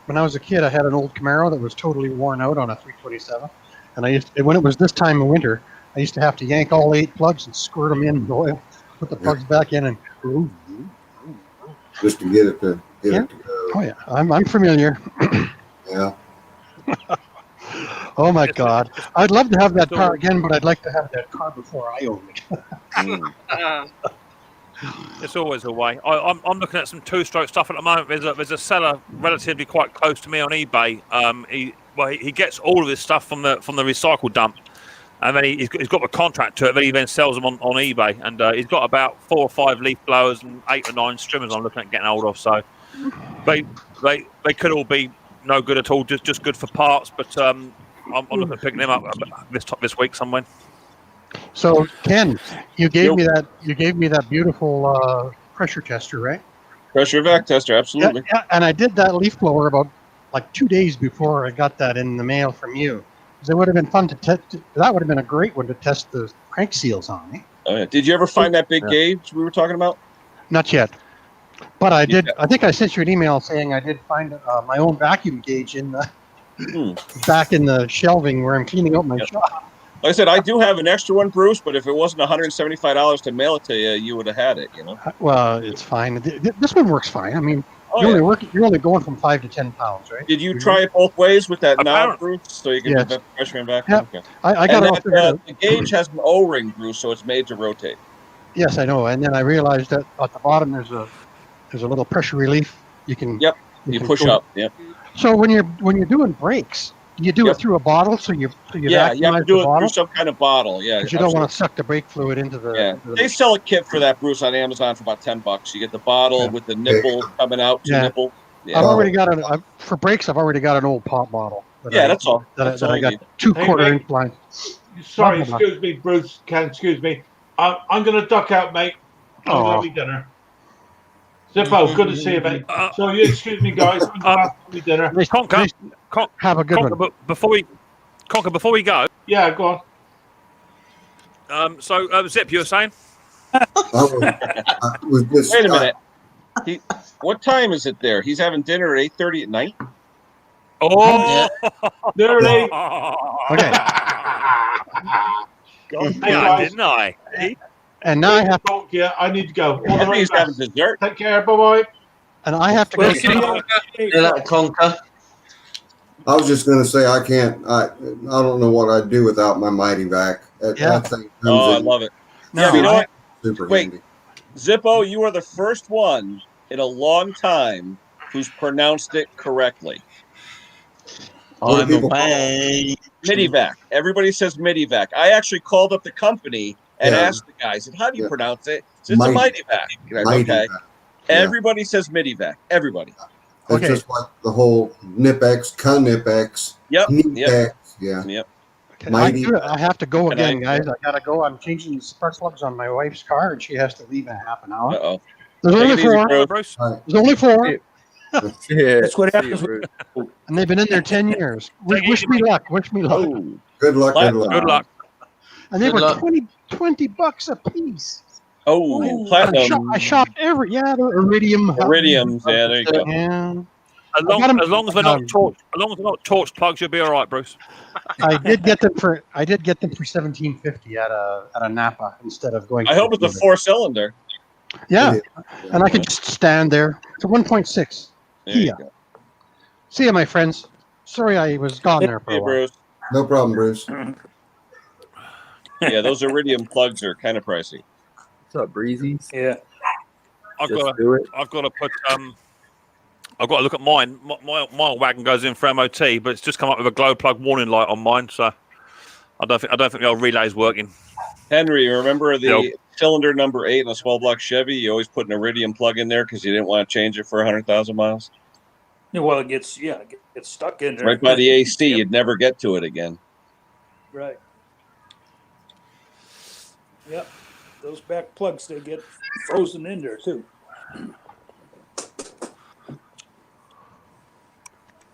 when I was a kid, I had an old Camaro that was totally worn out on a 327, and when it was this time of winter, I used to have to yank all 8 plugs and squirt them in with oil, put the plugs back in, and just to get it to go. Oh yeah, I'm familiar. Yeah. Oh my God, I'd love to have that car again, but I'd like to have that car before I own it. It's always a way. I'm looking at some 2-stroke stuff at the moment. There's a seller relatively quite close to me on eBay. He gets all of his stuff from the recycle dump, and then he's got the contract to it. Then he then sells them on eBay, and he's got about 4 or 5 leaf blowers and 8 or 9 strimmers. I'm looking at getting hold of. So they could all be no good at all, just good for parts. But I'm looking at picking them up this week somewhere. So Ken, you gave me that beautiful pressure tester, right? Pressure vac tester, absolutely. Yeah, and I did that leaf blower about like 2 days before I got that in the mail from you. Because it would have been fun to test. That would have been a great one to test the crank seals on. Eh? Oh yeah. Did you ever find that big gauge we were talking about? Not yet. But I did. I think I sent you an email saying I did find my own vacuum gauge in the back in the shelving where I'm cleaning out my shop. Like I said, I do have an extra one, Bruce, but if it wasn't $175 to mail it to you, you would have had it, Well, it's fine. This one works fine. I mean, you're only going from 5 to 10 pounds, right? Did you try it both ways with that knob, Bruce, so you can put the pressure in back? Yep. Okay. I got it all figured out. The gauge has an O-ring, Bruce, so it's made to rotate. Yes, I know. And then I realized that at the bottom there's a little pressure relief. You can. Yep. You push up. Yep. So when you're doing brakes, you do it through a bottle, so you you have to do it through some kind of bottle. Yeah, because you don't want to suck the brake fluid into the. Yeah, they sell a kit for that, Bruce, on Amazon for about $10. You get the bottle with the nipple coming out. Nipple. Yeah. I've already got for brakes. I've already got an old pop bottle. That's all. That I got 2/4 inch line. Sorry, excuse me, Bruce. Excuse me. I'm going to duck out, mate. I'm going to have dinner. Zippo, good to see you, mate. So you excuse me, guys. I'm going to have dinner. Conker, have a good one. Before we go. Yeah, go on. Zip, you were saying? Wait a minute. What time is it there? He's having dinner at 8:30 at night. Oh, dirty. Okay. Didn't I? And now I have to. Yeah, I need to go. He's having dessert. Take care. Bye bye. And I have to go. Conker. I was just going to say I don't know what I'd do without my Mighty Vac. That thing I love it. No, you know what? Super Wait, handy. Zippo, you are the first one in a long time who's pronounced it correctly. On the way. Midivac. Everybody says Midivac. I actually called up the company and asked the guy, I said, how do you pronounce it? It's a Mighty Vac. Okay. Vac. Everybody says Midivac. Everybody. It's just like the whole Nipex, Canipex, Nipex. Yeah. Yep. I have to go again, guys. I gotta go. I'm changing the spark plugs on my wife's car, and she has to leave in half an hour. Uh-oh. There's only 4. There's only 4. Yeah, that's what happens. And they've been in there 10 years. Wish me luck. Wish me luck. Oh. Good luck. Good luck. And they were $20 a piece. Oh, platinum. I shopped they're Iridium. Iridiums, yeah, there you go. Yeah. As long as they're not torch plugs, you'll be all right, Bruce. I did get them for $17.50 at a Napa instead of going. I hope it's a 4-cylinder. Yeah, and I could just stand there. It's a 1.6. There you Kia. go. See ya, my friends. Sorry I was gone there for Hey, a while. Bruce. No problem, Bruce. Yeah, those iridium plugs are kind of pricey. What's up, Breezies? Yeah. I've got to put I've got to look at mine. My wagon goes in for MOT, but it's just come up with a glow plug warning light on mine, so I don't think the old relay's working. Henry, remember the cylinder number 8 in a small block Chevy? You always put an iridium plug in there because you didn't want to change it for 100,000 miles. Yeah, well, it gets stuck in there. Right by the AC, you'd never get to it again. Right. Yep. Those back plugs, they get frozen in there too.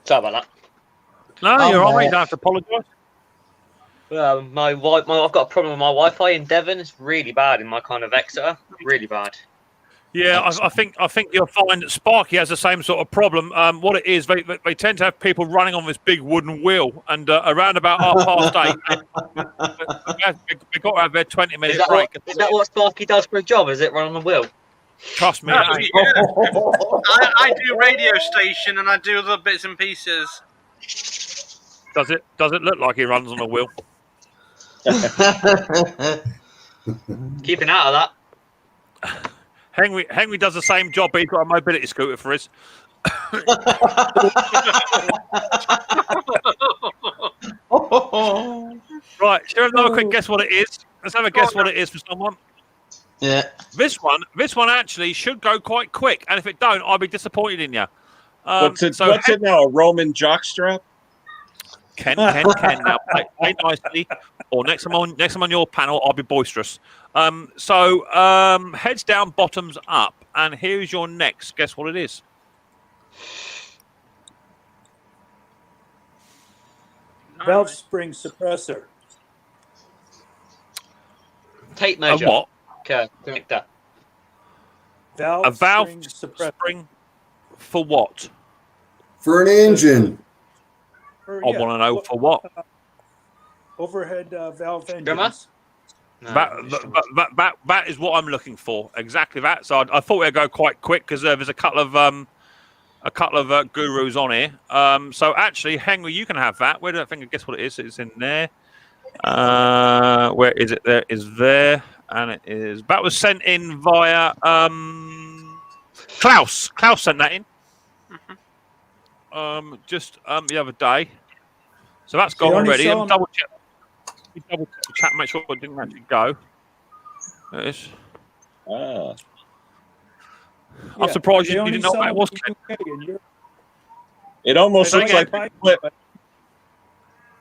Sorry about that. No, you're all right. You don't have to apologise. I've got a problem with my Wi-Fi in Devon. It's really bad in my kind of Exeter. Really bad. Yeah, I think you'll find that Sparky has the same sort of problem. What it is, they tend to have people running on this big wooden wheel, and around about 8:30, they've got to have their 20-minute break. Is that what Sparky does for a job? Is it run on the wheel? Trust me. I do radio station and I do other bits and pieces. Does it look like he runs on a wheel? Keeping out of that. Henry does the same job, but he's got a mobility scooter for his. Right, shall we have another quick guess what it is? Let's have a guess what it is for someone. Yeah. This one actually should go quite quick, and if it don't, I'll be disappointed in you. What's it now? A Roman jockstrap? Ken. Now play nicely, or next time on your panel, I'll be boisterous. Heads down, bottoms up, and here's your next. Guess what it is? Valve spring suppressor. Tape measure. A what? Connector. A valve spring for what? For an engine. I want to know for what. Overhead valve engines. That is what I'm looking for. Exactly that. So I thought it'd go quite quick because there's a couple of gurus on here. So actually, Henry, you can have that. Where do I think? I guess what it is? It's in there. Where is it? There is there, and it is. That was sent in via Klaus. Klaus sent that in. Just the other day. So that's gone already. Double check the chat, make sure it didn't actually go. There it is. I'm surprised you didn't know what it was. It almost looks like a clip.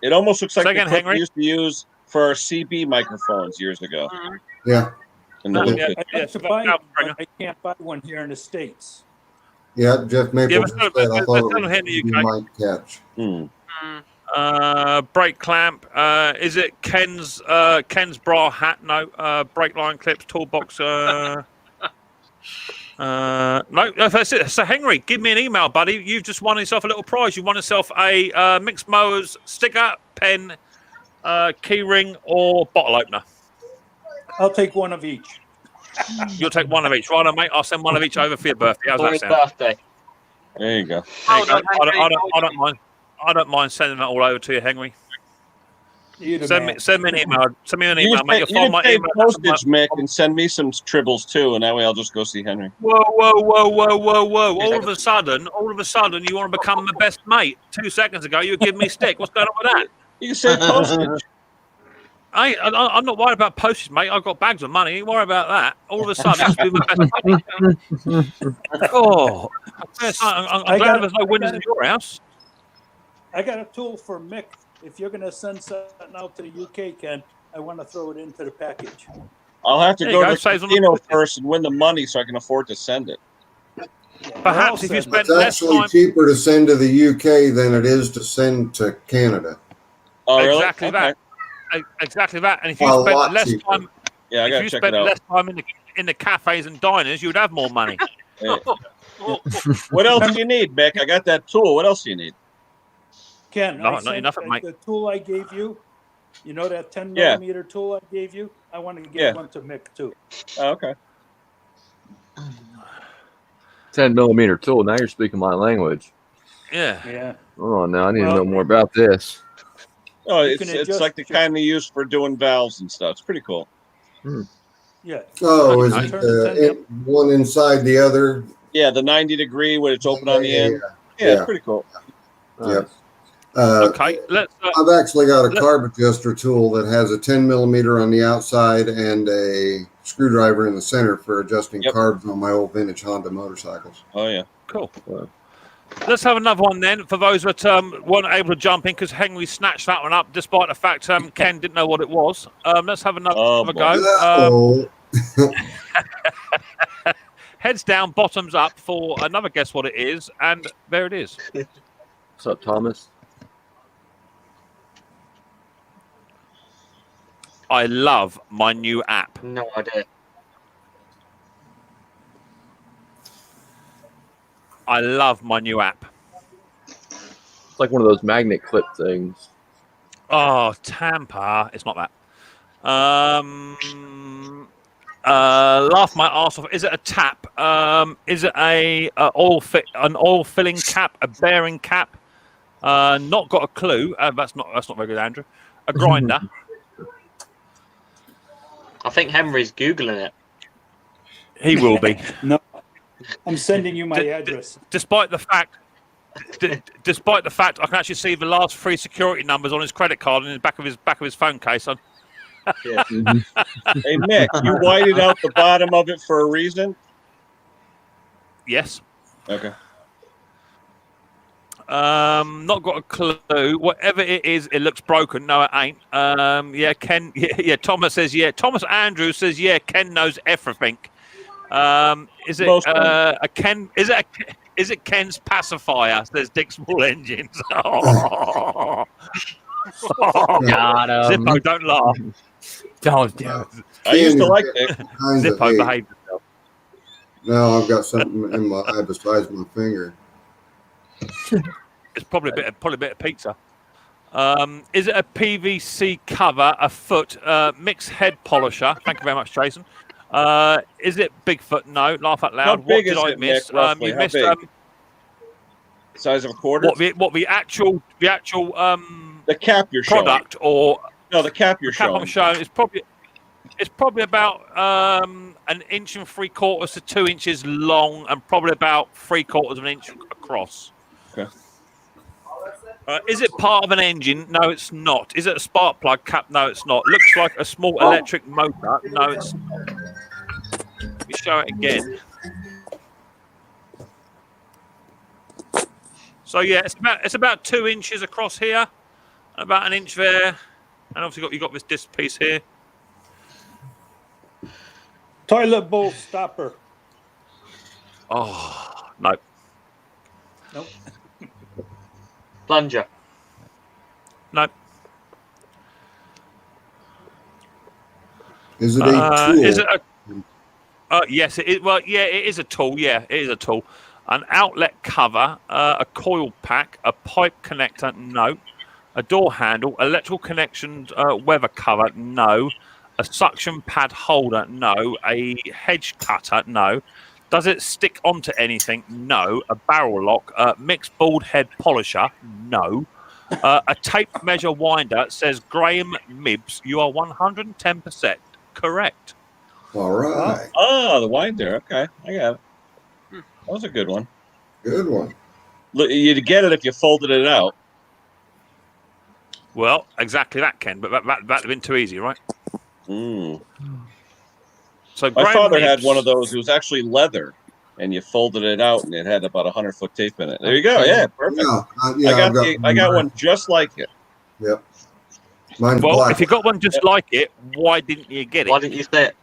It almost looks like the clip we used to use for our CB microphones years ago. Yeah. I can't buy one here in the States. Yeah, Jeff Maple said I thought you might catch. Brake clamp. Is it Ken's bra hat? No. Brake line clips, toolbox. No, that's it. So Henry, give me an email, buddy. You've just won yourself a little prize. You won yourself a Micks Mowers sticker, pen, key ring, or bottle opener. I'll take one of each. You'll take one of each, right, mate? I'll send one of each over for your birthday. How's that sound? Birthday. There you go. I don't mind. I don't mind sending that all over to you, Henry. Send me an email. Send me an email, mate. You'll find my email. Postage, Mick, and send me some tribbles too, and that way I'll just go see Henry. Whoa! All of a sudden, you want to become my best mate. 2 seconds ago, you were giving me stick. What's going on with that? You say postage. I'm not worried about postage, mate. I've got bags of money. Don't worry about that. All of a sudden, it's been my best mate. Oh, I'm glad there's no windows in your house. I got a tool for Mick. If you're going to send something out to the UK, Ken, I want to throw it into the package. I'll have to go to the casino first and win the money so I can afford to send it. Perhaps if you spend it's less actually time... cheaper to send to the UK than it is to send to Canada. Oh, really? Exactly that. Exactly that. And if you spend less time, I if you spend less time in the cafes and diners, you'd have more money. What else do you need, Mick? I got that tool. What else do you need? Ken, No, I not sent enough, mate. the tool I gave you. You know that 10 Yeah. millimeter tool I gave you? I want to give one to Mick too. Oh, okay. 10mm tool. Now you're speaking my language. Yeah. Yeah. Oh, now I need to Well, know more about this. Oh, You it's can adjust like the kind they use for doing valves and stuff. It's pretty cool. Yeah. Oh, is You it turn the 10 one inside the other? Yeah, the 90-degree when it's open on the end. Yeah, it's pretty cool. Yep. Okay, let's. I've actually got a carb adjuster tool that has a 10 millimeter on the outside and a screwdriver in the center for adjusting carbs on my old vintage Honda motorcycles. Oh yeah, cool. Let's have another one then for those that weren't able to jump in because Henry snatched that one up, despite the fact Ken didn't know what it was. Let's have another go. Heads down, bottoms up for another guess what it is, and there it is. What's up, Thomas? I love my new app. No idea. I love my new app. It's like one of those magnet clip things. Oh, Tampa. It's not that. Laugh my arse off. Is it a tap? Is it an oil filling cap? A bearing cap? Not got a clue. That's not very good, Andrew. A grinder. I think Henry's Googling it. He will be. No, I'm sending you my address. Despite the fact, I can actually see the last 3 security numbers on his credit card in the back of his phone case. Yeah. Hey Mick, you whited out the bottom of it for a reason? Yes. Okay. Not got a clue. Whatever it is, it looks broken. No, it ain't. Yeah, Ken. Yeah, Thomas says yeah. Thomas Andrews says yeah. Ken knows everything. Is it a Ken? Is it Ken's pacifier? Says Dick Small Engines. Oh. Got him. Zippo, don't laugh. Don't do it. I used to like it. Zippo, behave yourself. No, I've got something in my eye besides my finger. It's probably a bit of pizza. Is it a PVC cover, a foot, Micks head polisher? Thank you very much, Jason. Is it Bigfoot? No. Laugh out loud. How big what did is I it, miss? Mick, roughly? You How missed big? Size of a quarter? what the actual the cap you're product showing. or no, the cap you're the cap showing. I'm showing is probably about 1 3/4 to 2 inches long and probably about 3/4 of an inch across. Okay. Is it part of an engine? No, it's not. Is it a spark plug cap? No, it's not. Looks like a small electric motor. No, it's not. Let me show it again. So yeah, it's about 2 inches across here, about 1 inch there, and obviously you got this disc piece here. Toilet bowl stopper. Oh no. Nope. Plunger. No. Is it a tool? Is it a? Yes, it is. Well, yeah, it is a tool. Yeah, it is a tool. An outlet cover, a coil pack, a pipe connector. No. A door handle, electrical connections, weather cover. No. A suction pad holder. No. A hedge cutter. No. Does it stick onto anything? No. A barrel lock, mixed bald head polisher? No. A tape measure winder. Says Graham Mibbs. You are 110% correct. All right. Oh, the winder. Okay, I got it. That was a good one. Good one. Look, you'd get it if you folded it out. Well, exactly that, Ken. But that'd have been too easy, right? Mm. So my Graham father Mibbs, had one of those. It was actually leather, and you folded it out, and it had about 100-foot tape in it. There you go. Yeah, perfect. Yeah, I got one just like it. Yep. Mine's well, black. if you got one just like it, why didn't you get it? Why didn't you say it?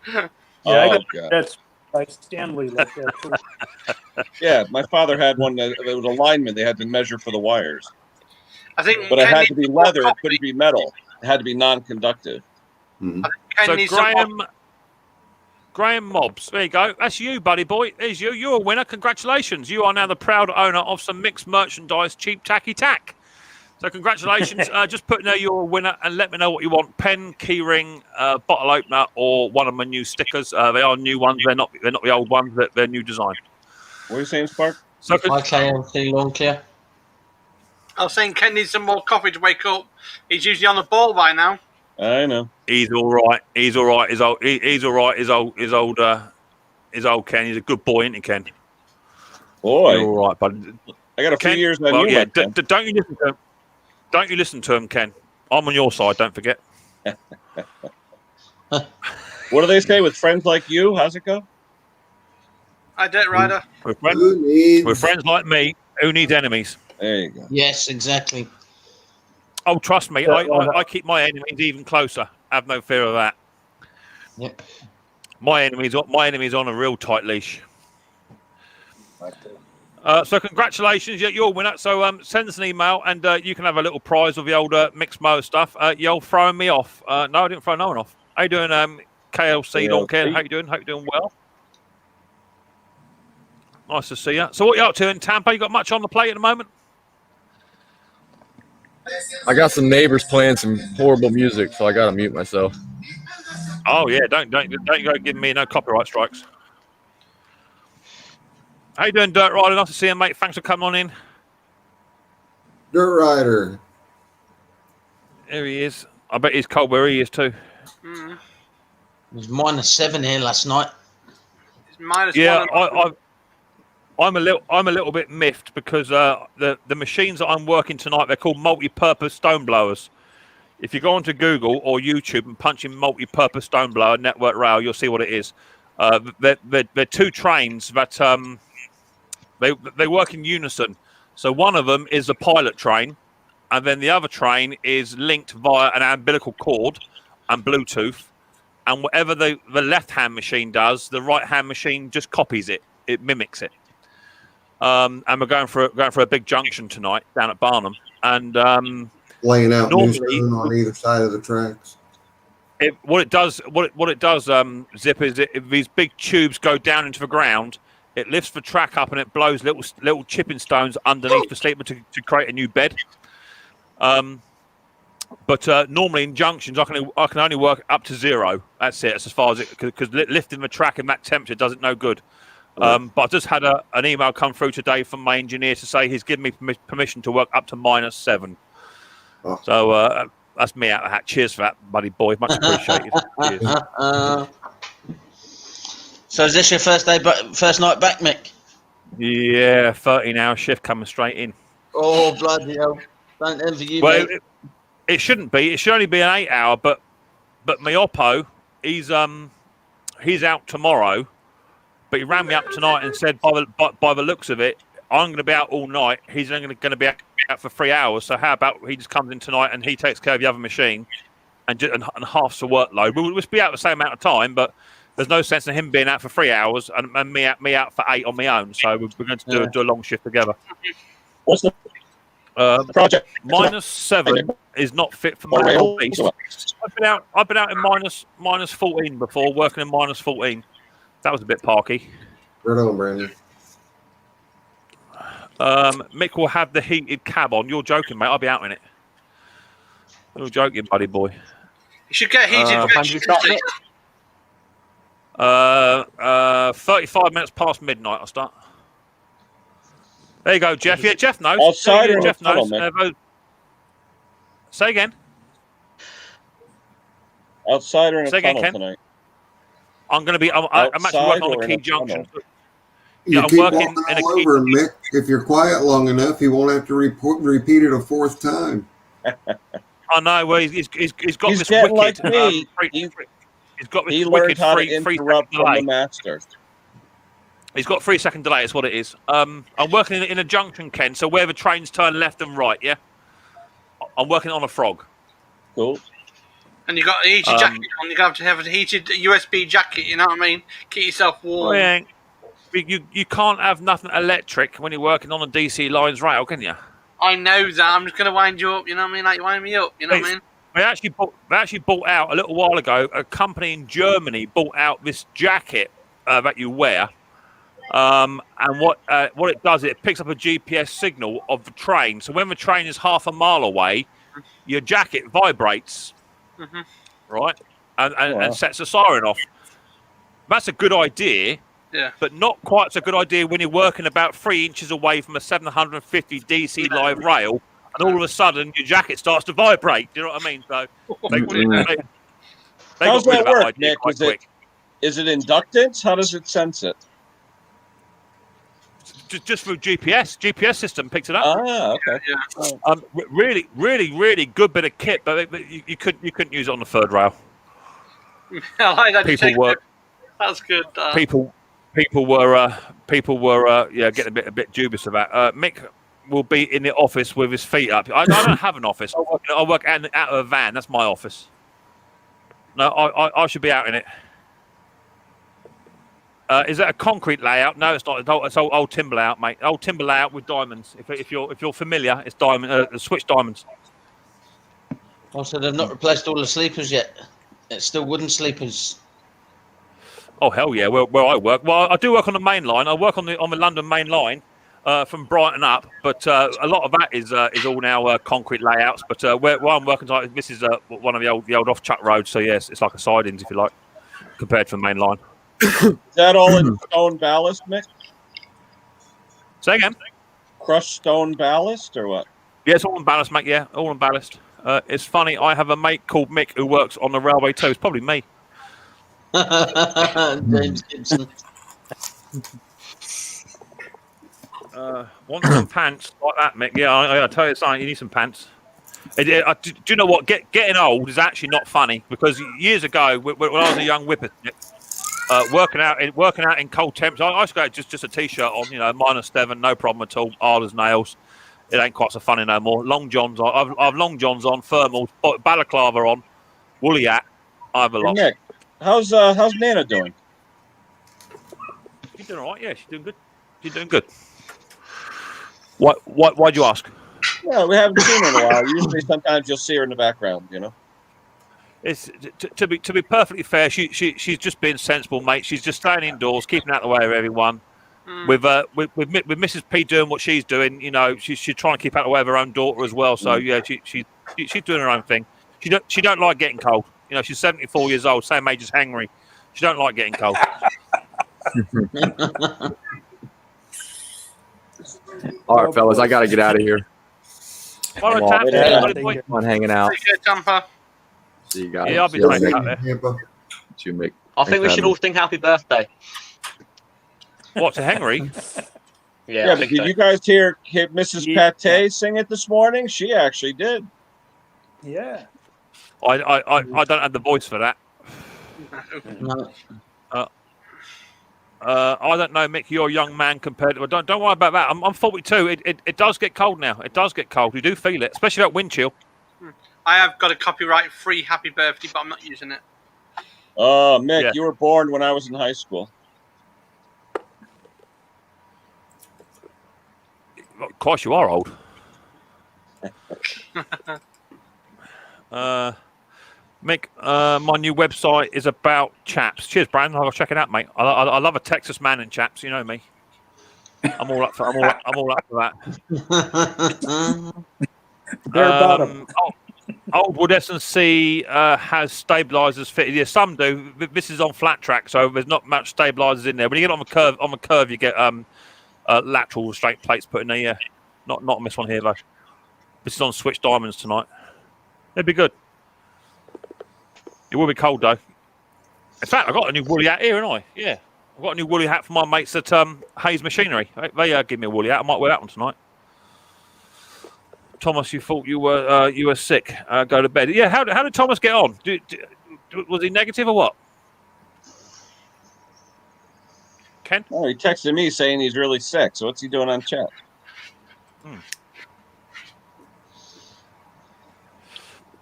Yeah, Oh, I got God. that's by Stanley like that too. Yeah, my father had one that it was a lineman. They had to measure for the wires. I think But it Ken had needs to be some more leather. It coffee. couldn't be metal. It had to be non-conductive. Mhm. Ken So needs some more- Graham Mobbs. There you go. That's you, buddy boy. There's you. You're a winner. Congratulations. You are now the proud owner of some mixed merchandise, Cheap Tacky Tack. So congratulations. Just put in there you're a winner and let me know what you want. Pen, keyring, bottle opener, or one of my new stickers. They are new ones. They're not the old ones. They're new design. What are you saying, Spark? So KLC lawn clear. I was saying Ken needs some more coffee to wake up. He's usually on the ball by now. I know. He's all right. He's all right. He's all right. His old Ken. He's a good boy, isn't he, Ken? Boy. You're all right, bud. I got a few years on you. Yeah, don't you listen to him. Don't you listen to him, Ken. I'm on your side, don't forget. What do they say with friends like you? How's it go? I Dirt Rider. With friends like me, who needs enemies? There you go. Yes, exactly. Oh, trust me, I keep my enemies even closer. Have no fear of that. Yep. My enemy's on a real tight leash. So congratulations, you're a winner. So send us an email and you can have a little prize of the old Micks Mowers stuff. You're throwing me off. No, I didn't throw no one off. How you doing, KLC? Don't care. How you doing? Hope you're doing well. Nice to see you. So what you up to in Tampa? You got much on the plate at the moment? I got some neighbors playing some horrible music, so I gotta mute myself. Oh yeah, don't go giving me no copyright strikes. How you doing, Dirt Rider? Nice to see you, mate. Thanks for coming on in. Dirt Rider. There he is. I bet he's cold where he is too. It was -7 here last night. It's -1. Yeah, I'm a little bit miffed because the machines that I'm working tonight, they're called multi-purpose stone blowers. If you go onto Google or YouTube and punch in multi-purpose stone blower network rail, you'll see what it is. They're two trains that they work in unison. So one of them is a pilot train, and then the other train is linked via an umbilical cord and Bluetooth. And whatever the left-hand machine does, the right-hand machine just copies it. It mimics it. And we're going for a big junction tonight down at Barnum, and laying out normally on either side of the tracks. What it does, Zip, is if these big tubes go down into the ground, it lifts the track up and it blows little chipping stones underneath the sleeper to create a new bed. But normally in junctions, I can only work up to 0. That's it. That's as far as it, because lifting the track in that temperature does it no good. But I've just had an email come through today from my engineer to say he's given me permission to work up to -7. Oh. So that's me out of the hat. Cheers for that, buddy boy. Much appreciated. Cheers. So is this your first night back, Mick? Yeah, 13-hour shift coming straight in. Oh, bloody hell. Don't envy you, well, mate. It shouldn't be. It should only be an 8-hour, but my Oppo, he's out tomorrow. But he rang me up tonight and said, by the looks of it, I'm going to be out all night. He's only going to be out for 3 hours. So how about he just comes in tonight and he takes care of the other machine and halves the workload? We'll just be out the same amount of time, but there's no sense in him being out for 3 hours and me out for 8 on my own. So we're going to do a long shift together. What's the project? -7 is not fit for my beast. I've been out in -14 before, working in -14. That was a bit parky. Right on, Brandon. Mick will have the heated cab on. You're joking, mate. I'll be out in it. You're joking, buddy boy. You should get heated. 35 minutes past midnight. I'll start. There you go, Jeff. Yeah, Jeff knows. Outside or Jeff tunnel, knows. Say again. Outside or in a Say tunnel again, tonight? I'm actually working on a key junction. You I'm keep working walking in a all key. over him, Mick. If you're quiet long enough, he won't have to repeat it a 4th time. I know. Well, he's got He's this getting wicked. like me. He's got this He wicked learned how to 3 interrupt second from delay. the master. He's got 3 second delay. Is what it is. I'm working in a junction, Ken. So where the trains turn left and right. Yeah. I'm working on a frog. Cool. And you got a heated jacket on. You have to have a heated USB jacket. You know what I mean? Keep yourself warm. Well, you can't have nothing electric when you're working on a DC lines rail, can you? I know that. I'm just going to wind you up. You know what I mean? Like you wind me up. You know what I mean? They actually bought out a little while ago. A company in Germany bought out this jacket that you wear, and what it does, it picks up a GPS signal of the train. So when the train is half a mile away, your jacket vibrates, right, and sets a siren off. That's a good idea. Yeah. But not quite so good idea when you're working about 3 inches away from a 750 DC live rail, and all of a sudden your jacket starts to vibrate. Do you know what I mean? So they How's got rid of that work, idea Nick? quite quick. Is it inductance? How does it sense it? Just through GPS system picks it up. Ah, okay. Yeah. Really good bit of kit, but you couldn't use it on the third rail. I like that. People were That's good. People were getting a bit dubious about. Mick will be in the office with his feet up. I don't have an office. I work out of a van. That's my office. No, I should be out in it. Is that a concrete layout? No, it's not. It's old timber layout, mate. Old timber layout with diamonds. If you're familiar, it's diamond switch diamonds. Oh, so they've not replaced all the sleepers yet. It's still wooden sleepers. Oh hell yeah! Where I work, well, I do work on the main line. I work on the London main line from Brighton up, but a lot of that is all now concrete layouts. But where I'm working, this is one of the old off chuck roads. So yes, it's like a sidings if you like, compared to the main line. Is that all in stone ballast, Mick? Say again. Crushed stone ballast or what? Yeah, it's all in ballast, mate. Yeah, all in ballast. It's funny. I have a mate called Mick who works on the railway too. It's probably me. James Gibson. Want some pants like that, Mick? Yeah, I tell you something. You need some pants. Do you know what? Getting old is actually not funny because years ago, when I was a young whippersnip, working out in cold temps, I used to go just a t-shirt on, -7, no problem at all, hard as nails. It ain't quite so funny no more. Long johns, I've long johns on, thermals, balaclava on, woolly hat. I have a lot. Hey, Nick, how's Nana doing? She's doing all right. Yeah, she's doing good. She's doing good. Why'd you ask? Well, we haven't seen her in a while. Usually, sometimes you'll see her in the background. It's to be perfectly fair. She's just being sensible, mate. She's just staying indoors, keeping out of the way of everyone. With Mrs. P doing what she's doing, she's trying to keep out of the way of her own daughter as well. So yeah, she's doing her own thing. She don't like getting cold. She's 74 years old, same age as Henry. She don't like getting cold. All right, fellas, I got to get out of here. All right, Come on, hanging out. Appreciate it, Tampa. See you guys. Yeah, I'll be taking out there. You, Mick. I think we should all sing happy birthday. What, to Henry? Yeah, But did you guys hear Mrs. Pate sing it this morning? She actually did. Yeah. I don't have the voice for that. No. I don't know, Mick. You're a young man compared to. Don't worry about that. I'm 42. It does get cold now. It does get cold. You do feel it, especially that wind chill. I have got a copyright-free happy birthday, but I'm not using it. Oh, Mick, Yeah. you were born when I was in high school. Of course, you are old. Mick, my new website is about chaps. Cheers, Brandon. I'll check it out, mate. I love a Texas man in chaps. You know me. I'm all up for that. They're about them. Old Wood S&C has stabilizers fitted. Yeah, some do. This is on flat track, so there's not much stabilizers in there. When you get on the curve, you get lateral restraint plates put in there. Yeah, not on this one here, though. This is on switch diamonds tonight. It'd be good. It will be cold though. In fact, I got a new woolly hat here, haven't I? Yeah, I've got a new woolly hat for my mates at Hayes Machinery. They give me a woolly hat. I might wear that one tonight. Thomas, you thought you were sick. Go to bed. Yeah. How did Thomas get on? Was he negative or what? Ken? Oh, he texted me saying he's really sick. So what's he doing on chat?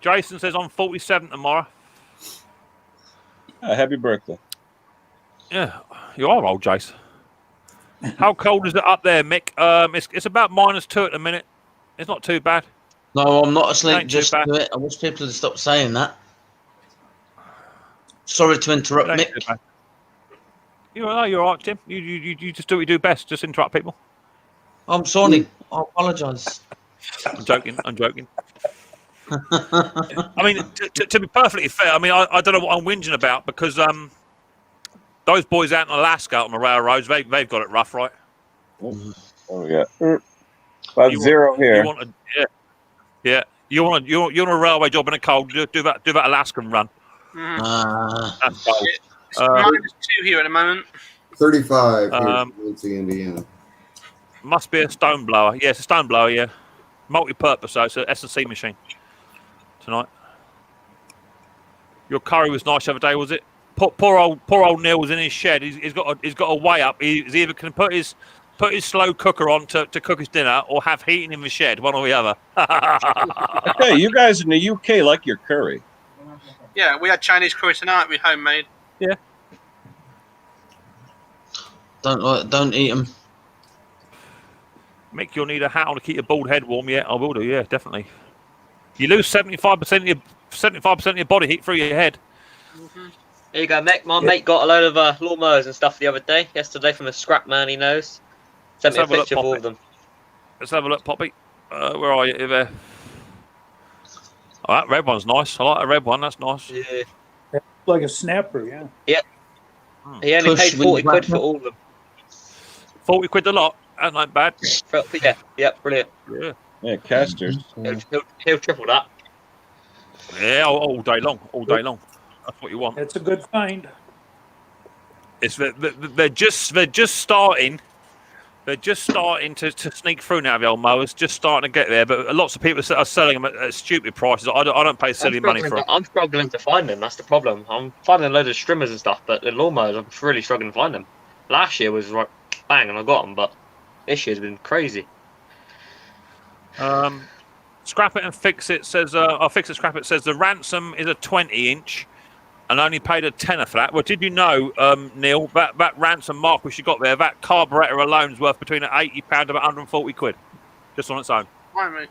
Jason says I'm 47 tomorrow. Happy birthday. Yeah, you are old, Jace. How cold is it up there, Mick? It's about -2 at the minute. It's not too bad. No, I'm not asleep. Ain't too Just bad. do it. I wish people to stop saying that. Sorry to interrupt, It ain't Mick. too bad. You're all right, Tim. You just do what you do best. Just interrupt people. I'm sorry. I apologise. I'm joking. I mean, to be perfectly fair, I mean, I don't know what I'm whinging about because those boys out in Alaska on the railroads, they've got it rough, right? Oh yeah, about zero here. You want yeah. You want a railway job in a cold? Do that Alaskan run. That's cold. It's -2 here at the moment. 35 here in Quincy, Indiana. Must be a stone blower. Yeah, it's a stone blower. Yeah, multi-purpose. So it's an S&C machine tonight. Your curry was nice the other day, was it? Poor old Neil was in his shed. He's got a way up. He's either can put his slow cooker on to cook his dinner or have heating in the shed, one or the other. Okay, you guys in the UK like your curry. Yeah, we had Chinese curry tonight. We homemade. Yeah. Don't eat them. Mick, you'll need a hat on to keep your bald head warm. Yeah, I will do. Yeah, definitely. You lose 75% of your body heat through your head. There you go, Mick. My mate got a load of lawnmowers and stuff the other day, yesterday, from a scrap man he knows. Sent me a picture of all of them. Let's have a look, Poppy. Where are you? There. Oh, that red one's nice. I like the red one. That's nice. Yeah. Like a snapper, yeah. Yep. He only paid 40 quid for all of them. 40 quid a lot. That's not bad. Yeah. Yep. Brilliant. Yeah, casters. He'll triple that. Yeah, all day long. All day long. That's what you want. It's a good find. It's they're just starting. They're just starting to sneak through now. The old mowers just starting to get there, but lots of people are selling them at stupid prices. I don't pay silly money for them. I'm struggling to find them. That's the problem. I'm finding a load of strimmers and stuff, but the lawnmowers, I'm really struggling to find them. Last year was right bang, and I got them, but this year's been crazy. Scrap it and fix it says. I'll fix it. Scrap it says the ransom is a 20-inch. And only paid a tenner for that. Well, did you know, Neil, that ransom mark which you got there, that carburettor alone is worth between £80 and about 140 quid, just on its own. Why, mate?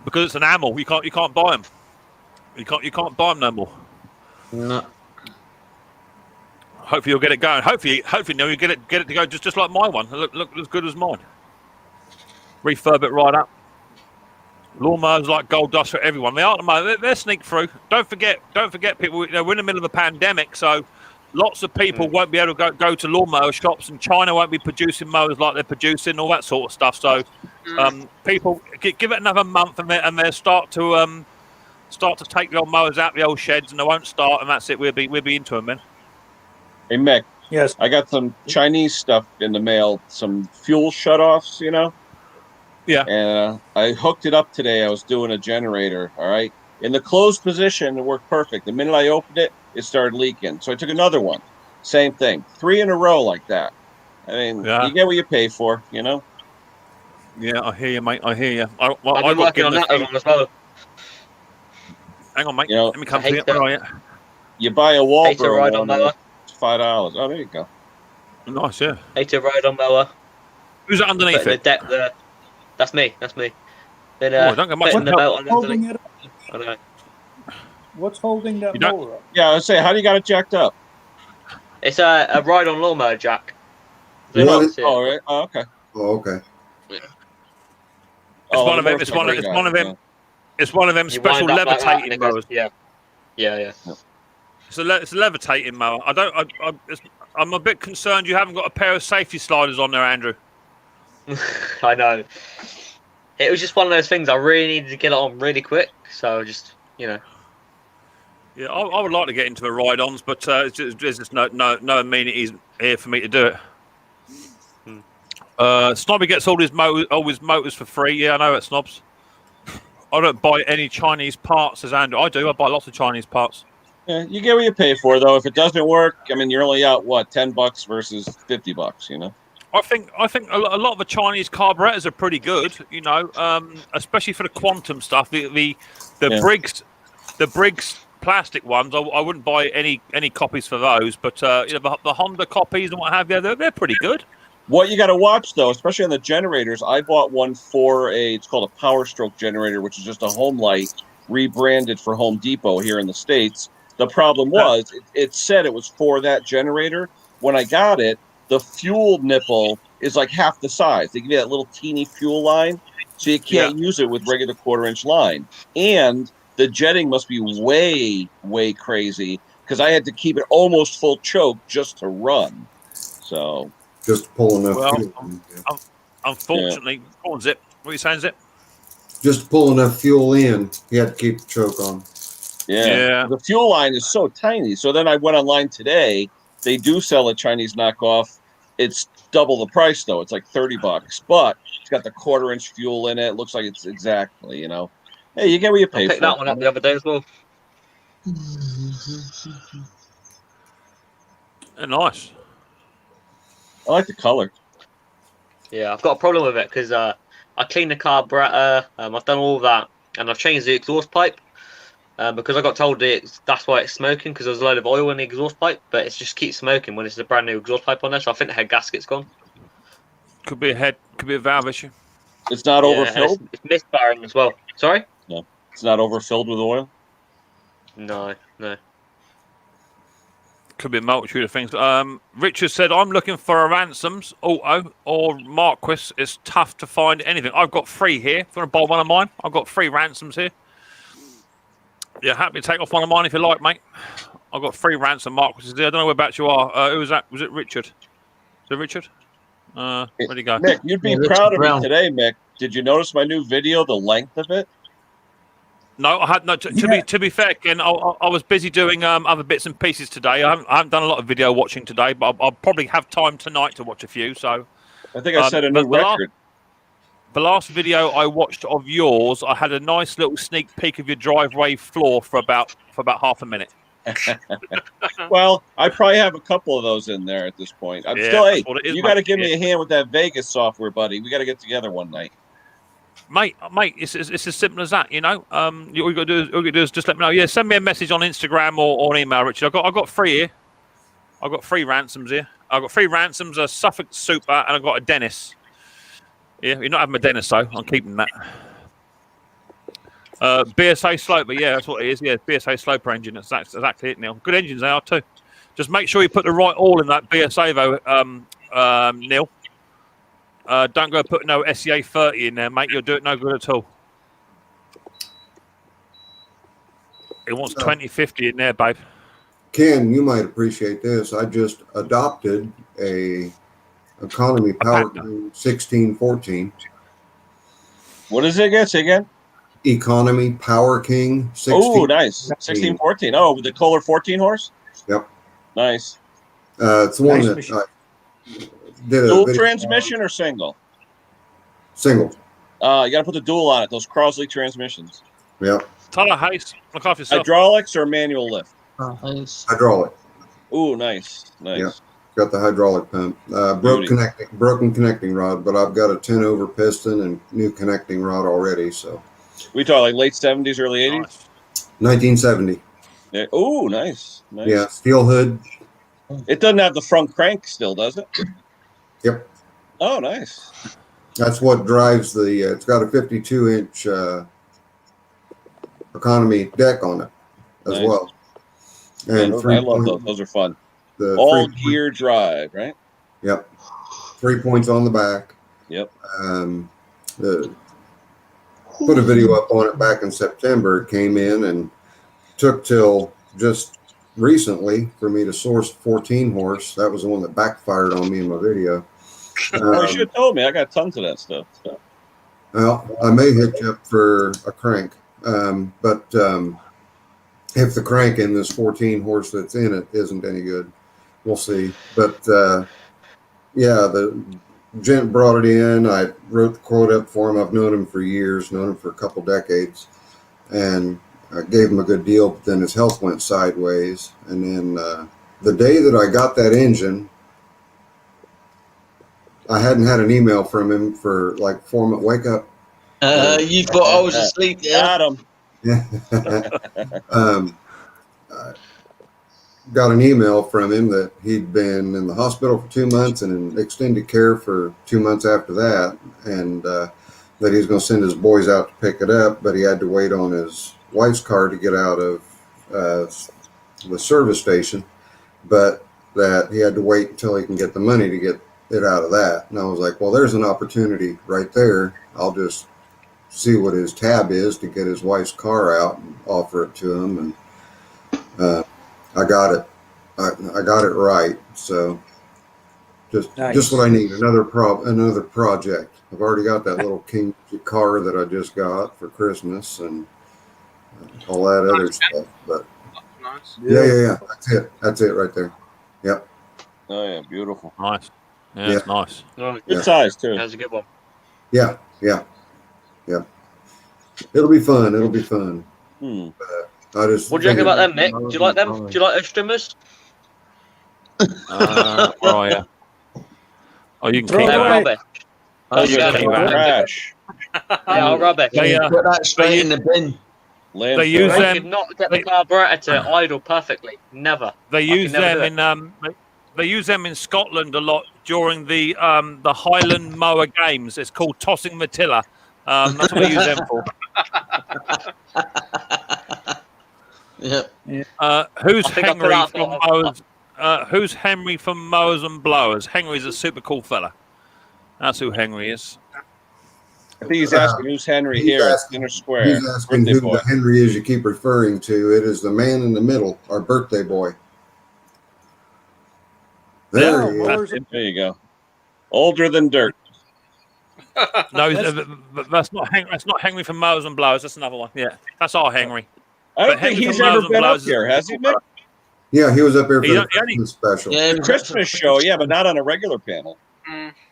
Because it's an animal, you can't buy them. You can't buy them no more. No. Hopefully you'll get it going. Hopefully, Neil, you get it to go just like my one. Look as good as mine. Refurb it right up. Lawnmowers like gold dust for everyone. They are at the moment. They're sneak through. Don't forget, people. You know, we're in the middle of a pandemic, so lots of people won't be able to go to lawnmower shops, and China won't be producing mowers like they're producing, all that sort of stuff. So, people give it another month, and they'll start to take the old mowers out the old sheds, and they won't start, and that's it. We'll be into them then. Hey, Mick. Yes. I got some Chinese stuff in the mail. Some fuel shutoffs, you know. Yeah. And I hooked it up today. I was doing a generator, all right? In the closed position, it worked perfect. The minute I opened it, it started leaking. So I took another one. Same thing. 3 in a row like that. I mean, you get what you pay for, you know? Yeah, I hear you, mate. I hear you. I've been working on that one as well. Hang on, mate. You know, let me come to you. Where are you? You buy a Walbro ride on mower. It's $5. Oh, there you go. Nice, yeah. Hater ride on mower. Who's that underneath Putting it? the deck there. That's me. Then, don't get much putting the belt on holding it up? I don't know. What's holding that You don't- mower up? Yeah, I would say, how do you got it jacked up? It's a ride on lawnmower jack. What? Oh, right. Oh, okay. Oh, okay. It's one of them. It's one of them. It's one of them You special wind up like that levitating and it goes- mowers. Yeah. It's a levitating mower. I'm a bit concerned you haven't got a pair of safety sliders on there, Andrew. I know. It was just one of those things I really needed to get it on really quick. So just, you know. Yeah, I would like to get into the ride-ons, but there's just no amenities here for me to do it. Snobby gets all his motors for free. Yeah, I know it, Snobs. I don't buy any Chinese parts, says Andrew. I do. I buy lots of Chinese parts. Yeah, you get what you pay for, though. If it doesn't work, I mean, you're only out, what, $10 versus $50, you know? I think a lot of the Chinese carburetors are pretty good, you know, especially for the quantum stuff. The Briggs plastic ones, I wouldn't buy any copies for those, but you know, the Honda copies and what have you, they're pretty good. What you got to watch, though, especially on the generators, I bought one for it's called a Power Stroke generator, which is just a home light rebranded for Home Depot here in the States. The problem was it said it was for that generator. When I got it, the fuel nipple is like half the size. They give you that little teeny fuel line, so you can't use it with regular 1/4-inch line. And the jetting must be way, way crazy because I had to keep it almost full choke just to run. So just pull enough fuel. Unfortunately, go on, Zip. What are you saying, Zip? Just pull enough fuel in. You have to keep the choke on. Yeah. The fuel line is so tiny. So then I went online today. They do sell a Chinese knockoff. It's double the price though. It's like $30, but it's got the 1/4-inch fuel in it. It looks like it's exactly, Hey, you get what you pay I for. picked that one up the other day as well. Nice. I like the color. Yeah, I've got a problem with it because I cleaned the carburetor. I've done all of that, and I've changed the exhaust pipe because I got told that's why it's smoking because there's a load of oil in the exhaust pipe, but it just keeps smoking when it's a brand new exhaust pipe on there. So I think the head gasket's gone. Could be a valve issue. It's not overfilled. It's misfiring as well. Sorry? No, it's not overfilled with oil. No. Could be a multitude of things. Richard said, I'm looking for a Ransoms, Auto, or Marquis. It's tough to find anything. I've got 3 here. If you want to buy one of mine, I've got 3 Ransoms here. Yeah, happy to take off one of mine if you like, mate. I've got 3 Ransom Marquis here. I don't know whereabouts you are. Who was that? Was it Richard? Is it Richard? Where'd he go? Mick, you'd be proud of me today, Mick. Did you notice my new video, the length of it? No, I had no. To be fair, Ken, I was busy doing other bits and pieces today. I haven't done a lot of video watching today, but I'll probably have time tonight to watch a few. So I think I set a new record. The last video I watched of yours, I had a nice little sneak peek of your driveway floor for about half a minute. Well, I probably have a couple of those in there at this point. I'm you got to give me a hand with that Vegas software, buddy. We got to get together one night. Mate, it's as simple as that, all you got to do is just let me know. Yeah, send me a message on Instagram or an email, Richard. I got 3 here. I've got 3 Ransoms here. I've got 3 Ransoms, a Suffolk Super, and I've got a Dennis. Yeah, you're not having a Dennis though. I'm keeping that. BSA Sloper, yeah, that's what it is. Yeah, BSA Sloper engine. That's exactly it, Neil. Good engines they are too. Just make sure you put the right oil in that BSA though, Neil. Don't go put no SEA 30 in there, mate. You'll do it no good at all. It wants 2050 in there, babe. Ken, you might appreciate this. I just adopted a economy Power King 1614. What is it again? Say again. Economy Power King 16. Oh, nice. 1614. Oh, with the Kohler 14 horse? Yep. Nice. It's the one that did a dual transmission or single? Single. You got to put the dual on it. Those Crosley transmissions. Yep. Tyler Hayes, look after yourself. Hydraulics or manual lift? Hydraulic. Ooh, nice. Yeah. Got the hydraulic pump. Broken connecting rod, but I've got a 10 over piston and new connecting rod already. So we talk like late 70s, early 80s? 1970. Yeah. Ooh, nice. Yeah, steel hood. It doesn't have the front crank still, does it? Yep. Oh, nice. That's what drives the. It's got a 52-inch economy deck on it as well. And I love those. Those are fun. All gear drive, right? Yep. 3 points on the back. Yep. Put a video up on it back in September. It came in and took till just recently for me to source 14 horse. That was the one that backfired on me in my video. You should have told me. I got tons of that stuff. So. Well, I may hit you up for a crank, but if the crank in this 14 horse that's in it isn't any good, we'll see. But yeah, the gent brought it in. I wrote the quote up for him. I've known him for years, known him for a couple decades, and I gave him a good deal. But then his health went sideways, and then the day that I got that engine, I hadn't had an email from him for like 4 months. Wake up. You thought I was asleep. Yeah. Got him. got an email from him that he'd been in the hospital for 2 months and in extended care for 2 months after that, and that he was going to send his boys out to pick it up, but he had to wait on his wife's car to get out of the service station, but that he had to wait until he can get the money to get it out of that. And I was like, well, there's an opportunity right there. I'll just see what his tab is to get his wife's car out and offer it to him. And I got it. I got it right. So just what I need. Another project. I've already got that little King car that I just got for Christmas and all that other stuff. But Nice. yeah. That's it right there. Yep. Oh yeah, beautiful. Nice. Yeah, it's nice. Good size too. That's a good one. Yeah. It'll be fun. I just. What do you think about them, Mick? Do you like them? Do you like those strimmers? Where are you? Oh, you can keep They're that. rubbish. Those you are can keep that. trash. They are rubbish. Put that straight in the bin. They use They them. could not get the carburetor to idle perfectly. Never. They use never them do in they use them in Scotland a lot during the Highland Mower Games. It's called tossing Matilla. That's what they use them for. Who's I think I put Henry out from for- Mowers? Who's Henry from Mowers and Blowers? Henry's a super cool fella. That's who Henry is. I think he's asking who's Henry He's here at asking- Dinner Square. He's asking Birthday who boy. the Henry is you keep referring to. It is the man in the middle, our birthday boy. There he is. There you go. Older than dirt. No, that's not Henry. That's not Henry from Mowers and Blowers. That's another one. Yeah, that's our Henry. I don't But think Henry he's from ever Mowers and been up Blowers is here, a has he, cool Mick? Yeah, he was up here for He the only- Christmas special. The Christmas show, yeah, but not on a regular panel.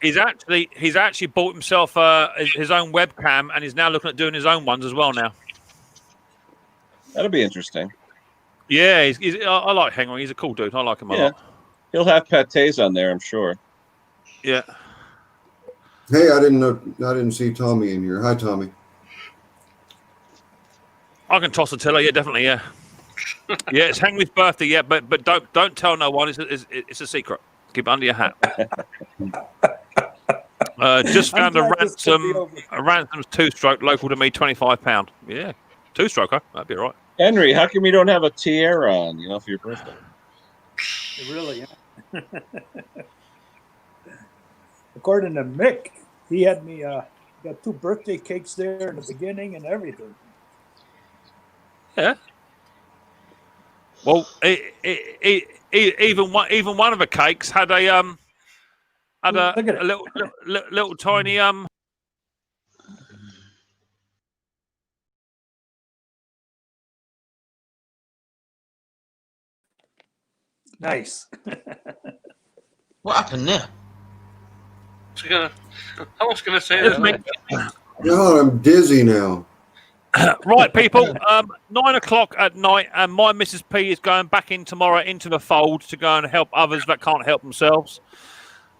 He's actually bought himself his own webcam, and he's now looking at doing his own ones as well now. That'll be interesting. Yeah, I like Henry. He's a cool dude. I like him a Yeah. lot. He'll have pâtés on there, I'm sure. Yeah. Hey, I didn't see Tommy in here. Hi, Tommy. I can toss a tiller. Yeah, definitely. Yeah. Yeah, it's Henry's birthday. Yeah, but don't tell no one. It's a secret. Keep it under your hat. Just found a glad this could be ransom. over. A ransom's 2-stroke, local to me, £25. Yeah, 2-stroker. That'd be all right. Henry, how come you don't have a tiara on, for your birthday? Really? Huh? According to Mick, he had me got 2 birthday cakes there in the beginning and everything. Yeah. Well, even one of the cakes had a Look at it. little tiny Nice. What happened there? I was gonna say that. God, I'm dizzy now. Right, people. 9 o'clock at night, and my Mrs. P is going back in tomorrow into the fold to go and help others that can't help themselves.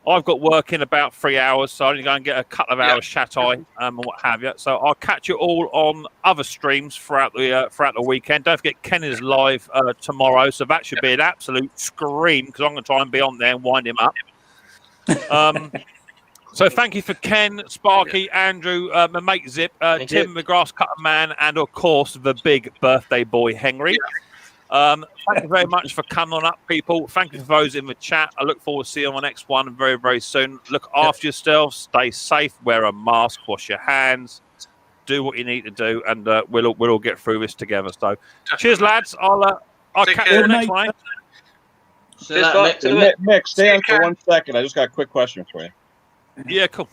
I've got work in about 3 hours, so I need to go and get a couple of hours shut eye and what have you. So I'll catch you all on other streams throughout the weekend. Don't forget Ken is live tomorrow, so that should be an absolute scream because I'm going to try and be on there and wind him up. So thank you for Ken, Sparky, Andrew, my mate Zip, Tim, the grass cutter man, and of course the big birthday boy Henry. Thank you very much for coming on up, people. Thank you for those in the chat. I look forward to seeing you on the next one very, very soon. Look after yourselves, stay safe, wear a mask, wash your hands, do what you need to do, and we'll all get through this together. So, cheers, lads. I'll catch you next time. Mick, stay on for 1 second. I just got a quick question for you. Yeah, cool.